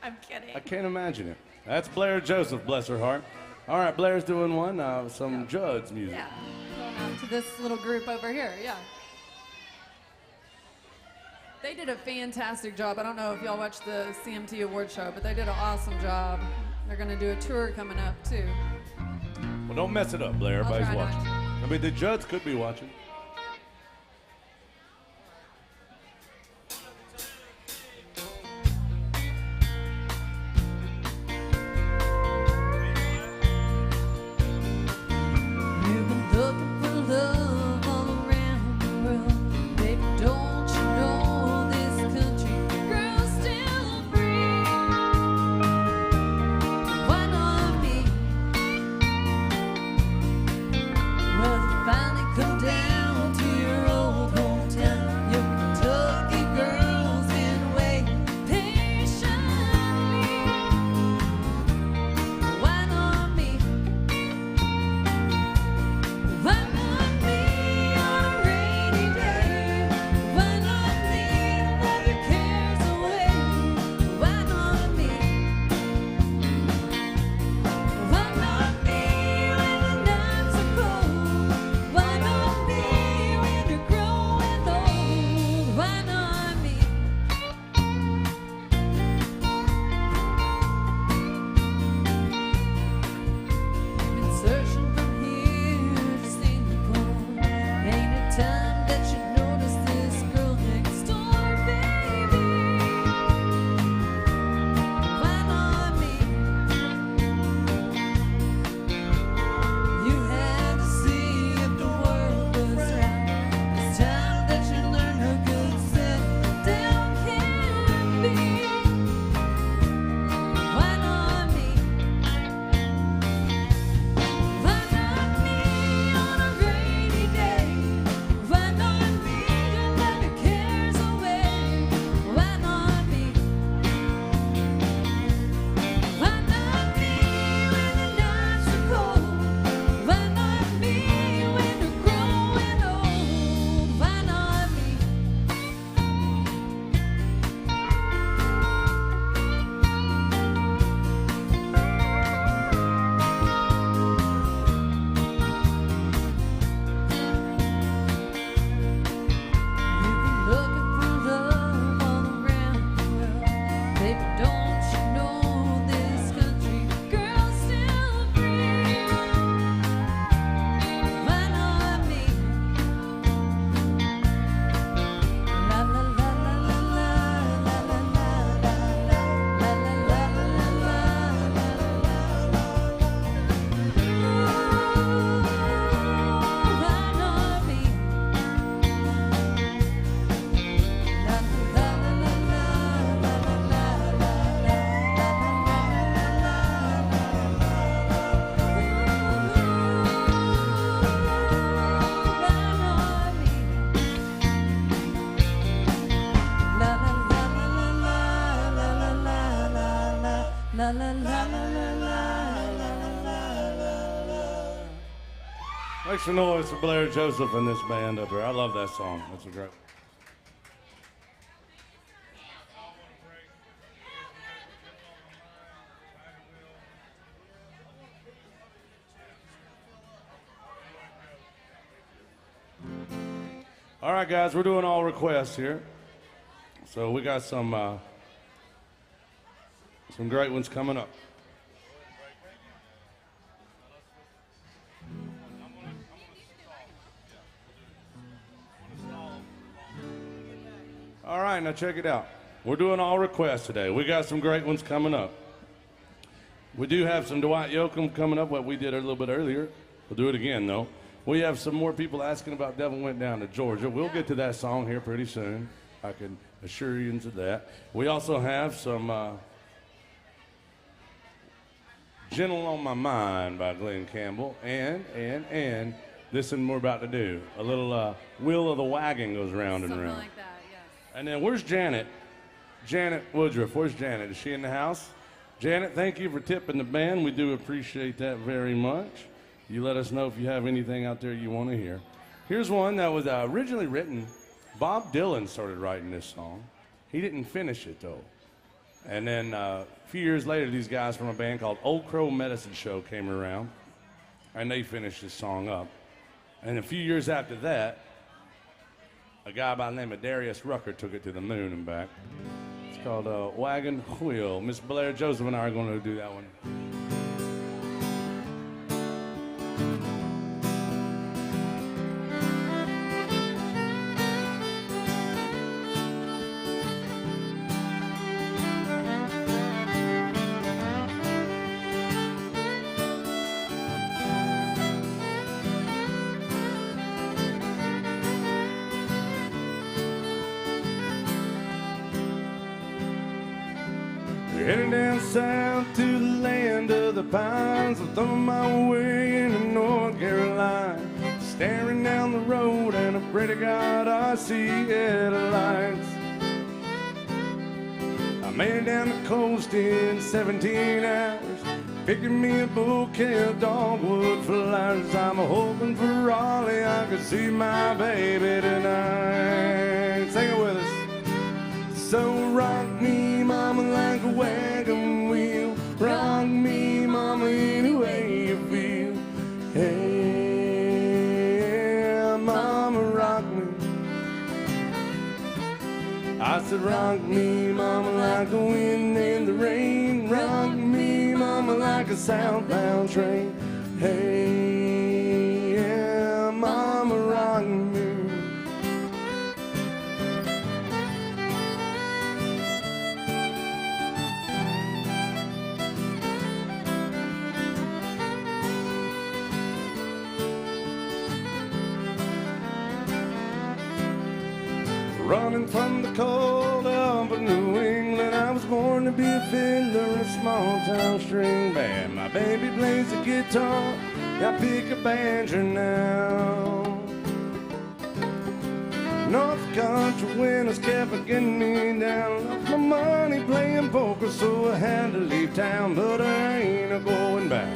I'm kidding. I can't imagine it. That's Blair Joseph, bless her heart. All right, Blair's doing one, some Judd's music. Yeah. Going out to this little group over here. Yeah. They did a fantastic job. I don't know if y'all watched the CMT Award show, but they did an awesome job. They're going to do a tour coming up, too. Well, don't mess it up, Blair. Everybody's try not watching. to. I mean, the Judds could be watching. You've been looking for love all around the world. Baby, don't you know this country girl's still free? Why not me? Well, you finally come down to your old hometown. Your Kentucky girls been waiting patiently. Why not me? Why not me on a rainy day? Why not me let your cares away? Why not me? Why not me when the nights are cold? Why not me when you're growing old? Why not me? Been searching from here to Singapore. Ain't it time that you notice this girl next door, baby? Why not me? You had to see if the world was round. It's time that you learn how good settle down can be. Why not me? Why not me on a rainy day? Why not me to let your cares away? Why not me? Why not me when the nights are cold? Why not me when you're growing old? Why not me? You've been looking for love all around the world. Baby, don't you know this country girl's still free? Why not me? La la la la la la la la la la la la la Why not me? La la la la la la la Make some noise for Blair Joseph and this band up here. I love that song. That's a great. All right, guys, we're doing all requests here. So we got some great ones coming up. All right, now check it out. We're doing all requests today. We got some great ones coming up. We do have some Dwight Yoakam coming up, what we did a little bit earlier. We'll do it again, though. We have some more people asking about Devil Went Down to Georgia. We'll get to that song here pretty soon. I can assure you of that. We also have some Gentle on My Mind by Glenn Campbell. And this one we're about to do. A little Wheel of the Wagon goes round and Something round. like that, yes. And then where's Janet? Janet Woodruff. Where's Janet? Is she in the house? Janet, thank you for tipping the band. We do appreciate that very much. You let us know if you have anything out there you want to hear. Here's one that was originally written. Bob Dylan started writing this song. He didn't finish it, though. And then a few years later, these guys from a band called Old Crow Medicine Show came around, and they finished this song up. And a few years after that, a guy by the name of Darius Rucker took it to the moon and back. It's called Wagon Wheel. Miss Blair Joseph and I are going to do that one. Heading down south to the land of the pines. I'm throwing my way into North Carolina. Staring down the road and I pray to God I see headlights. I made it down the coast in 17 hours. Picking me a bouquet of dogwood flowers. I'm hoping for Raleigh I could see my baby tonight. Sing it with us. So rock me, mama, like a wagon wheel. Rock me, mama, any way you feel. Hey, mama, rock me. I said, rock me, mama, like the wind and the rain. Rock me, mama, like a southbound train. Hey, yeah, mama, rock me. Running from the cold of New England, I was born to be a fiddler in a small town string band. My baby plays the guitar, I pick a banjo now. North Country winters kept getting me down. Lost my money playing poker, so I had to leave town. But I ain't a going back,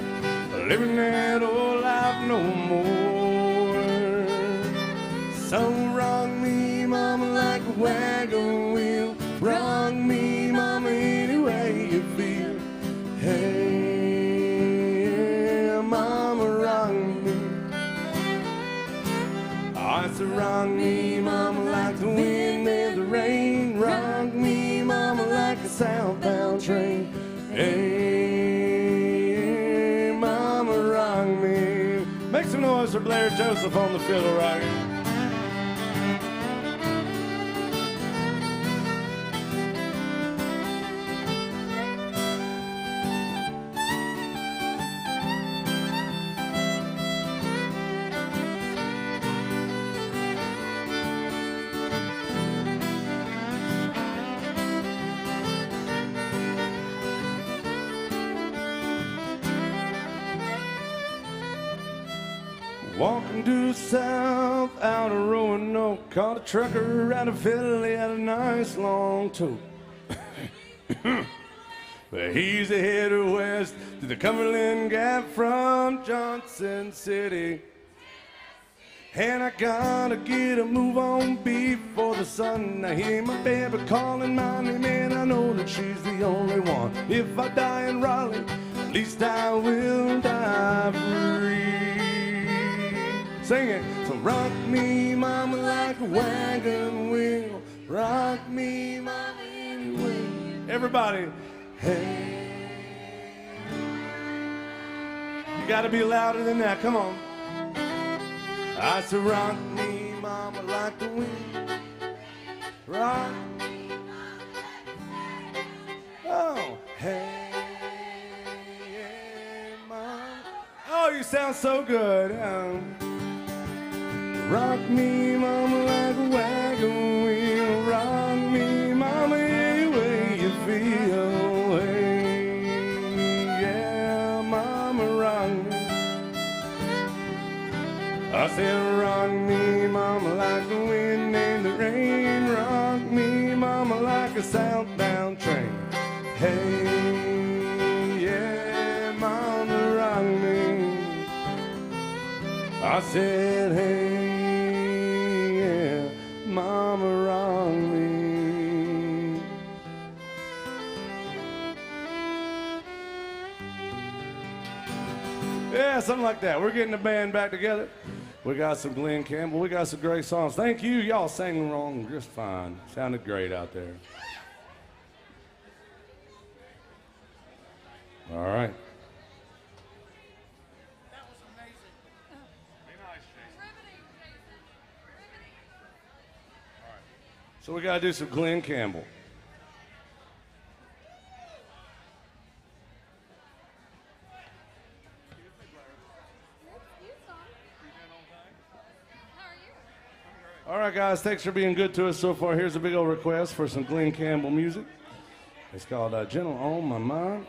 living that old life no more. So rock me, mama, like a wagon wheel. Rock me, mama, any way you feel. Hey, mama, rock me. I said, rock me, mama, like the wind and the rain. Rock me, mama, like a southbound train. Hey, mama, rock me. Make some noise for Blair Joseph on the fiddle right here. Walking due south out of Roanoke, caught a trucker out of Philly, had a nice long tote. But he's headed west to the Cumberland Gap from Johnson City. And I gotta get a move on before the sun. I hear my baby calling my name, and I know that she's the only one. If I die in Raleigh, at least I will die free. Sing it. So rock me, mama, like a wagon wheel. Rock me, mama, anyway. Everybody, hey. You gotta be louder than that. Come on. I said, rock me, mama, like the wind. Rock me, mama, like the oh, hey, you sound so good. Rock me, mama, like a wagon wheel. Rock me, mama, any way you feel. Hey, yeah, mama, rock me. I said, rock me, mama, like the wind and the rain. Rock me, mama, like a southbound train. Hey, yeah, mama, rock me. I said, hey, yeah, mama, rock me. Yeah, something like that. We're getting the band back together. We got some Glenn Campbell. We got some great songs. Thank you. Y'all sang wrong just fine. Sounded great out there. All right. That was amazing. So we got to do some Glenn Campbell. All right, guys, thanks for being good to us so far. Here's a big old request for some Glenn Campbell music. It's called Gentle on My Mind.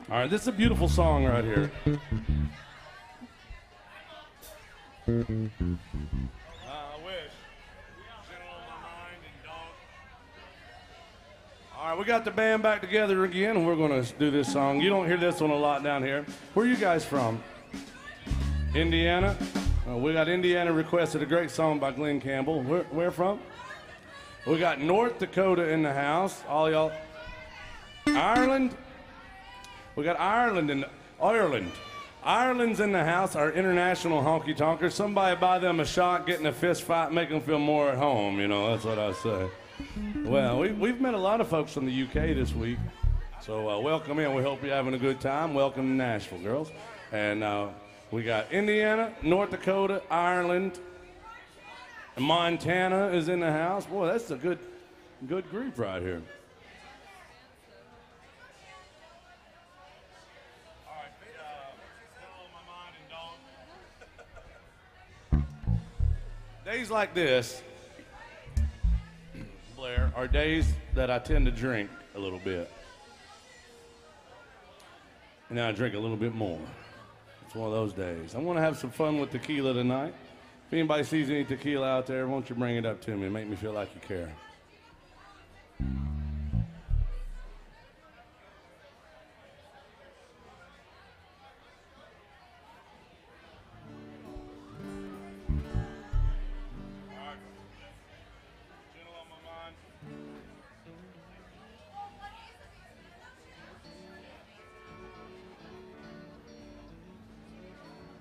All right, this is a beautiful song right here. I wish. All right, we got the band back together again, and we're going to do this song. You don't hear this one a lot down here. Where are you guys from? Indiana? We got Indiana requested a great song by Glenn Campbell. Where from? We got North Dakota in the house. All y'all. Ireland? We got Ireland in Ireland. Ireland's in the house, our international honky tonkers. Somebody buy them a shot, get in a fist fight, make them feel more at home, you know, that's what I say. Well, we've met a lot of folks from the UK this week, so welcome in. We hope you're having a good time. Welcome to Nashville, girls. And we got Indiana, North Dakota, Ireland, and Montana is in the house. Boy, that's a good group right here. Days like this, Blair, are days that I tend to drink a little bit. And now I drink a little bit more. It's one of those days. I want to have some fun with tequila tonight. If anybody sees any tequila out there, won't you bring it up to me and make me feel like you care?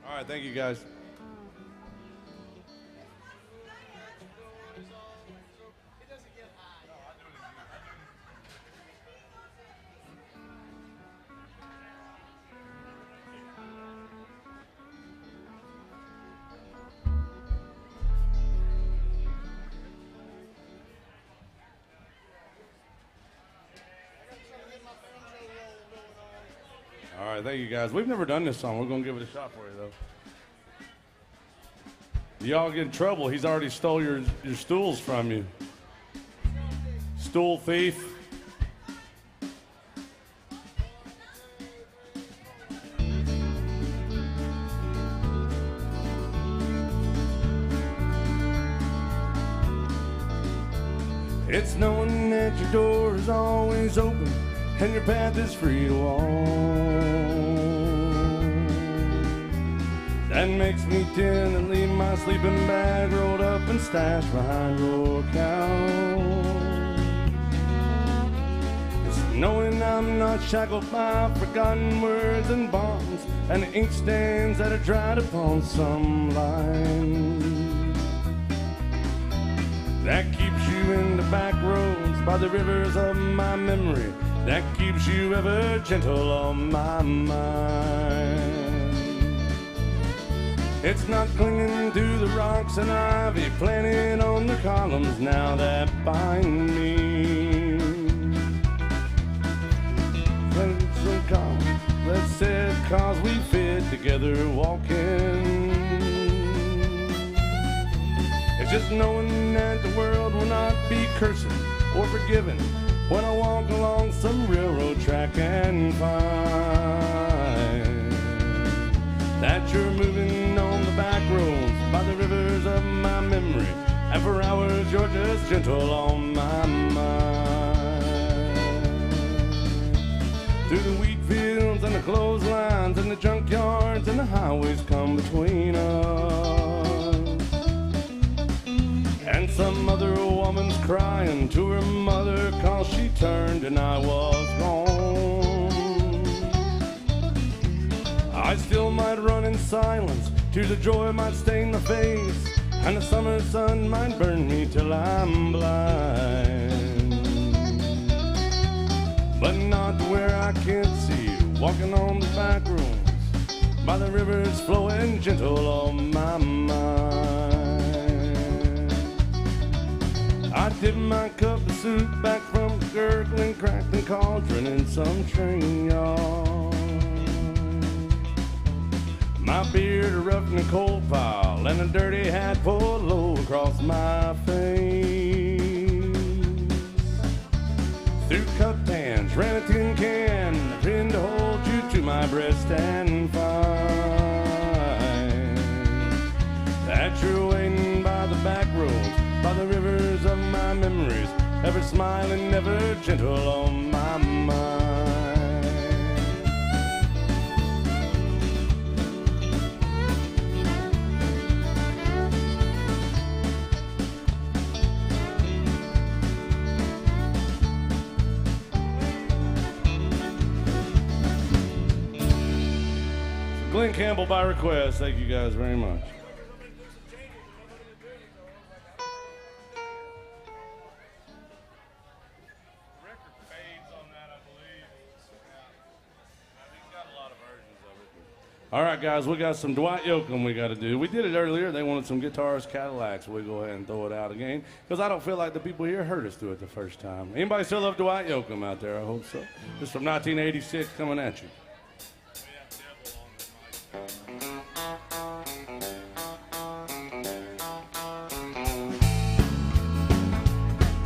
All right, thank you guys. All right, thank you guys. We've never done this song. We're going to give it a shot for you, though. Y'all get in trouble. He's already stole your stools from you. Stool thief. It's knowing that your door is always open and your path is free to walk. That makes me tend to leave my sleeping bag rolled up and stashed behind your couch. It's knowing I'm not shackled by forgotten words and bonds and ink stains that are dried upon some line. That keeps you in the back roads by the rivers of my memory. That keeps you ever gentle on my mind. It's not clinging to the rocks and ivy planted on the columns now that bind me. It's so calm, let's say, 'cause we fit together walking. It's just knowing that the world will not be cursing or forgiven when I walk along some railroad track and find that you're moving on the back roads by the rivers of my memory, and for hours you're just gentle on my mind. Through the wheat fields and the clotheslines and the junkyards and the highways come between us, and some other woman's crying to her mother 'cause she turned and I was gone. I still might run in silence, tears of joy might stain my face, and the summer sun might burn me till I'm blind. But not to where I can't see you, walking on the back roads, by the rivers flowing gentle on my mind. I dip my cup of soup back from the gurgling, crackling cauldron in some train yard. My beard rough in a coal pile and a dirty hat pulled low across my face. Through cupped hands ran a tin can, a pin to hold you to my breast and find that you're waiting by the back roads, by the rivers of my memories, ever smiling, never gentle on my mind. Glenn Campbell by request. Thank you guys very much. All right, guys, we got some Dwight Yoakam we got to do. We did it earlier. They wanted some guitars, Cadillacs. We'll go ahead and throw it out again because I don't feel like the people here heard us do it the first time. Anybody still love Dwight Yoakam out there? I hope so. This is from 1986 coming at you.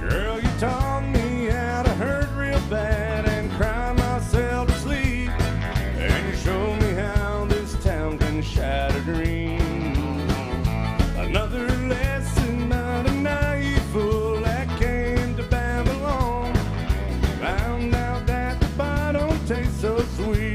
Girl, you taught me how to hurt real bad and cry myself to sleep, and you showed me how this town can shatter dreams. Another lesson about a naive fool that came to Babylon, found out that the pie don't taste so sweet.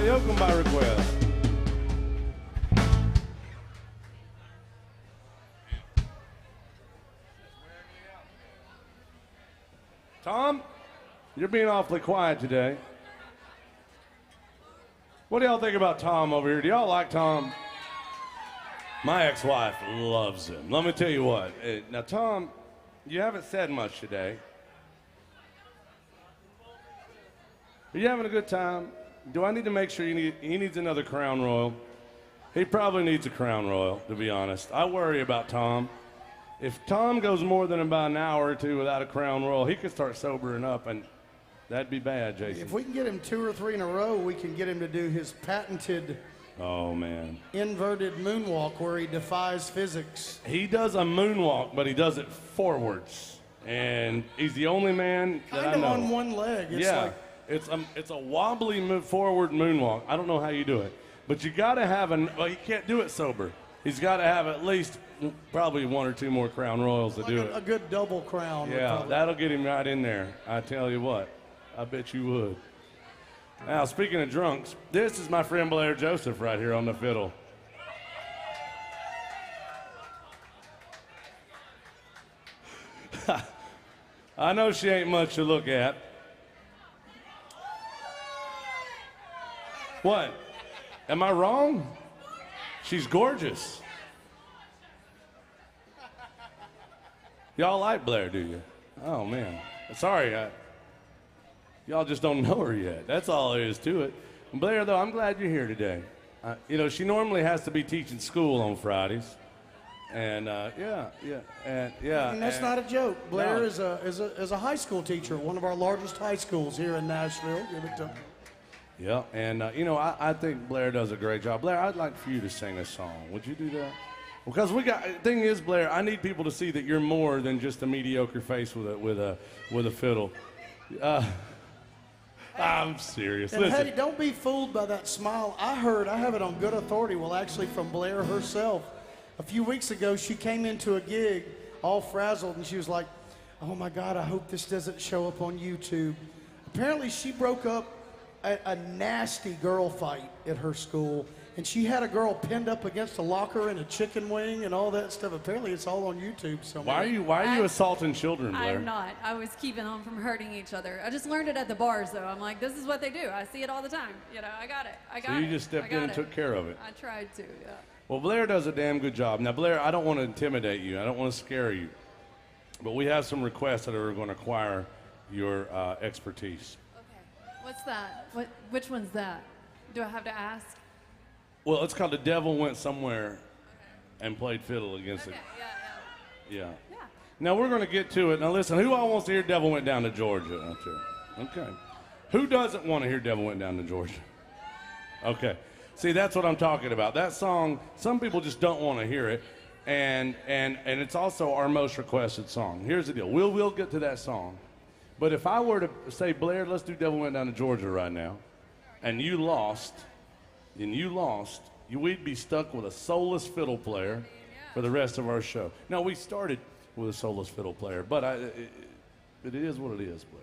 Yoakum by request. Tom, you're being awfully quiet today. What do y'all think about Tom over here? Do y'all like Tom? My ex-wife loves him. Let me tell you what. Now, Tom, you haven't said much today. Are you having a good time? Do I need to make sure he needs another Crown Royal? He probably needs a Crown Royal, to be honest. I worry about Tom. If Tom goes more than about an hour or two without a Crown Royal, he could start sobering up, and that'd be bad, Jason. If we can get him 2 or 3 in a row, we can get him to do his patented Oh, man. inverted moonwalk where he defies physics. He does a moonwalk, but he does it forwards. And he's the only man that Kind I of know. on one leg. It's Yeah, like, it's a wobbly forward moonwalk. I don't know how you do it, but you got to have well, you can't do it sober. He's got to have at least probably 1 or 2 more Crown Royals to do a it. good double crown. would Yeah, probably- that'll get him right in there. I tell you what, I bet you would. Now, speaking of drunks, this is my friend Blair Joseph right here on the fiddle. I know she ain't much to look at. What? Am I wrong? She's gorgeous. Y'all like Blair, do you? Oh, man. Sorry, y'all just don't know her yet. That's all there is to it. Blair, though, I'm glad you're here today. You know, she normally has to be teaching school on Fridays. And, yeah. And that's not a joke. Blair No. is a high school teacher, one of our largest high schools here in Nashville. Give it to Yeah, and, you know, I think Blair does a great job. Blair, I'd like for you to sing a song. Would you do that? Because thing is, Blair, I need people to see that you're more than just a mediocre face with a fiddle. I'm serious. And Listen. hey, don't be fooled by that smile. I have it on good authority, well, actually from Blair herself. A few weeks ago, she came into a gig all frazzled, and she was like, oh my God, I hope this doesn't show up on YouTube. Apparently, she broke up a nasty girl fight at her school, and she had a girl pinned up against a locker in a chicken wing and all that stuff. Apparently, it's all on YouTube somewhere. Why are you assaulting children, Blair? I'm not. I was keeping them from hurting each other. I just learned it at the bars, though. I'm like, this is what they do. I see it all the time. You know, I got it. So you just stepped in and took care of it. I tried to, yeah. Well, Blair does a damn good job. Now, Blair, I don't want to intimidate you. I don't want to scare you. But we have some requests that are going to require your expertise. Okay. What's that? Which one's that? Do I have to ask? Well, it's called The Devil Went Somewhere and Played Fiddle against Okay, it. yeah. Yeah. Now, we're going to get to it. Now, listen, who all wants to hear Devil Went Down to Georgia out there? Okay. Who doesn't want to hear Devil Went Down to Georgia? Okay. See, that's what I'm talking about. That song, some people just don't want to hear it, and it's also our most requested song. Here's the deal. We'll get to that song. But if I were to say, Blair, let's do Devil Went Down to Georgia right now, and you lost, we'd be stuck with a soulless fiddle player for the rest of our show. Now, we started with a soulless fiddle player, but it is what it is, Blair.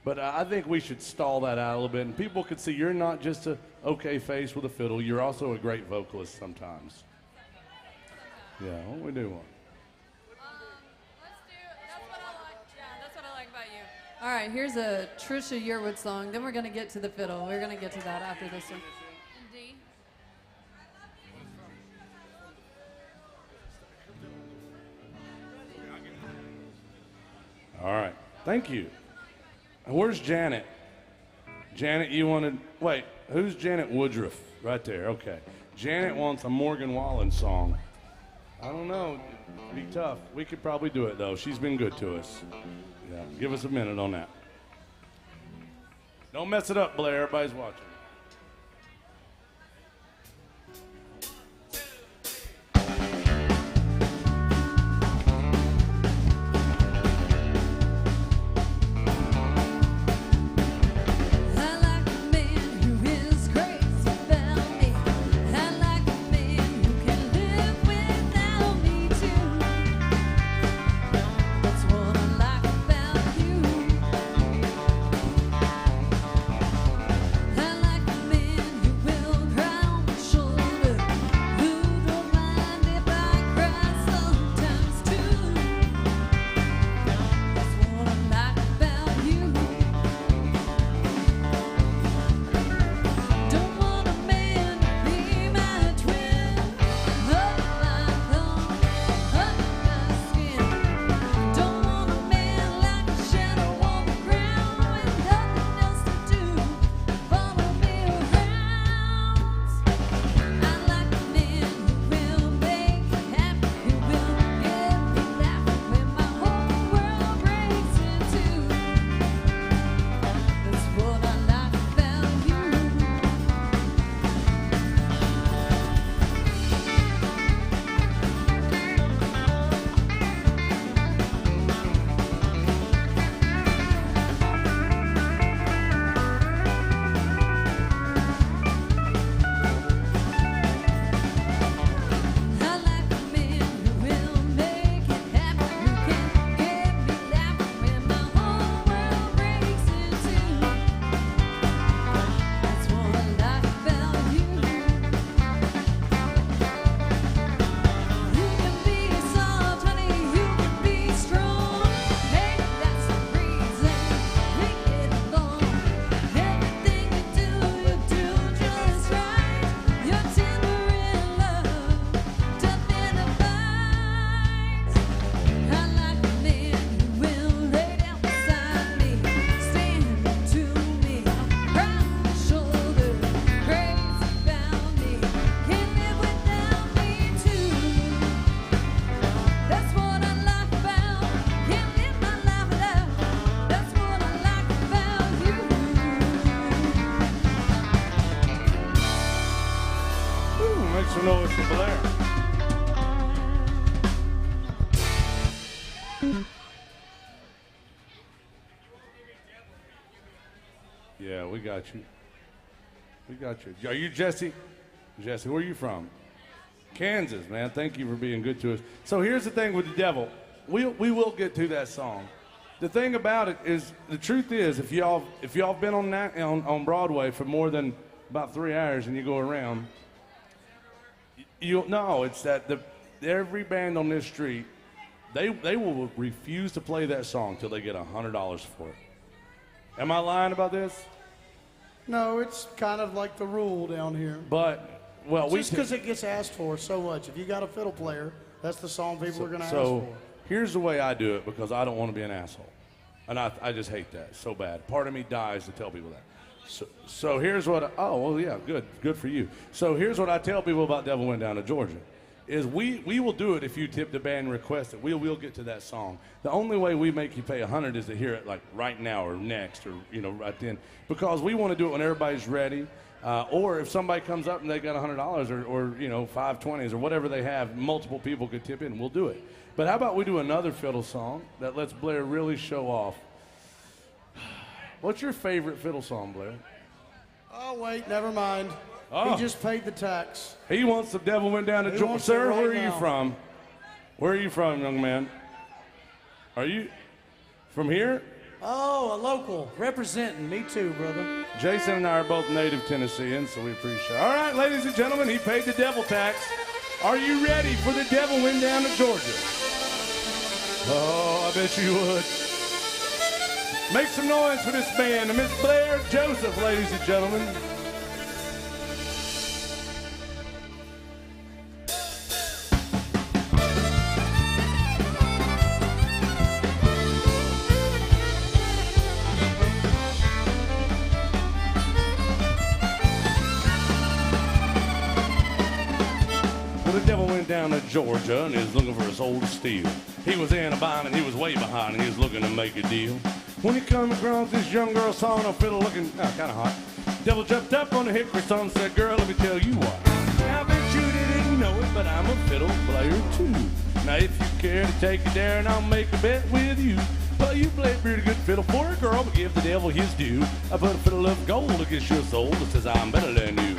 But I think we should stall that out a little bit, and people could see you're not just a okay face with a fiddle, you're also a great vocalist sometimes. Yeah, why don't we do one? Let's do, that's what I like. Yeah, that's what I like about you. All right, here's a Trisha Yearwood song. Then we're going to get to the fiddle. We're going to get to that after this one. In D. All right, thank you. Where's Janet? Janet, you wanted, wait, who's Janet Woodruff? Right there, okay. Janet wants a Morgan Wallen song. I don't know, it'd be tough. We could probably do it though. She's been good to us. Yeah, give us a minute on that. Don't mess it up, Blair, everybody's watching. I like a man who is crazy about me. I like a man who can live without me too. That's what I like about you. I like some noise for Blair. Yeah, we got you. We got you. Are you Jesse? Jesse, where are you from? Kansas, man. Thank you for being good to us. So here's the thing with the devil. We will get to that song. The thing about it is, the truth is, if y'all been on Broadway for more than about 3 hours and you go around, you'll know it's that every band on this street, they will refuse to play that song till they get $100 for it. Am I lying about this? No, it's kind of like the rule down here. But, well, Just because it gets asked for so much. If you got a fiddle player, that's the song people are going to ask So for. here's the way I do it, because I don't want to be an asshole. And I just hate that so bad. Part of me dies to tell people that. So here's what, oh, well, yeah, good for you. So here's what I tell people about Devil Went Down to Georgia, is we will do it if you tip the band and request it. We'll get to that song. The only way we make you pay $100 is to hear it like right now or next or, right then, because we want to do it when everybody's ready. Or if somebody comes up and they got $100 or 520s or whatever they have, multiple people could tip in, we'll do it. But how about we do another fiddle song that lets Blair really show off? What's your favorite fiddle song, Blair? Oh, wait, never mind. Oh. He just paid the tax. He wants The Devil Went Down to He Georgia. wants Sir, it right where are you now. from? Where are you from, young man? Are you from here? Oh, a local. Representing. Me too, brother. Jason and I are both native Tennesseans, so we appreciate it. All right, ladies and gentlemen, he paid the devil tax. Are you ready for The Devil Went Down to Georgia? Oh, I bet you would. Make some noise for this band, Miss Blair Joseph, ladies and gentlemen. Well, the devil went down to Georgia and he was looking for his old steel. He was in a bind and he was way behind and he was looking to make a deal. When he come across this young girl sawing a fiddle looking kind of hot, devil jumped up on the hickory saw and said, "Girl, let me tell you what. I bet you didn't know it, but I'm a fiddle player too. Now if you care to take it there and I'll make a bet with you. Well, you play a pretty good fiddle for a girl, but give the devil his due. I put a fiddle of gold against your soul that says I'm better than you."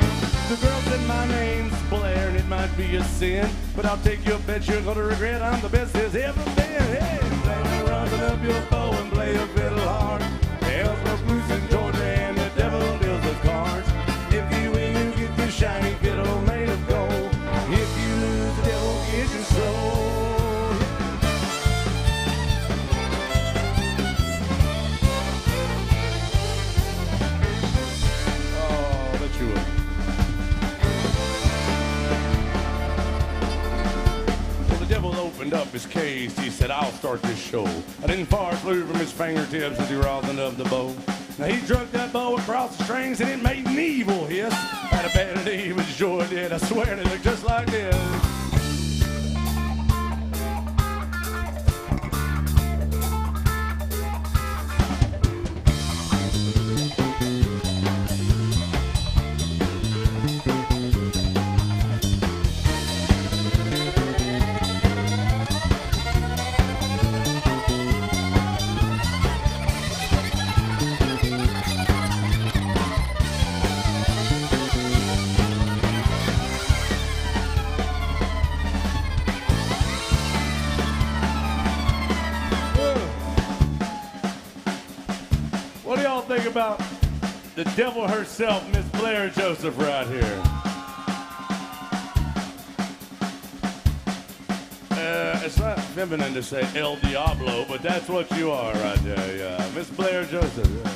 The girl said, "My name's Blair and it might be a sin, but I'll take your bet you're gonna regret I'm the best there's ever been. Hey, play me running up your bow and play a fiddle hard. Hell's broke loose in Georgia and the devil deals the cards. If you win, you get the shiny fiddle made of gold. If you lose, the devil gets your soul." Oh, I bet you would. The devil opened up his case. He said, "I'll start this show." And then fire flew from his fingertips as he rosined up the bow. Now he drug that bow across the strings and it made an evil hiss. Had a bad day, but sure did. I swear it looked just like this. What do y'all think about the devil herself, Miss Blair Joseph, right here? It's not feminine to say El Diablo, but that's what you are right there, yeah. Miss Blair Joseph, yeah.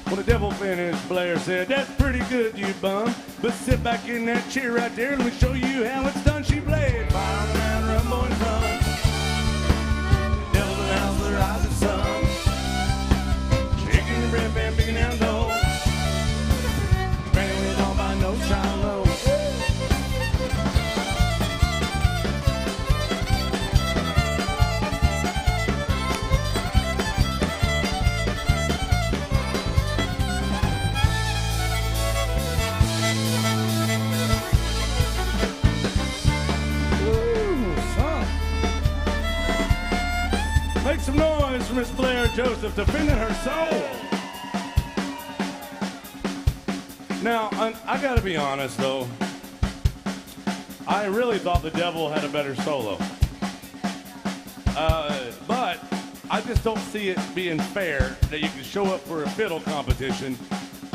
When the devil finished, Blair said, "That's pretty good, you bum. But sit back in that chair right there and let me show you how it's done." She played Fire and Rumble and Run. Devil announced the rising sun. Shaking the bread band, picking down low. Granny was on by no child low. Joseph defending her soul. Now, I gotta be honest though. I really thought the Devil had a better solo. But I just don't see it being fair that you can show up for a fiddle competition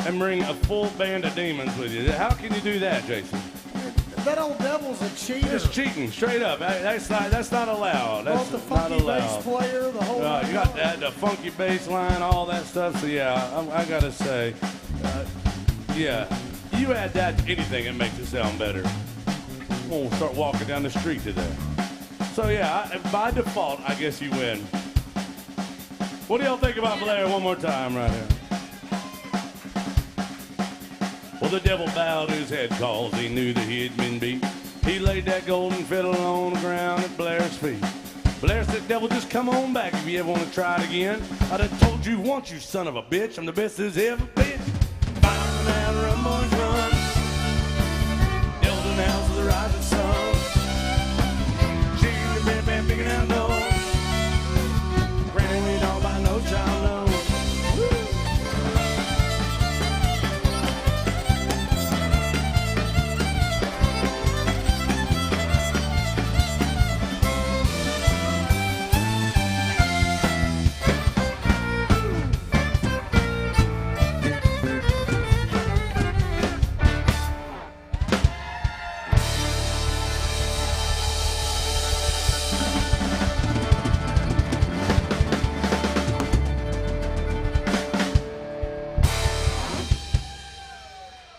and bring a full band of demons with you. How can you do that, Jason? That old Devil's a cheater. It's cheating, straight up. That's not allowed. That's Both the not funky bass allowed. player, the whole. You got that, the funky bass line, all that stuff. So yeah, I gotta say, yeah, you add that to anything, it makes it sound better. We'll start walking down the street today. So yeah, by default, I guess you win. What do y'all think about Blair one more time right here? Well, the Devil bowed his head cause he knew that he had been beat. He laid that golden fiddle on the ground at Blair's feet. Blair said, Devil, just come on back if you ever want to try it again. I'd have told you once, you son of a bitch, I'm the best there's ever been. Firing out, run, boys, run. Delta now to the rising sun. Shaking the bed, band, picking out noise. Granny, we don't buy no child loan.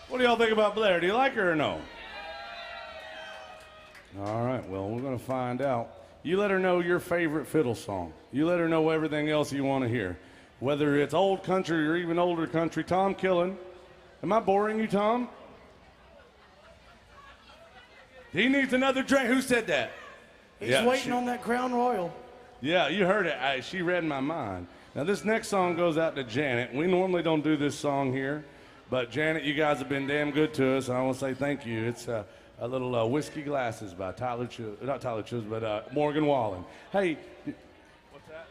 What do y'all think about Blair? Do you like her or no? All right, well, we're going to find out. You let her know your favorite fiddle song. You let her know everything else you want to hear. Whether it's old country or even older country. Tom Killen. Am I boring you, Tom? He needs another drink. Who said that? He's waiting on that Crown Royal. Yeah, you heard it. She read my mind. Now, this next song goes out to Janet. We normally don't do this song here. But Janet, you guys have been damn good to us, and I want to say thank you. It's a little Whiskey Glasses by not Tyler Childs, but Morgan Wallen. Hey, what's that?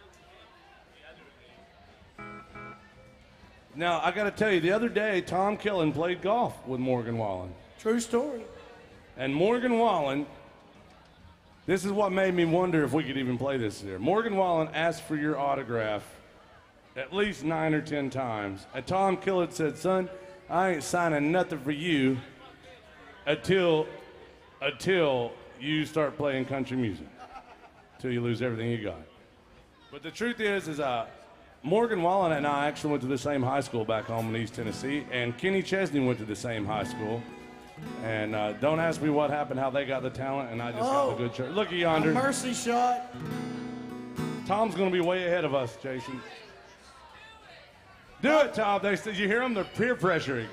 Now, I got to tell you, the other day, Tom Killen played golf with Morgan Wallen. True story. And Morgan Wallen, this is what made me wonder if we could even play this here. Morgan Wallen asked for your autograph at least 9 or 10 times. And Tom Killen said, son, I ain't signing nothing for you until you start playing country music, until you lose everything you got. But the truth is Morgan Wallen and I actually went to the same high school back home in East Tennessee, and Kenny Chesney went to the same high school. And don't ask me what happened, how they got the talent, and I just got the good church. Look at yonder. A mercy shot. Tom's going to be way ahead of us, Jason. Do it, Tom. Did you hear them? They're peer pressuring.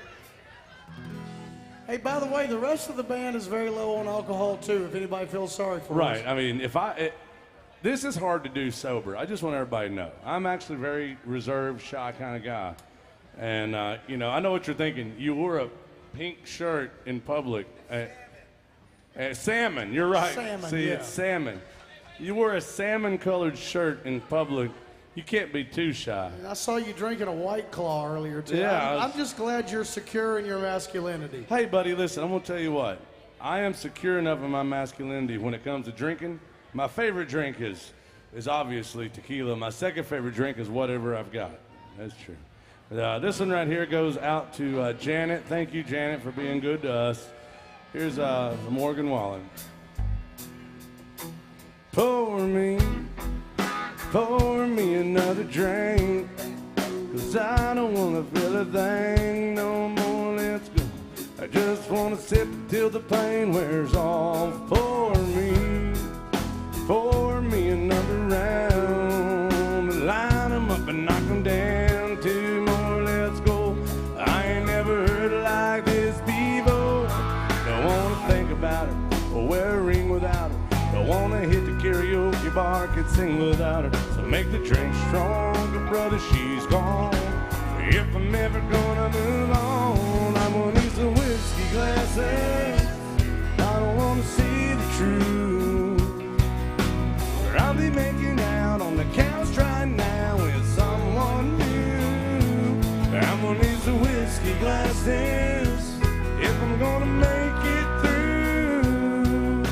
Hey, by the way, the rest of the band is very low on alcohol, too, if anybody feels sorry for us. Right. I mean, this is hard to do sober. I just want everybody to know. I'm actually a very reserved, shy kind of guy. And, I know what you're thinking. You wore a pink shirt in public. Salmon. You're right. Salmon, See, yeah. it's salmon. You wore a salmon-colored shirt in public. You can't be too shy. And I saw you drinking a White Claw earlier, too. Yeah, I'm just glad you're secure in your masculinity. Hey, buddy, listen, I'm going to tell you what. I am secure enough in my masculinity when it comes to drinking. My favorite drink is obviously tequila. My second favorite drink is whatever I've got. That's true. This one right here goes out to Janet. Thank you, Janet, for being good to us. Here's Morgan Wallen. Pour me another drink, 'cause I don't wanna feel a thing no more, let's go. I just wanna sip till the pain wears off. Pour me another round, line 'em up and knock 'em down. 2 more, let's go. I ain't never heard it like this before. Don't wanna think about it or wear a ring without it. Don't wanna hit the karaoke bar, could sing without her. So make the drink stronger, brother, she's gone. If I'm ever gonna move on, I'm gonna need some whiskey glasses. I don't wanna see the truth. Or I'll be making out on the couch right now with some the whiskey glasses if I'm gonna make it through.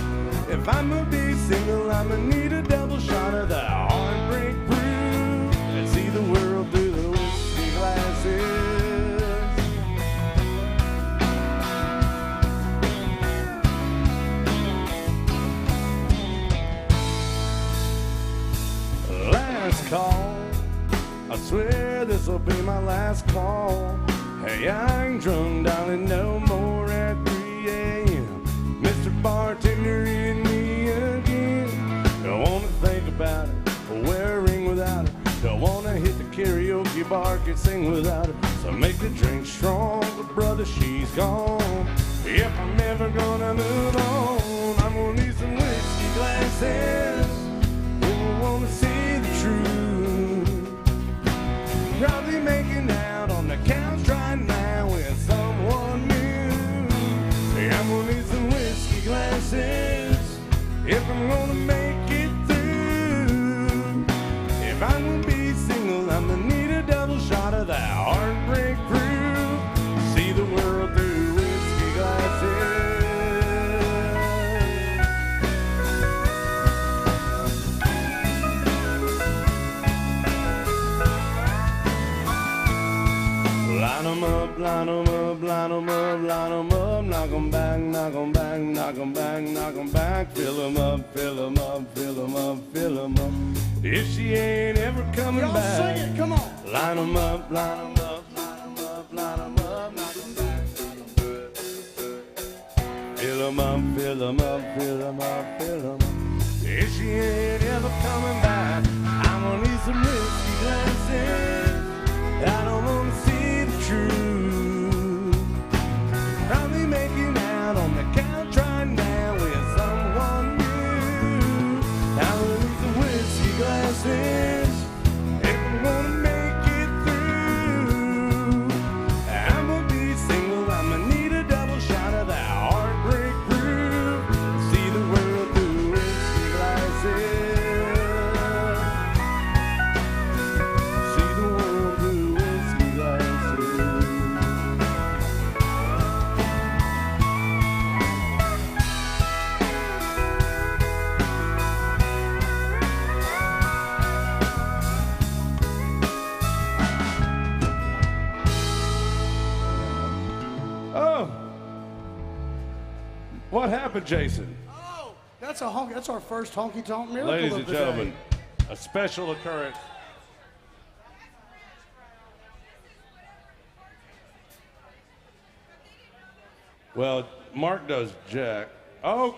If I'm gonna be single, I'm gonna need a double shot of the heartbreak brew and see the world through the whiskey glasses. Last call, I swear this'll be my last call. Hey, I ain't drunk, darling, no more at 3 a.m. Mr. Bartender, in me again. Don't wanna think about it or wear a ring without it. Don't wanna hit the karaoke bar, can sing without it. So make the drink strong, but brother, she's gone. If I'm ever gonna move on, I'm gonna need some whiskey glasses. I wanna see the truth. Probably making out on the couch right now with someone new. Hey, I'm gonna need some whiskey glasses if I'm gonna make it through. If I'm gonna be single, I'm gonna need a double shot of that heartbreak brew. See the world through whiskey glasses. Line 'em up, line 'em up, line 'em up, line 'em up. Knock 'em back, knock 'em back, knock 'em back, knock 'em back. Fill 'em up, fill 'em up, fill 'em up, fill 'em up. If she ain't ever coming Y'all back, sing it, come on. line 'em up, line 'em up, line 'em up, line 'em up. Knock 'em back, knock 'em back. Fill 'em up, fill 'em up, fill 'em up, fill 'em up. If she ain't ever coming back, I'm gonna need some whiskey glasses. I don't wanna see the truth. Probably making out on the couch right now with someone new. I will need some whiskey glasses if I'm gonna make it through. I'm gonna be single, I'm gonna need a double shot of that heartbreak brew. See the world through whiskey glasses. See the world through whiskey glasses. Oh, what happened, Jason? Oh, that's our first honky tonk miracle Ladies of and the gentlemen, day. a special occurrence. Well, Mark does Jack. Oh,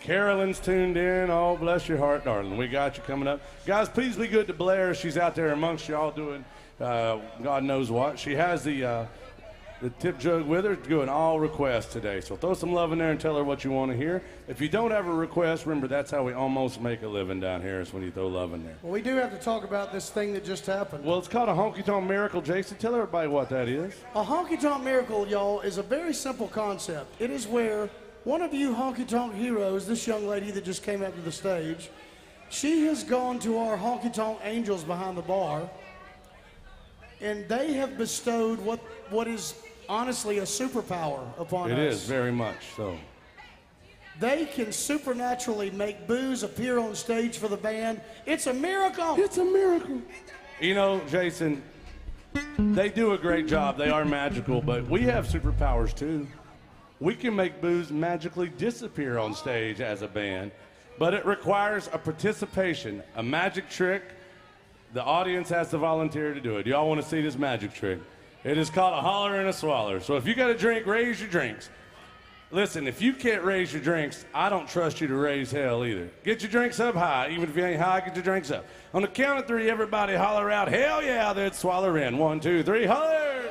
Carolyn's tuned in. Oh, bless your heart, darling. We got you coming up. Guys, please be good to Blair. She's out there amongst y'all doing God knows what. She has the tip jug with her doing all requests today. So throw some love in there and tell her what you want to hear. If you don't have a request, remember that's how we almost make a living down here is when you throw love in there. Well, we do have to talk about this thing that just happened. Well, it's called a honky tonk miracle. Jason, tell everybody what that is. A honky tonk miracle, y'all, is a very simple concept. It is where one of you honky tonk heroes, this young lady that just came up to the stage, she has gone to our honky tonk angels behind the bar, and they have bestowed what is honestly a superpower upon us. It is, very much so. They can supernaturally make booze appear on stage for the band. It's a miracle. It's a miracle. You know, Jason, they do a great job. They are magical, but we have superpowers too. We can make booze magically disappear on stage as a band, but it requires a participation, a magic trick. The audience has to volunteer to do it. Y'all want to see this magic trick? It is called a holler and a swaller. So if you got a drink, raise your drinks. Listen, if you can't raise your drinks, I don't trust you to raise hell either. Get your drinks up high. Even if you ain't high, get your drinks up. On the count of 3, everybody holler out, hell yeah, that's swaller in. 1, 2, 3, holler.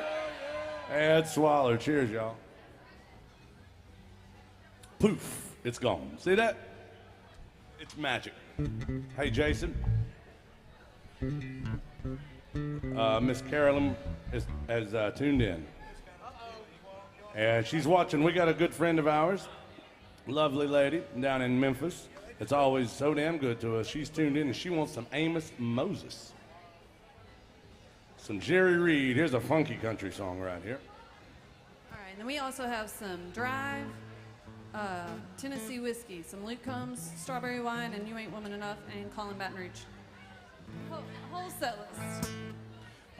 And swaller. Cheers, y'all. Poof, it's gone. See that? It's magic. Hey, Jason. Miss Carolyn has tuned in. And she's watching. We got a good friend of ours, lovely lady down in Memphis. It's always so damn good to us. She's tuned in and she wants some Amos Moses. some Jerry Reed. Here's a funky country song right here. All right, and then we also have some Drive, Tennessee whiskey, some Luke Combs, strawberry wine, and You Ain't Woman Enough, and Colin Baton Rouge. Whole set list.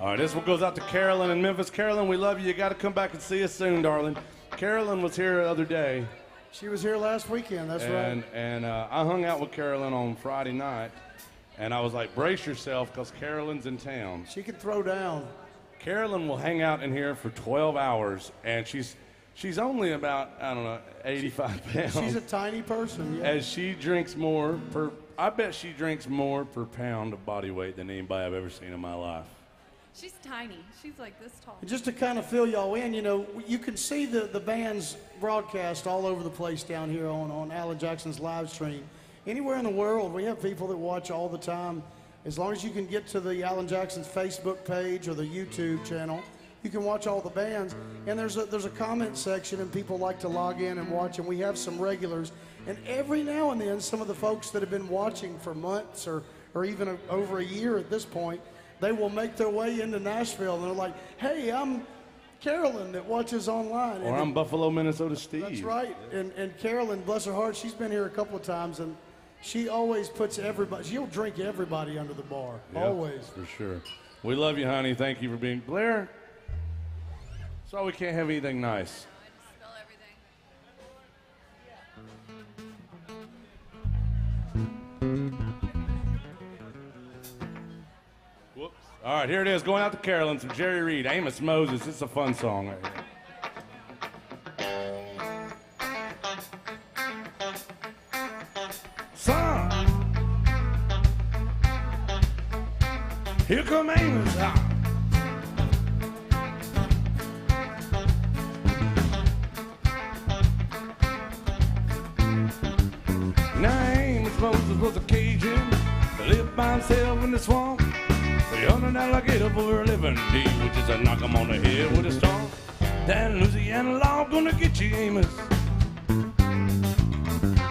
All right, this one goes out to Carolyn in Memphis. Carolyn, we love you. You got to come back and see us soon, darling. Carolyn was here the other day. She was here last weekend, that's right. And I hung out with Carolyn on Friday night, and I was like, brace yourself, because Carolyn's in town. She can throw down. Carolyn will hang out in here for 12 hours, and she's only about, 85 pounds. She's a tiny person, yeah. As she drinks more I bet she drinks more per pound of body weight than anybody I've ever seen in my life. She's tiny. She's like this tall. And just to kind of fill y'all in, you can see the band's broadcast all over the place down here on Alan Jackson's live stream. Anywhere in the world, we have people that watch all the time. As long as you can get to the Alan Jackson's Facebook page or the YouTube channel, you can watch all the bands. And there's a comment section, and people like to log in and watch, and we have some regulars. And every now and then, some of the folks that have been watching for months or even over a year at this point, they will make their way into Nashville, and they're like, hey, I'm Carolyn that watches online. Or I'm Buffalo, Minnesota Steve. That's right. And Carolyn, bless her heart, she's been here a couple of times, and she always puts everybody, she'll drink everybody under the bar. Yep, always. For sure. We love you, honey. Thank you for being Blair. So we can't have anything nice. I just spill everything. Whoops. All right, here it is. Going out to Carolyn, some Jerry Reed, Amos Moses. It's a fun song right here. Son, here come Amos. Now Amos Moses was a Cajun that lived by himself in the swamp. He hunted an alligator for a living, which is a knock him on the head with a stone. That Louisiana law gonna get you, Amos.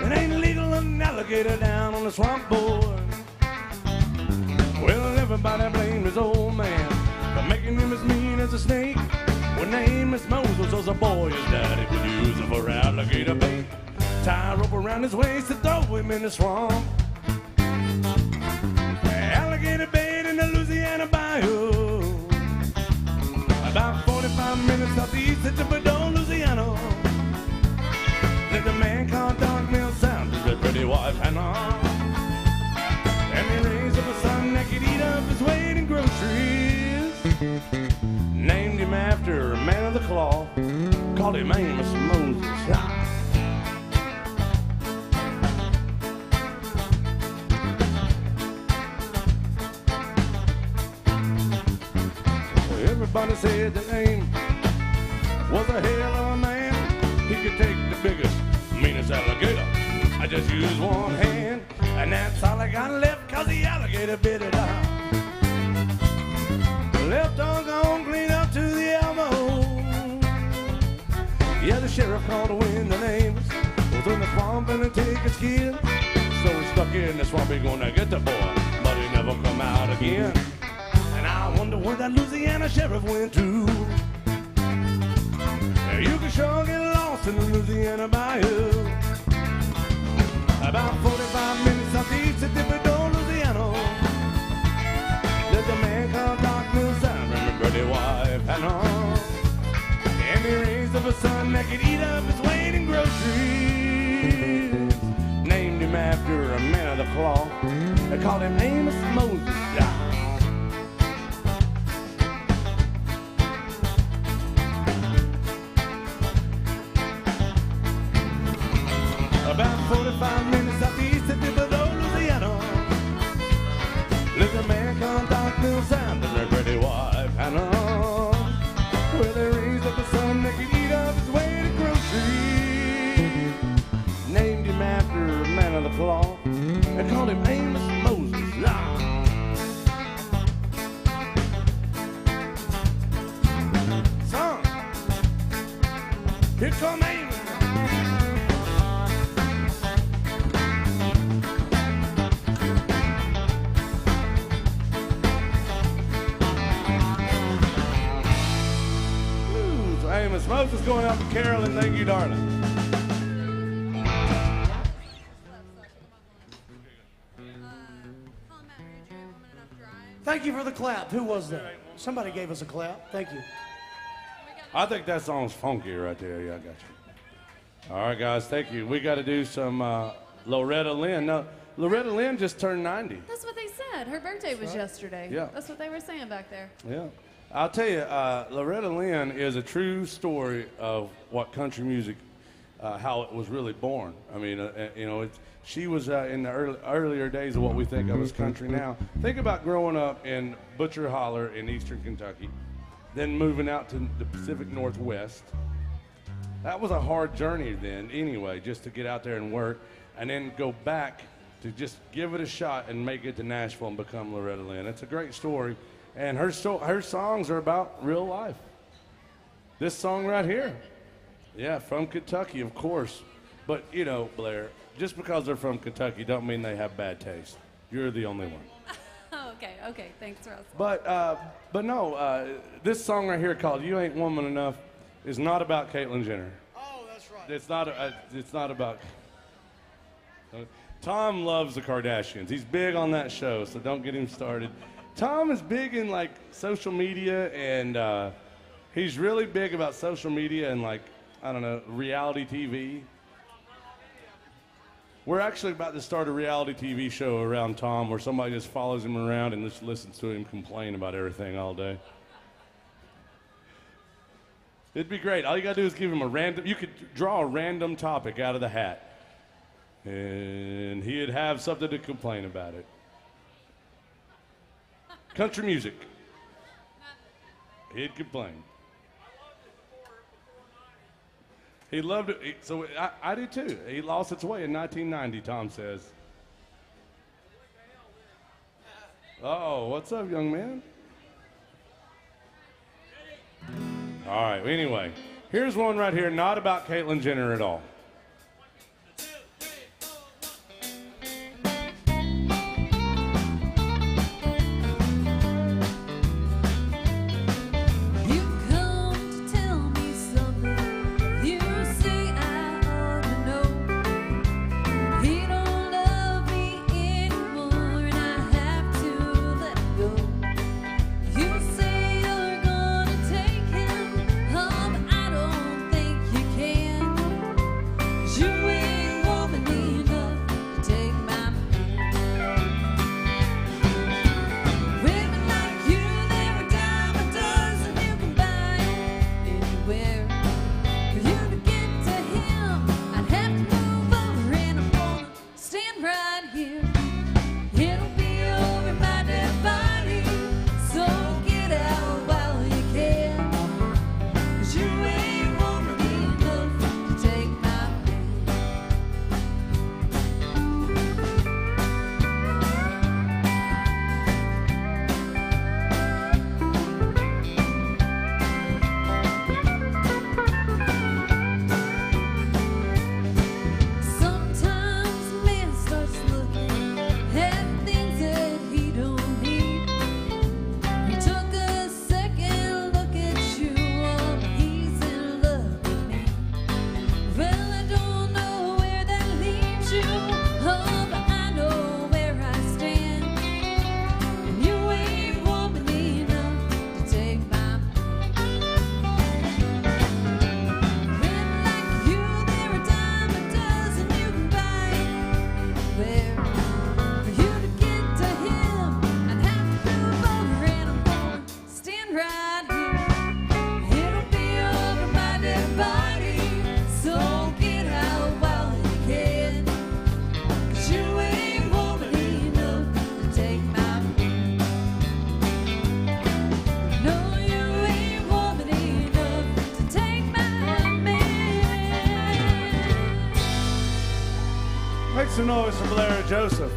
It ain't illegal an alligator down on the swamp, boy. Well, everybody blamed his old man for making him as mean as a snake. When Amos Moses was a boy, his daddy would use him for alligator bait. Tie a rope around his waist to throw him in the swamp. Alligator bait in the Louisiana bayou. About 45 minutes southeast of Bordeaux, Louisiana. There's a man called Dark Mill Sound with his pretty wife Hannah. And he raised up a son that could eat up his weight in groceries. Named him after a man of the cloth. Called him Amos Moses. Everybody said that Amos was a hell of a man. He could take the biggest, meanest alligator. I just used one hand, and that's all I got left, cause the alligator bit it out. Left arm gone clean up to the elbow. Yeah, the sheriff called to win the Amos was in the swamp and take his kid. So he stuck in the swamp, he gonna get the boy, but he never come out again. And I wonder where that Louisiana sheriff went to. You can sure get lost in the Louisiana bayou. About 45 minutes southeast of Bordeaux, Louisiana. There's a man called Doc Mill Sound and his pretty wife Hannah. And he raised up a son that could eat up his weight in groceries. Named him after a man of the cloth. They called him Amos Moses. About 45 minutes southeast of Bordeaux, Louisiana. There's a man called Doc Mill Sound and their pretty wife Hannah. Well, they raised up a son that could eat up his weight in groceries. Named him after a man of the cloth. They called him Amos Moses. Son, here come Amos. Amos. Most is going out to Carolyn. Thank you, darling. Thank you for the clap. Who was that? Somebody gave us a clap. Thank you. I think that song's funky right there. Yeah, I got you. All right, guys, thank you. We got to do some Loretta Lynn. No, Loretta Lynn just turned 90. That's what they said. Her birthday was yesterday. Yeah. That's what they were saying back there. Yeah. I'll tell you, Loretta Lynn is a true story of what country music, how it was really born. I mean, you know, she was in the earlier days of what we think of as country now. Think about growing up in Butcher Holler in eastern Kentucky, then moving out to the Pacific Northwest. That was a hard journey then anyway, just to get out there and work, and then go back to just give it a shot and make it to Nashville and become Loretta Lynn. It's a great story, and her songs are about real life. This song right here, yeah, from Kentucky, of course. But, you know, Blair, just because they're from Kentucky don't mean they have bad taste. You're the only one. Oh, okay. Thanks, Russell. But no, this song right here called "You Ain't Woman Enough" is not about Caitlyn Jenner. Oh, that's right. It's not about. Tom loves the Kardashians. He's big on that show, so don't get him started. Tom is big in like social media, and he's really big about social media and like, I don't know, reality TV. We're actually about to start a reality TV show around Tom where somebody just follows him around and just listens to him complain about everything all day. It'd be great. All you gotta do is give him you could draw a random topic out of the hat, and he'd have something to complain about it. Country music. He'd complain. He loved it. So I do too. He lost its way in 1990, Tom says. Oh, what's up, young man? All right, anyway, here's one right here, not about Caitlyn Jenner at all. Some noise for Blair Joseph.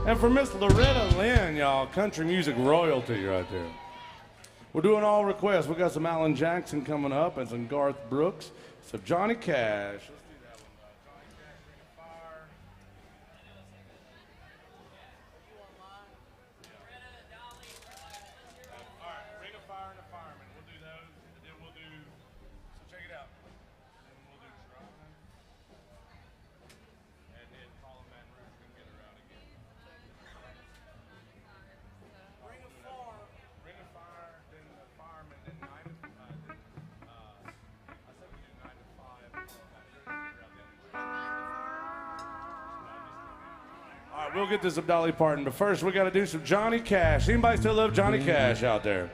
And for Miss Loretta Lynn, y'all, country music royalty right there. We're doing all requests. We got some Alan Jackson coming up and some Garth Brooks, some Johnny Cash. Let's do that one. Johnny Cash, Ring of Fire. All right, Ring of Fire and the Fireman. We'll do those, and then we'll do some right, we'll get to some Dolly Parton, but first we got to do some Johnny Cash. Anybody still love Johnny Cash out there?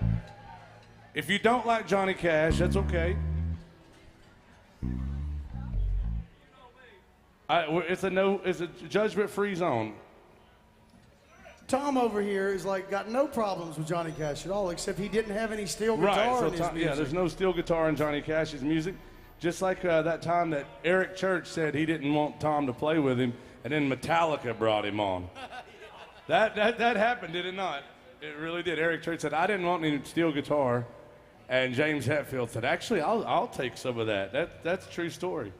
If you don't like Johnny Cash, that's okay. It's a judgment-free zone. Tom over here is like got no problems with Johnny Cash at all, except he didn't have any steel guitar in his music. Yeah, there's no steel guitar in Johnny Cash's music. Just like that time that Eric Church said he didn't want Tom to play with him, and then Metallica brought him on. That happened, did it not? It really did. Eric Church said, I didn't want any steel guitar, and James Hetfield said, actually, I'll take some of that. That's a true story.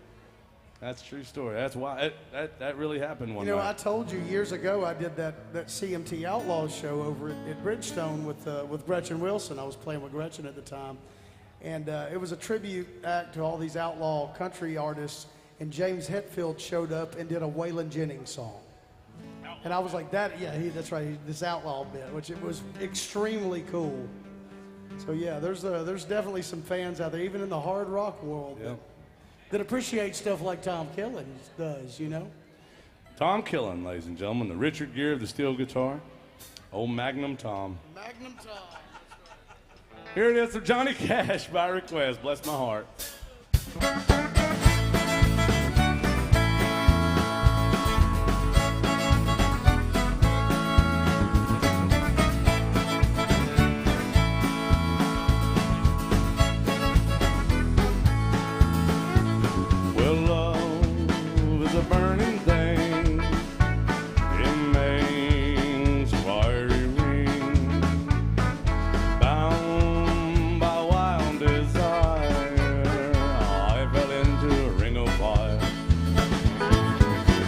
That's a true story. That's why that really happened one night. I told you years ago I did that CMT Outlaws show over at Bridgestone with Gretchen Wilson. I was playing with Gretchen at the time. And it was a tribute act to all these outlaw country artists. And James Hetfield showed up and did a Waylon Jennings song. And I was like, that's right, this outlaw bit, which it was extremely cool. So yeah, there's definitely some fans out there, even in the hard rock world, that appreciate stuff like Tom Killen does, Tom Killen, ladies and gentlemen, the Richard Gere of the steel guitar. Old Magnum Tom. Magnum Tom. Here it is from Johnny Cash by request. Bless my heart. Well, love is a burning thing. It makes a fiery ring. Bound by wild desire, I fell into a ring of fire.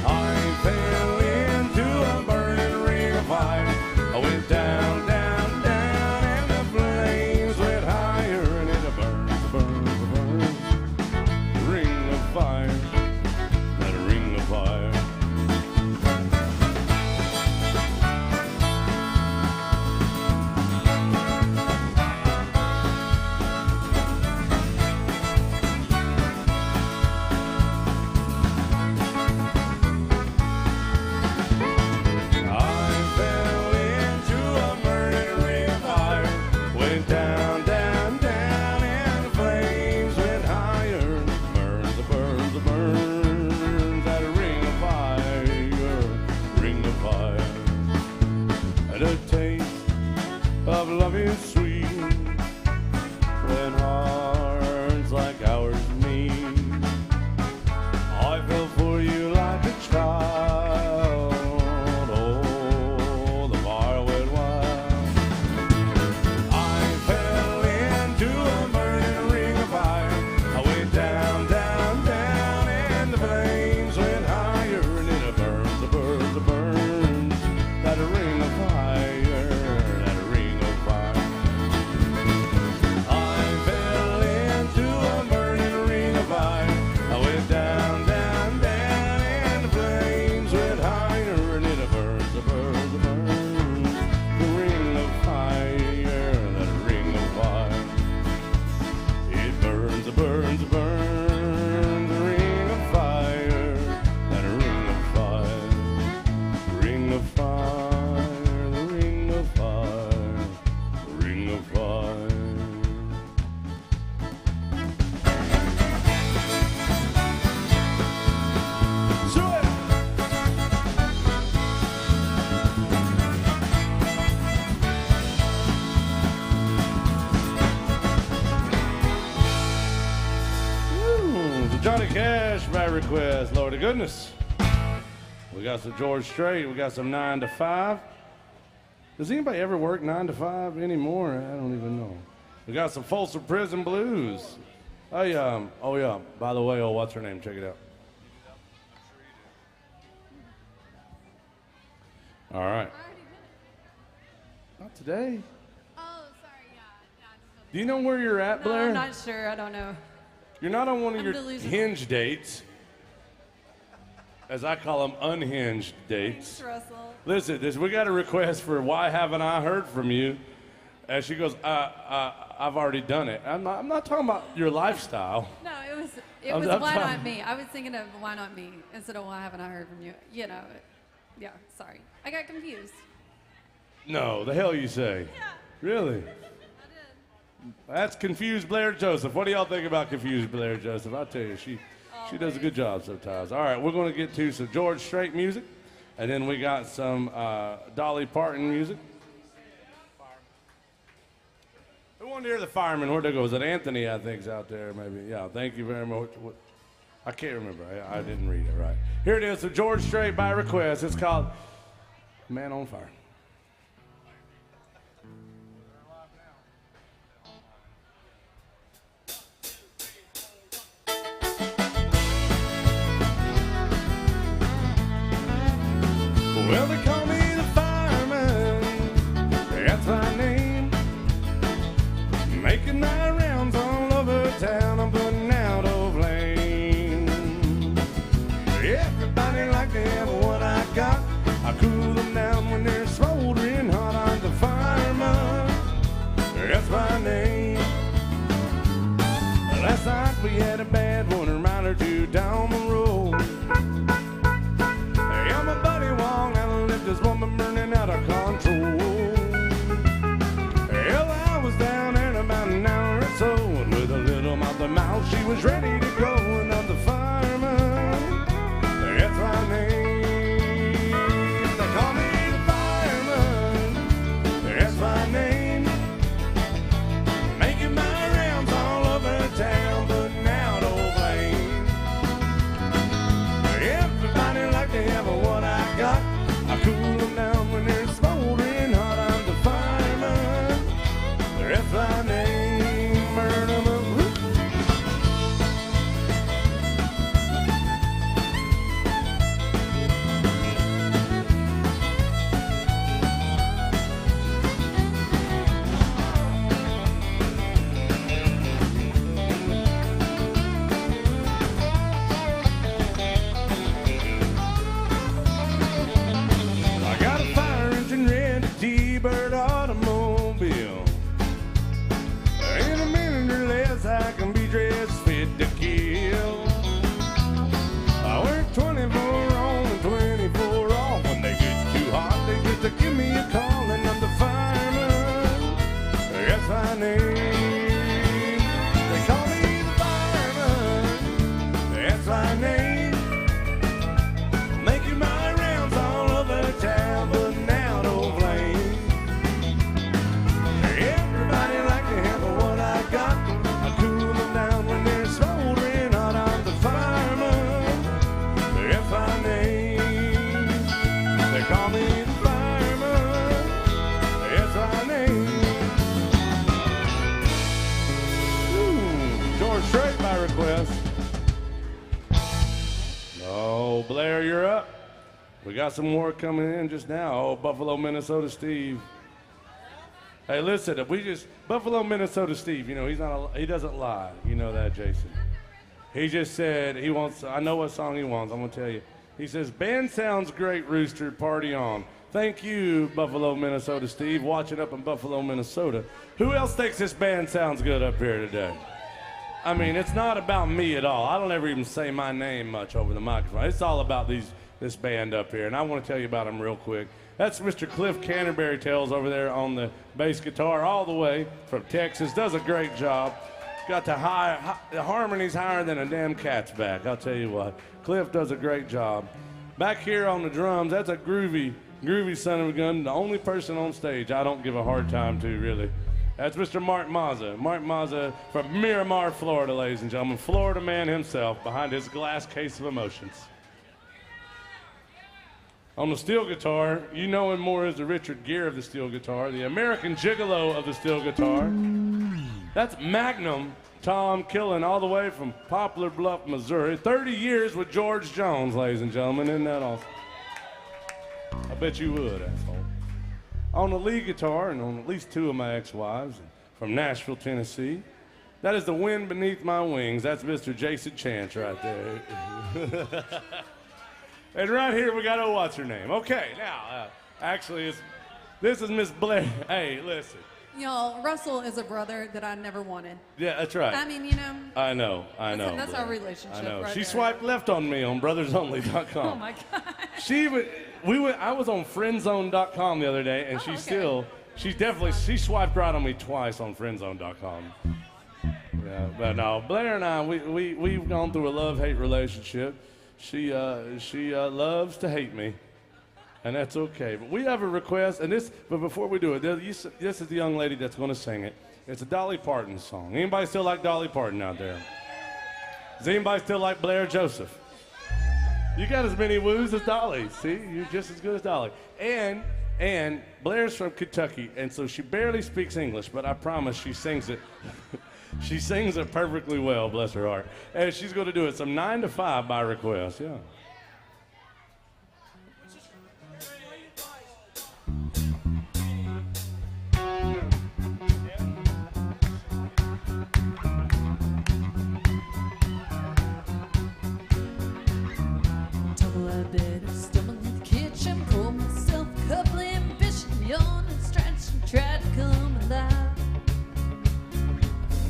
I fell into a burning ring of fire. I went down, down, down, and the flames went higher, and it burns, burns, burns. Ring of fire, that ring of fire. I fell into a burning ring of fire, went down, down, down, and the flames went higher. Burns, burns, burns, that ring of fire, ring of fire. And a taste of love is sweet when hearts like ours meet. I fell for you like a child. Oh, the fire went wild. I fell into a burning ring of fire. I went down, down, down, and the flames went higher, and it burns, burns, burns. That ring of fire, that ring of fire. I fell into a burning ring of fire. I went down, down, down, and the flames went higher, and it burns, burns, burns. The ring of fire, that ring of fire. It burns, burns, burns. The ring of fire, that ring of fire. Ring of fire, the ring of fire, the ring of fire. Sure. The Johnny Cash by request, Lord of goodness. We got some George Strait, we got some 9 to 5. Does anybody ever work 9 to 5 anymore? I don't even know. We got some Folsom Prison Blues. Oh yeah, by the way, what's her name? Check it out. All right. Not today. Oh, sorry, yeah. Do you know where you're at, No, Blair? I'm not sure. I don't know. You're not on one of I'm your delusional. hinge dates, as I call them, unhinged dates. Thanks, Russell. Listen, we got a request for "Why Haven't I Heard From You?" And she goes, "I've already done it." I'm not talking about your lifestyle. No, it I'm was not why trying- not me. I was thinking of why not me instead of why haven't I heard from you. Yeah, sorry. I got confused. No, the hell you say? Yeah, Really? I did. That's Confused Blair Joseph. What do y'all think about Confused Blair Joseph? I'll tell you, she does a good job sometimes. All right, we're going to get to some George Strait music, and then we got some Dolly Parton music. Who wanted to hear the fireman? Where'd they go? Was it Anthony, I think, is out there, maybe? Yeah, thank you very much. I can't remember. I didn't read it right. Here it is, so George Strait by request. It's called Man on Fire. Well, they call me the fireman, that's my name. Making my rounds all over town, I'm putting out a flame. Everybody like to have what I got. I cool them down when they're smoldering hot. I'm the fireman, that's my name. Last night we had a bad one, a mile or two down the road. Hey, my buddy walked out and left this woman burning out of control. Hell, I was down there in about an hour or so, and with a little mouth to mouth, she was ready to go. And I'm the fireman, that's my name. They call me the fireman, that's my name. Making my rounds all over town, putting out old flame. Everybody like to have what I got. I cool them down when they're smoldering hot. I'm the fireman, that's my name. Burn 'em up. I got a fire engine red T-Bird automobile. In a minute or less, I can be dressed fit to kill. I work 24 on and 24 off. When they get too hot, they just to give me a call, and I'm the fireman. That's my name. They call me the fireman. That's my name. Making my rounds all over town, putting out old flame. Everybody like to have what I got. I cool them down when they're smoldering hot. I'm the fireman, that's my name. They call me the fireman, that's my name. George Strait by request. Oh, Blair, you're up. We got some more coming in just now. Oh, Buffalo, Minnesota Steve. Hey, listen, if we just Buffalo, Minnesota Steve, you know, he doesn't lie. You know that, Jason. He just said he wants, I know what song he wants, I'm gonna tell you. He says, band sounds great, Rooster, party on. Thank you, Buffalo, Minnesota Steve, watching up in Buffalo, Minnesota. Who else thinks this band sounds good up here today? I mean, it's not about me at all. I don't ever even say my name much over the microphone. It's all about this band up here, and I want to tell you about them real quick. That's Mr. Cliff Canterbury Tales over there on the bass guitar, all the way from Texas. Does a great job. Got the harmonies higher than a damn cat's back. I'll tell you what. Cliff does a great job. Back here on the drums, that's a groovy son of a gun. The only person on stage I don't give a hard time to, really. That's Mr. Mark Mazza. Mark Mazza from Miramar, Florida, ladies and gentlemen. Florida man himself behind his glass case of emotions. On the steel guitar, you know him more as the Richard Gere of the steel guitar, the American Gigolo of the steel guitar. That's Magnum Tom Killen, all the way from Poplar Bluff, Missouri. 30 years with George Jones, ladies and gentlemen. Isn't that awesome? I bet you would, asshole. On the lead guitar, and on at least two of my ex-wives, from Nashville, Tennessee, that is the wind beneath my wings. That's Mr. Jason Chance right there. And right here we got, oh, what's her name? Okay, now, actually, this is Miss Blair. Hey, listen. Y'all, Russell is a brother that I nenever wanted. Yeah, that's right. I mean, you know. I know. That's Blair. our relationship. I know. Right She there. swiped left on me on brothersonly.com. Oh my God. She would, I was on friendzone.com the other day, and Oh, okay. she swiped right on me twice on friendzone.com. Yeah, but no, Blair and I, we've gone through a love-hate relationship. She loves to hate me, and that's okay. But we have a request, but before we do it, this is the young lady that's going to sing it. It's a Dolly Parton song. Anybody still like Dolly Parton out there? Does anybody still like Blair Joseph? You got as many woos as Dolly. See, you're just as good as Dolly. And Blair's from Kentucky, and so she barely speaks English, but I promise she sings it. She sings it perfectly well, bless her heart. And she's going to do it some 9 to 5 by request, yeah. Tumble out of bed, stumble in the kitchen, pour myself a cup of ambition, yawn and stretch and try to come alive.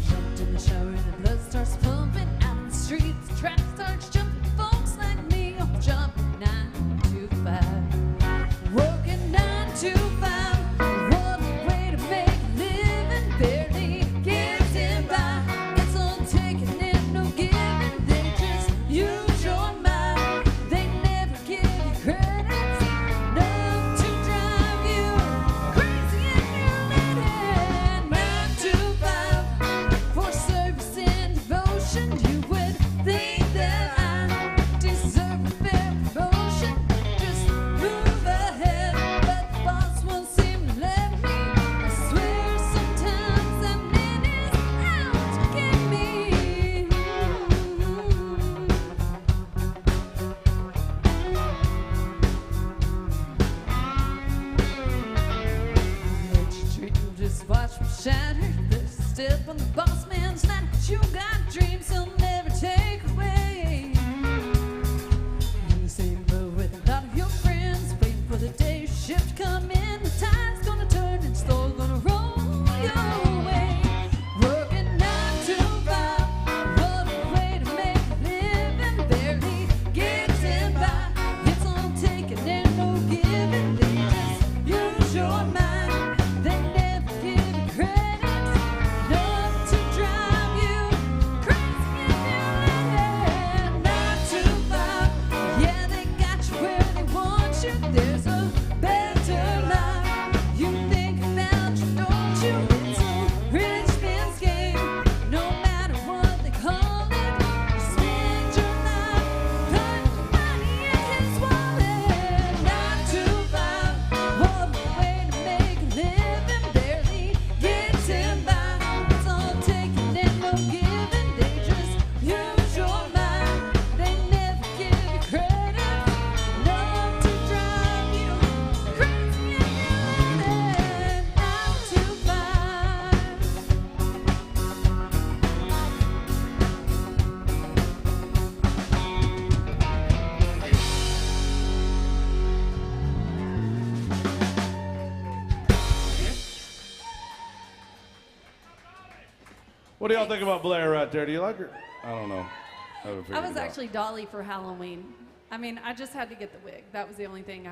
Jumped in the shower and the blood starts pumping out in the streets. Traffic starts jumping, folks like me off jumping 9 to 5. Working 9 to 5, what a way to make a living, barely getting by. It's all taking and no giving, they just use your mind. They never give you credit, enough to drive you crazy and you're living 9 to 5 for service and devotion. You would think that I deserve a fair promotion. Just move ahead, but the boss won't seem to let me. I swear sometimes that man is out to get me. Let you treat me, just watch me shatter. There's a step on the boss man's ladder. You got dreams he'll never take away. In the same boat with a lot of your friends, waiting for the day your shift to come in. The tide's gonna turn and the store's gonna roll your way. Working 9 to 5, what a way to make a living, barely getting by. It's all taking and no giving. They just use your mind. They never give you credit, enough to drive you crazy and you're living 9 to 5. Yeah, they got you where they want you. There's a better life. You think about you, don't you? It's a rich man's game. No matter what they call it, you spend your life putting money in his wallet. 9 to 5, what a way to make a living, barely getting by. It's all taking and no giving. They just use your mind. They never give you credit, enough to drive you crazy and you're living 9 to 5. What do y'all think about Blair right there? Do you like her? I don't know. Haven't I figured was it out. actually Dolly for Halloween. I mean, I just had to get the wig. That was the only thing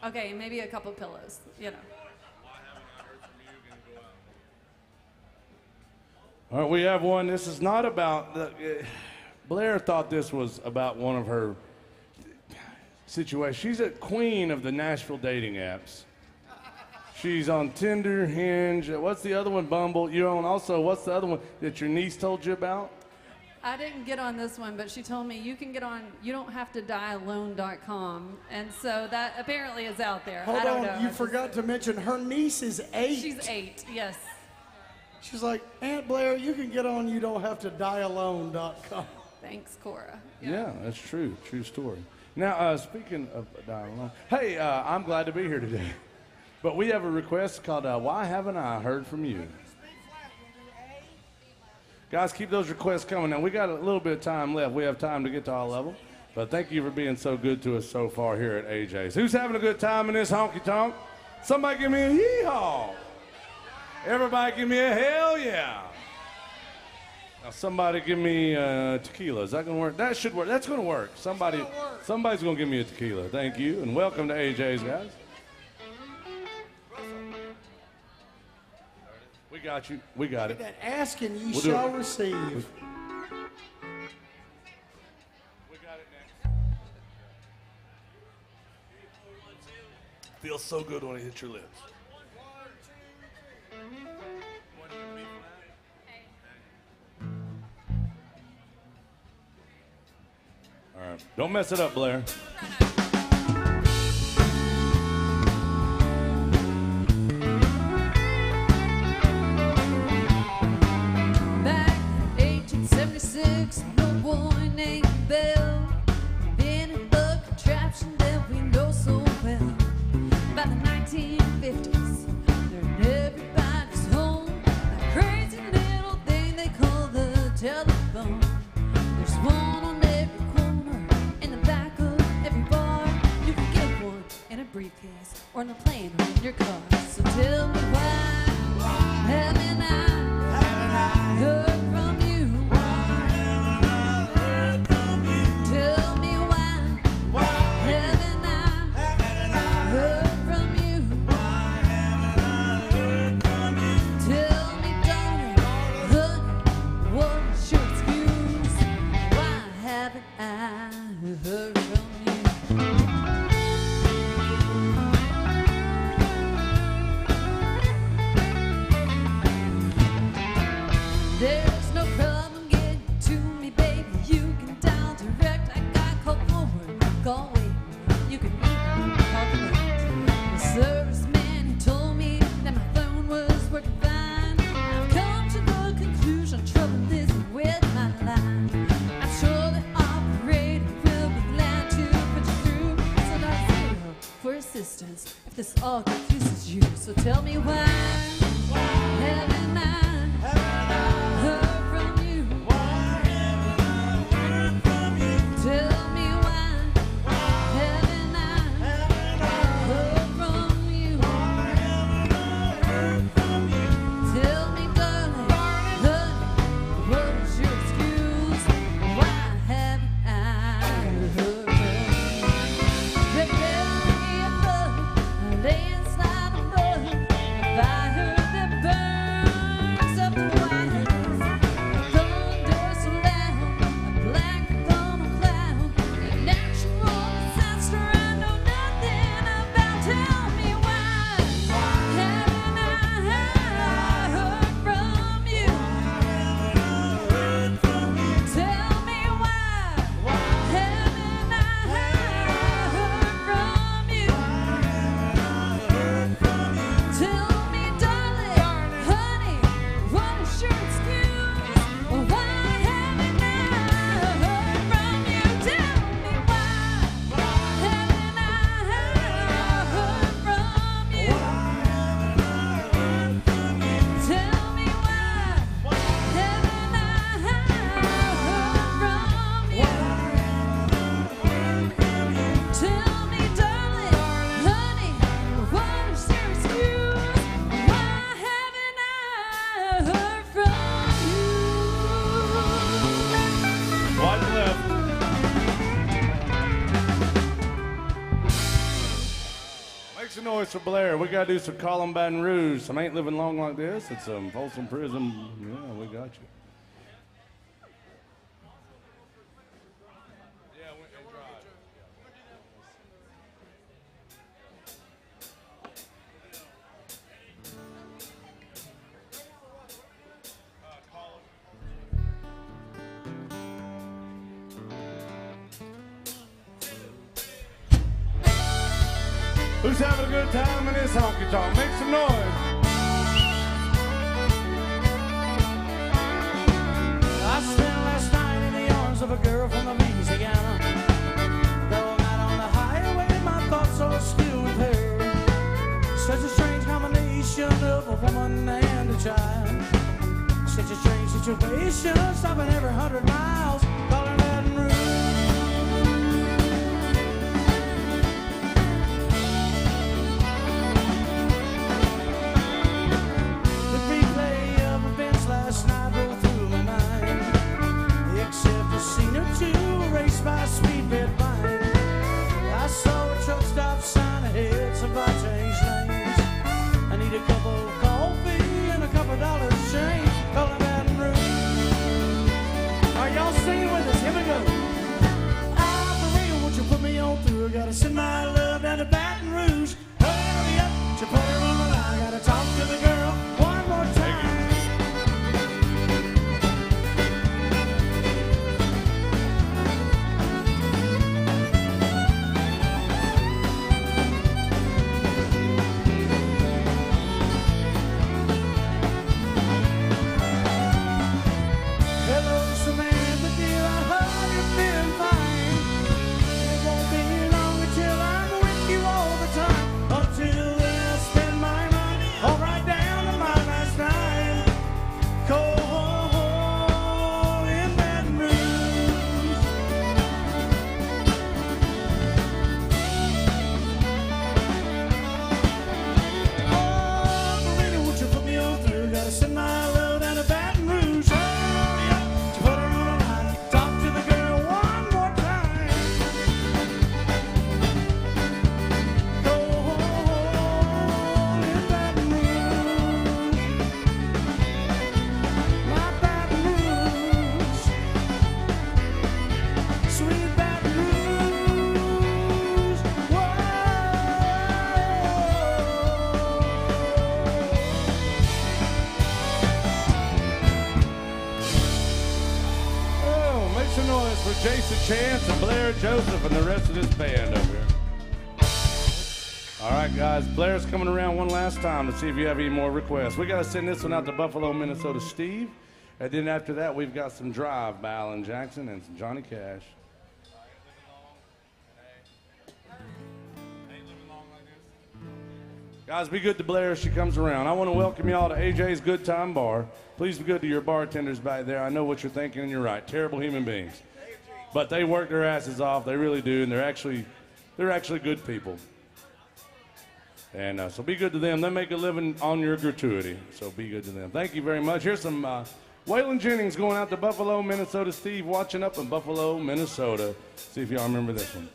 okay, and maybe a couple pillows, you know. All right, we have one. This is not about Blair thought this was about one of her situations. She's a queen of the Nashville dating apps. She's on Tinder, Hinge. What's the other one? Bumble. You on also? What's the other one that your niece told you about? I didn't get on this one, but she told me you can get on, you don't have to diealone.com. And so that apparently is out there. Hold I don't on, know. you forgot to mention her niece is 8. She's 8, yes. She's like, Aunt Blair, you can get on you don't have to diealone.com. Thanks, Cora. Yeah, that's true. True story. Now, speaking of dying alone, hey, I'm glad to be here today. But we have a request called Why Haven't I Heard From You? Guys, keep those requests coming. Now, we got a little bit of time left. We have time to get to all of them. But thank you for being so good to us so far here at AJ's. Who's having a good time in this honky-tonk? Somebody give me a yee-haw. Everybody give me a hell yeah. Now somebody give me tequila. Is that gonna work? That should work. That's gonna work. Somebody's gonna give me a tequila. Thank you, and welcome to AJ's, guys. We got you. We got it. That ask and ye We'll do shall it. receive. We got it next. Feels so good when it hits your lips. All right. Don't mess it up, Blair. Back in 1876, no boy named Bell invented the contraption that we know so well. By the 1950s, they're in everybody's home. That crazy little thing they call the telephone. There's one on every corner, in the back of every bar. You can get one in a briefcase or on a plane or in your car. So tell me why haven't I heard from you? Tell me why haven't I heard from you? Tell me, darling, honey, what's your excuse? Why haven't I heard from you? There's no problem getting to me, baby. You can dial direct. I got call forward, call wait. You can even call direct. The serviceman he told me that my phone was working fine. I've come to the conclusion trouble isn't with my line. I'm sure the operator will be glad to put you through. So dial 0 for assistance if this all confuses you. So tell me why haven't I heard from you? Tell me why haven't I heard from you? Tell me, darling, honey, what's your excuse? Why haven't I heard from you? They tell me a flood, landslide of mud, fire that burns up the wires, thunder so loud, a black funnel cloud, a natural disaster I know nothing about. Tell me why haven't I heard from you? Tell me why haven't I heard from you? Tell me, darling, honey, what is your excuse? Why haven't I heard from you? Tell me why haven't I heard from you? Tell me why haven't I heard from you? Tell me, darling, honey, what is your excuse? Why haven't I heard from you? Wide left. Make some noise for Blair. We gotta do some Columbine Rouge. Some Ain't Living Long Like This. It's some Folsom Prison. Yeah, we got you. Yeah, and drive. Who's having a good time in this honky tonk? Make some noise. I spent last night in the arms of a girl from Louisiana. Though I'm out on the highway, my thoughts are still with her. Such a strange combination of a woman and a child. Such a strange situation, stopping every 100 miles, calling Baton Rouge. The replay of events last night rolled through my mind. some noise for Jason Chance and Blair Joseph and the rest of this band over here. All right, guys, Blair's coming around one last time to see if you have any more requests. We got to send this one out to Buffalo, Minnesota Steve. And then after that, we've got some Drive by Alan Jackson and some Johnny Cash. Guys, be good to Blair as she comes around. I want to welcome y'all to AJ's Good Time Bar. Please be good to your bartenders back there. I know what you're thinking, and you're right. Terrible human beings. But they work their asses off. They really do, and they're actually good people. And so be good to them. They make a living on your gratuity, so be good to them. Thank you very much. Here's some Waylon Jennings going out to Buffalo, Minnesota. Steve watching up in Buffalo, Minnesota. See if y'all remember this one.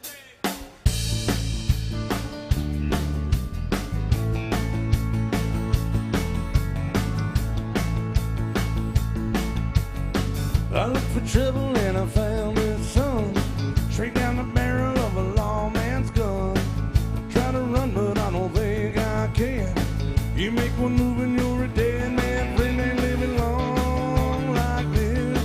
I looked for trouble and I found this song, straight down the barrel of a lawman's gun. Try to run, but I don't think I can. You make one move and you're a dead man. Friend ain't living long like this.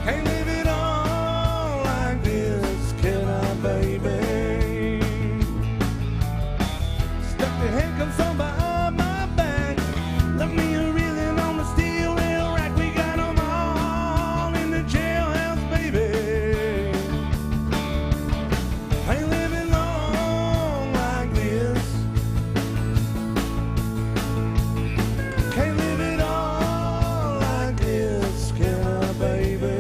Can't live it all like this, can I, baby? Stuck the handcuffs on behind my back. Left me a reeling on the steel rail rack. We got 'em all in the jailhouse, baby. Ain't living long like this. Can't live it all like this, can I, baby?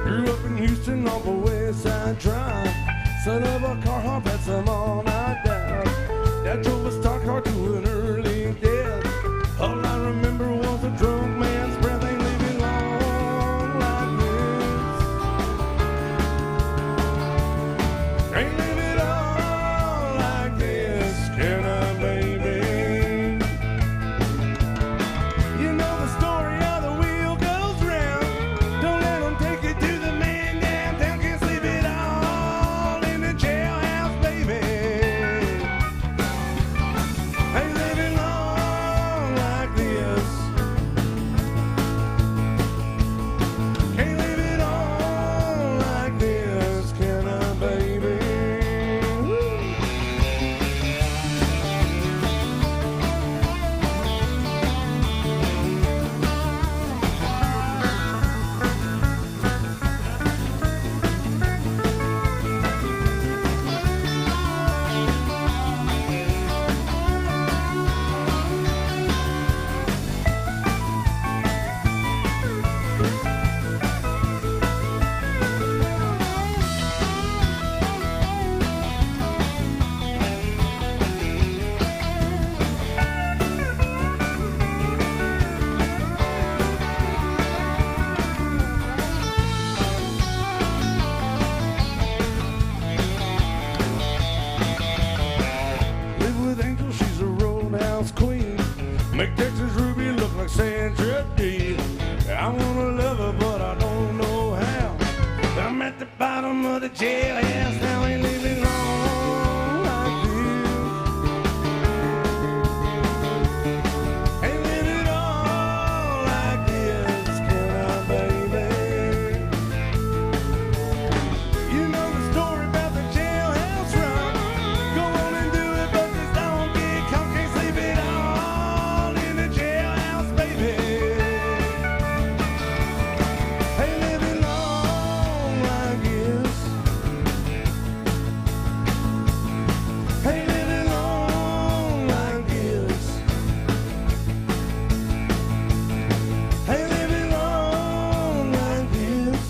Grew up in Houston off a West Side Drive. Son of a car hop, had some all-night dive. Dad drove a stock car to an early death. All I remember was a drunk man's breath. Ain't living long like this. Ain't living all like this, can I, baby? You know the story of the wheel goes round. Don't let 'em take you to the man downtown. Can't sleep it all in the jailhouse, baby. Ain't living long like this. Can't live it all like this, can I, baby? Woo. Live with Angel, she's a roadhouse queen. Make Texas Ruby look like Sandra Dee. I wanna love her, but I don't know how. I'm at the bottom of the jailhouse now, ain't living long like this. Ain't living all like this, can I, baby? You know the story about the jailhouse run. Go on and do it, but just don't get caught. Can't sleep it all in the jailhouse, baby. Ain't living long like this. Ain't living long like this. Ain't living long like this.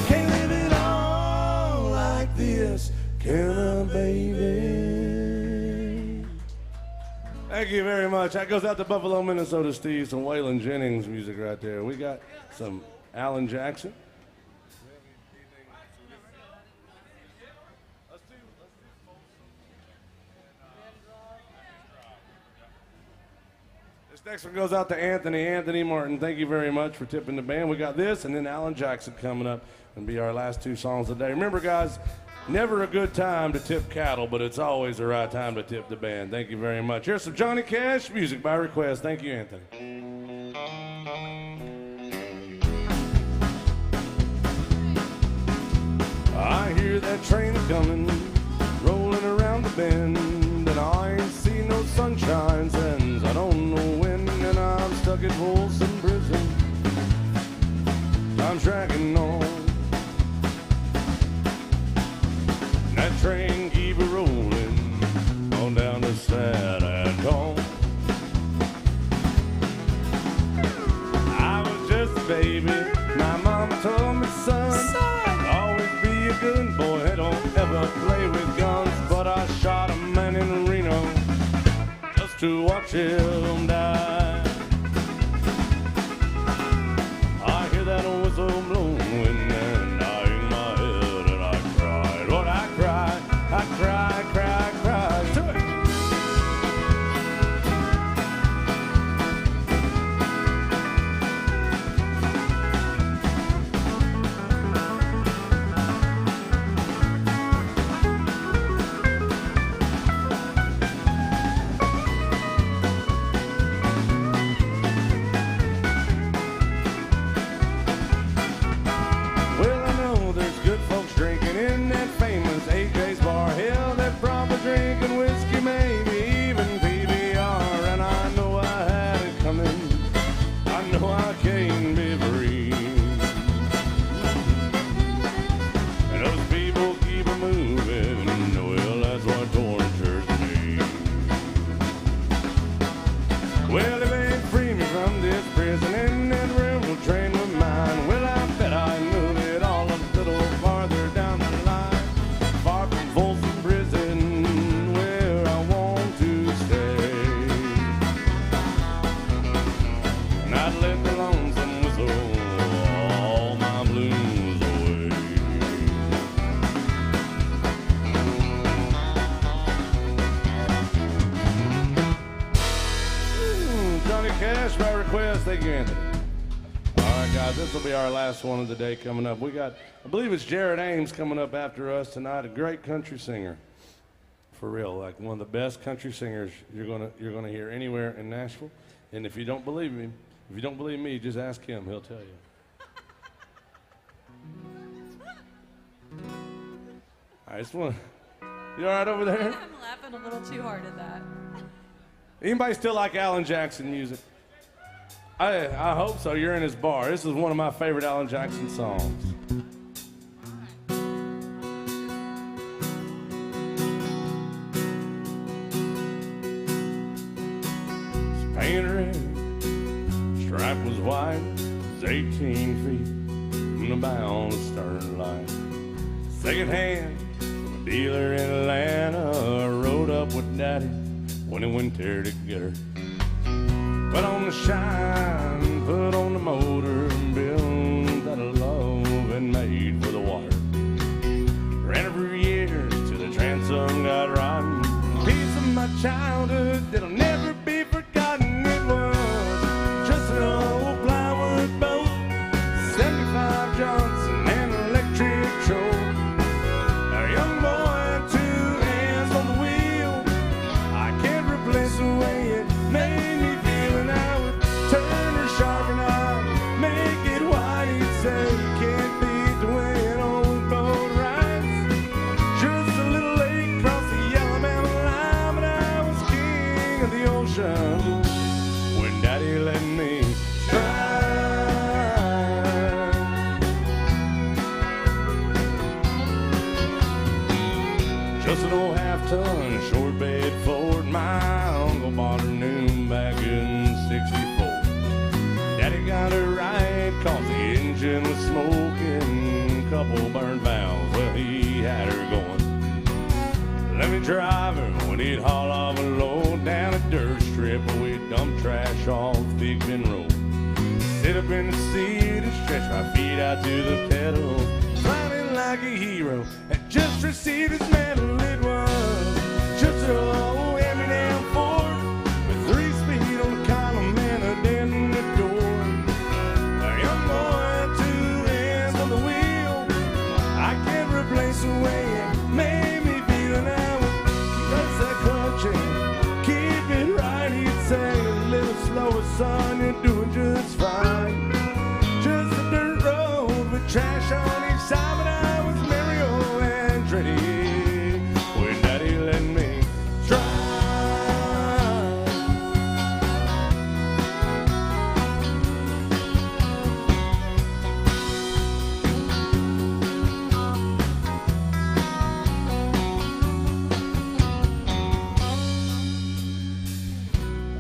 Can't live it all like this, can I, baby? Thank you very much. That goes out to Buffalo, Minnesota Steve. Some Waylon Jennings music right there. We got some Alan Jackson. This next one goes out to Anthony Martin. Thank you very much for tipping the band. We got this, and then Alan Jackson coming up and be our last two songs of the day. Remember, guys, Never a good time to tip cattle, but it's always the right time to tip the band. Thank you very much. Here's some Johnny Cash music by request. Thank you, Anthony. I hear that train coming, rolling around the bend, and I ain't seen no sunshine since I don't know when, and I'm stuck at Folsom Prison. I'm tracking on. That train keep a rolling on down to San Antonio. I was just a baby. My mama told me, son, always be a good boy. Don't ever play with guns. But I shot a man in Reno just to watch him die. I hear that whistle blowing and I hang my head and I cried. Lord, I cried, I cried, cried, cried. To it. Well, I know there's good folks drinking in that famous AJ's bar. Hell, they're probably drinking whiskey, maybe even PBR. And I know I had it coming. I know I can't be free. And those people keep a moving. Well, that's what tortures me. Well, if they free me from this prison in that railroad train with mine, well, I bet I move it all a little farther down the line, far from Folsom Prison, where I want to stay. And I'd let the lonesome whistle all my blues away. Johnny Cash by request. Thank you, Anthony. All right, guys, this will be our last one of the day coming up. We got, I believe it's Jared Ames coming up after us tonight, a great country singer. For real, like one of the best country singers you're gonna hear anywhere in Nashville. And if you don't believe me, just ask him, he'll tell you. I just want, you all right over there? I'm laughing a little too hard at that. Anybody still like Alan Jackson music? I hope so. You're in his bar. This is one of my favorite Alan Jackson songs. It's painted red, stripe was white, it's 18 feet from the bow on the stern line. Second hand, a dealer in Atlanta rode up with Daddy when he went there to get her. Put on the shine, put on the motor, and build that love and made for the water. Ran every year till the transom got rotten. Piece of my childhood that'll never be forgotten. It was just an old plywood boat, 75 Johnson and an electric choke. A young boy, 2 hands on the wheel. I can't replace the way it made me feel, and I would turn her sharp and I'd make it white. He'd say, can't beat the way an old boat rides. Just a little lake across the Yellow Mountain line, but I was king of the ocean when Daddy let me try. Just an old half-ton short bed Ford. My uncle bought her new back in '64. Daddy got her right 'cause the engine was smoking, couple burned valves, well, he had her going. Let me drive her when he'd haul off a load down a dirt strip where we'd dump trash off Big Bend Road. Sit up in the seat and stretch my feet out to the pedals, climbing like a hero had just received his medal. It was just an old hand-me-down Ford with 3-speed on the column and a dent in the door. A young boy, 2 hands on the wheel. I can't replace the way it son, you're doing just fine. Just a dirt road with trash on each side, but I was Mario Andretti when Daddy let me drive.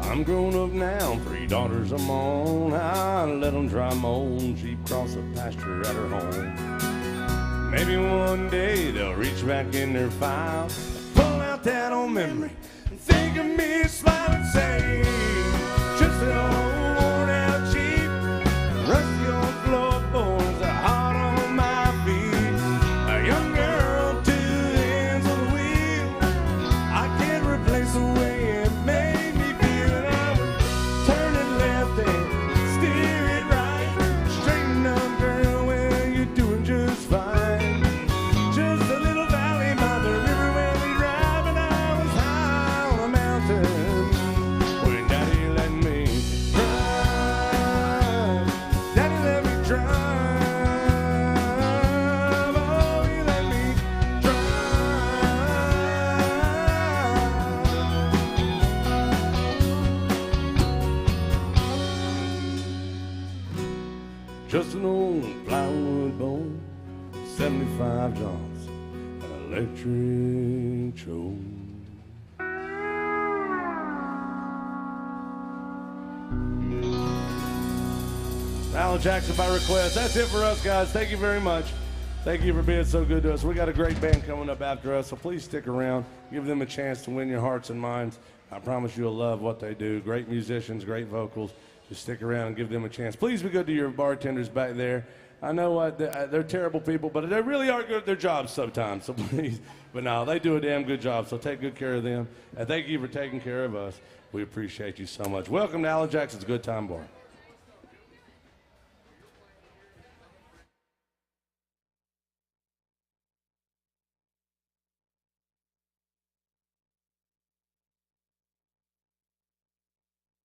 I'm grown up now, 3 daughters of my own. I let them drive my own Jeep across the pasture at her home. Maybe one day they'll reach back in their file, pull out that old memory, and think of me, smile and say, just an old worn out Jeep, rusty old floorboards are hard on my feet. A young girl, 2 hands on the wheel, I can't replace the way it made me feel. And I would turn it left and steer it right. Straighten up, girl, well, you're doing just fine. Just a little valley by the river where we drive, and I was high on a mountain when Daddy let me drive. Daddy let me drive. Oh, he let me drive. Just an old plywood bone, 75 Johns, an electric choke. Alan Jackson by request. That's it for us, guys. Thank you very much. Thank you for being so good to us. We got a great band coming up after us, so please stick around. Give them a chance to win your hearts and minds. I promise you'll love what they do. Great musicians, great vocals. Just stick around and give them a chance. Please be good to your bartenders back there. I know they're terrible people, but they really are good at their jobs sometimes, so please. But no, they do a damn good job, so take good care of them. And thank you for taking care of us. We appreciate you so much. Welcome to Alan Jackson's Good Time Bar.